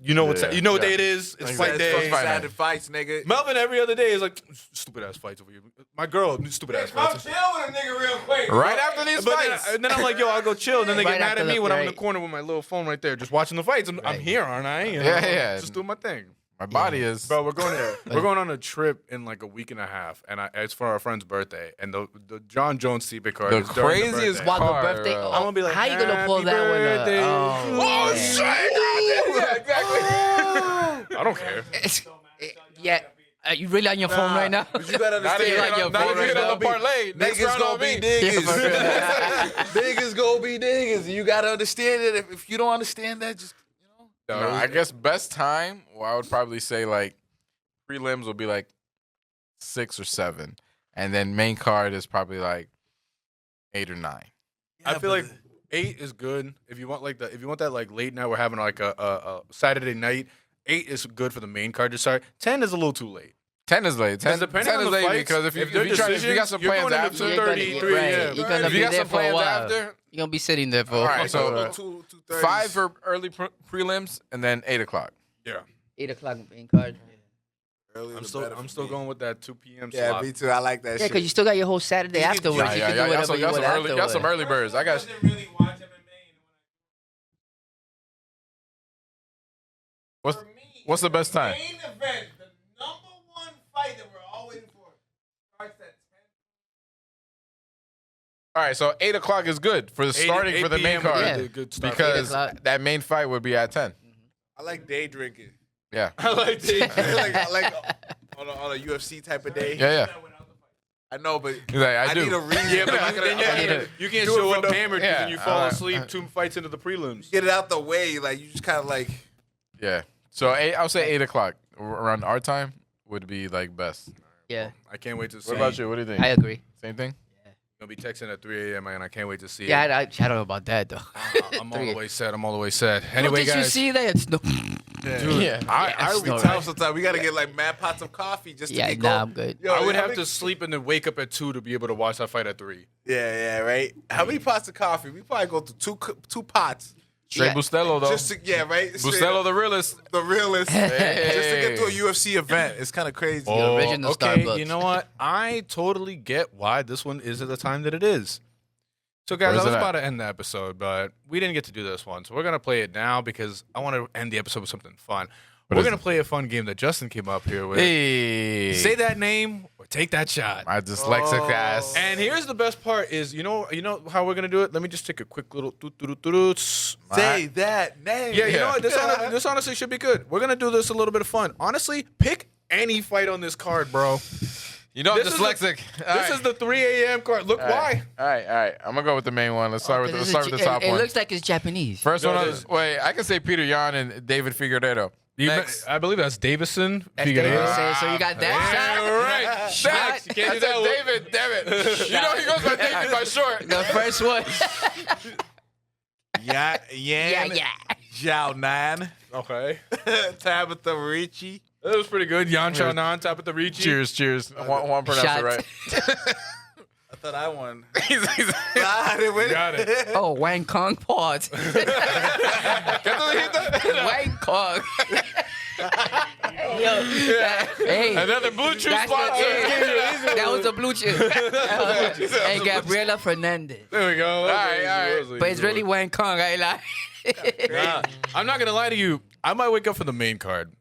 You know what?
Yeah.
You know what
Yeah.
day it is? It's
It's
fight day.
Saturday fights, nigga.
Melvin every other day is like stupid ass fights over here. My girl, stupid ass
Come
fights.
chill with a nigga real quick.
Right after these
But
fights.
then I'm like, yo, I'll go chill. And then they
Right
get mad
after
at me
the-
when I'm in the
right.
corner with my little phone right there, just watching the fights. I'm
Right.
here, aren't I? You know,
Yeah.
Just doing my thing.
My body is.
Bro, we're going on a trip in like a week and a half, and it's for our friend's birthday. And the John Jones CP card
The
is during the
craziest
birthday.
While the
Car,
birthday,
I'm
gonna be like,
how you gonna pull
happy
that one up?
birthday.
Oh, man.
shit! Yeah, exactly.
I don't care.
Yeah, you really on your phone right now?
But you gotta
Not
understand.
even
like your
on, not
phone
even
right
on
now.
the parlay. Next
Niggas
round
gonna
on
be
me.
niggas. Niggas gonna be niggas. You gotta understand it. If you don't understand that, just
No, I guess best time. Well, I would probably say like prelims will be like 6 or 7, and then main card is probably like 8 or 9.
I feel like 8 is good if you want that like late night. We're having like a Saturday night. 8 is good for the main card to start. 10 is a little too late.
10 is late. 10,
Depending
10
on
is
the
late
fights,
because if you
they're
got some
decisions, you're
plans
going into
after,
2:30, 3 a.m.
You're gonna
if
be
you got
there
some
for a
plans
while.
after,
You're gonna be sitting there for
all right. So
2:30.
5 for early prelims, and then 8 o'clock.
Yeah,
8 o'clock main card.
Earlier
I'm
the
still
better for me.
going with that 2 p.m.
Yeah,
slot.
me too. I like that
Yeah,
shit.
because you still got your whole Saturday
You can-
afterwards. You can do whatever you want afterwards.
got some early birds. I got.
Doesn't really watch MMA.
What's
For me,
what's the best time?
Main event, the number one fight that we're all waiting for, starts at 10.
All right, so 8 o'clock is good for the starting for the main
8
card
Yeah.
Good start.
because
8 o'clock.
that main fight would be at 10.
I like day drinking.
Yeah,
I like that.
I like on a UFC type of day.
yeah.
I know, but
He's like, I do.
need a reason.
Yeah, but
I'm not
then
gonna
you can't
do it
show
for
up
no-
hammered
Yeah,
and you fall
alright.
asleep 2 fights into the prelims.
get it out the way. Like you just kind of like.
Yeah. So I'll say 8 o'clock around our time would be like best.
Yeah,
I can't wait to see.
What about you? What do you think?
I agree.
Same thing.
Gonna be texting at 3 a.m. and I can't wait to see.
Yeah,
it.
I don't know about that though.
I'm all the way set. I'm all the way set. Anyway,
did you
guys.
see that? It's no.
Dude,
Yeah.
I would be
no,
tough
right?
sometimes. We gotta get like mad pots of coffee just to
Yeah,
get
nah,
going.
I'm good.
Yo,
I would
how
have
many-
to sleep and then wake up at 2 to be able to watch that fight at 3.
Yeah, right. How many pots of coffee? We probably go through two pots.
Straight
Yeah.
Bustelo though.
Just to, right.
Bustelo the realist.
the realest. Just to get to a
Hey.
UFC event. It's kind of crazy.
Oh. original
okay,
Starbucks.
you know what? I totally get why this one is at the time that it is. So, guys,
Where's
I was
it at?
about to end the episode, but we didn't get to do this one. So, we're going to play it now because I want to end the episode with something fun.
What
We're
is
going to play a fun game that Justin came up here with.
Hey.
Say that name or take that shot.
My dyslexic
Oh.
ass.
And here's the best part is, you know how we're going to do it? Let me just take a quick little
Say that name.
Yeah, you know
Yeah.
what? This honestly should be good. We're going to do this a little bit of fun. Honestly, pick any fight on this card, bro.
You know I'm
This is
dyslexic.
This is the 3 a.m. card. Look why.
All right. I'm gonna go with the main one. Let's start with
This
the
is-
top
it
one.
looks like it's Japanese.
First
No,
one
it
is
is.
wait. I can say Peter Yan and David Figueiredo. Next.
I believe that's Davison.
That's David. So you got that
All right.
Shot.
Facts. You can't
I
do
said
that.
David. Damn it. You know he goes by David by short.
shot. The first one.
Yeah,
yeah,
Yan.
yeah.
Zhao Nan.
Okay.
Tabitha Ricci.
That was pretty good. Yan Chanan, top of the reach.
Cheers. One pronounce
Shot.
it right.
I thought I won.
He's
Nah, I didn't win.
Got it.
Oh, Wang Kong pause. Wang Kong. Hey,
Another Blue Chew
that's the-
sponsor.
yeah. That was a blue chip. Hey, Gabriela Fernandez.
There we go.
All right.
But it's really Wang Kong, I lie.
Nah, I'm not gonna lie to you. I might wake up for the main card.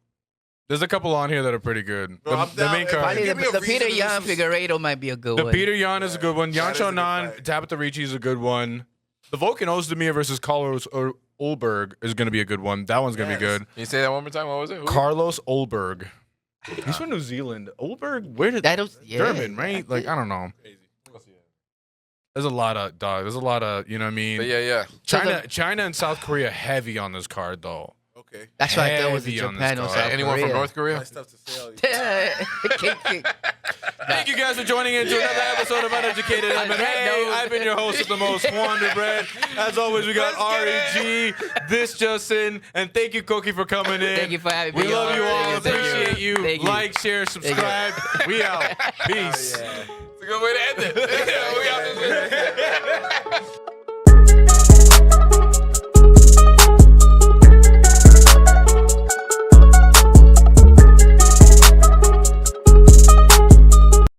There's a couple on here that are pretty good.
Bro, I'm
The
down.
main
If I
card.
Give me a
The
reason
Peter
to
Yan
listen to-
Figueiredo might be a good
The
one.
Peter Yan is a good one.
that is a
Yancho
good
Nan,
fight.
Tabitha Ricci is a good one. The Volkan Ozdemir versus Carlos Olberg is going to be a good one. That one's going to be
Yes.
good.
Can you say that one more time? What was it? Who?
Carlos Olberg. He's from New Zealand. Olberg, where did
That was
German, right? Like, I don't know. There's a lot of There's a lot of, you know what I mean?
But yeah.
China and South Korea heavy on this card though.
Okay.
That's right. That was
Heavy on
Japan
this
or
card.
South
Anyone
Korea.
from North Korea?
My stuff to say. All these-
Kick.
Thank you guys for joining into another episode of Uneducated
On
MMA.
that note-
I've been your host with the most, Wander Bread. As always, we got REG, this Justin, and thank you, Coky, for coming in.
Thank you for having me.
We love you all.
Thank you.
Appreciate you.
Thank you.
Like, share, subscribe. We out. Peace.
Yeah.
It's a good way to end it. We out this way.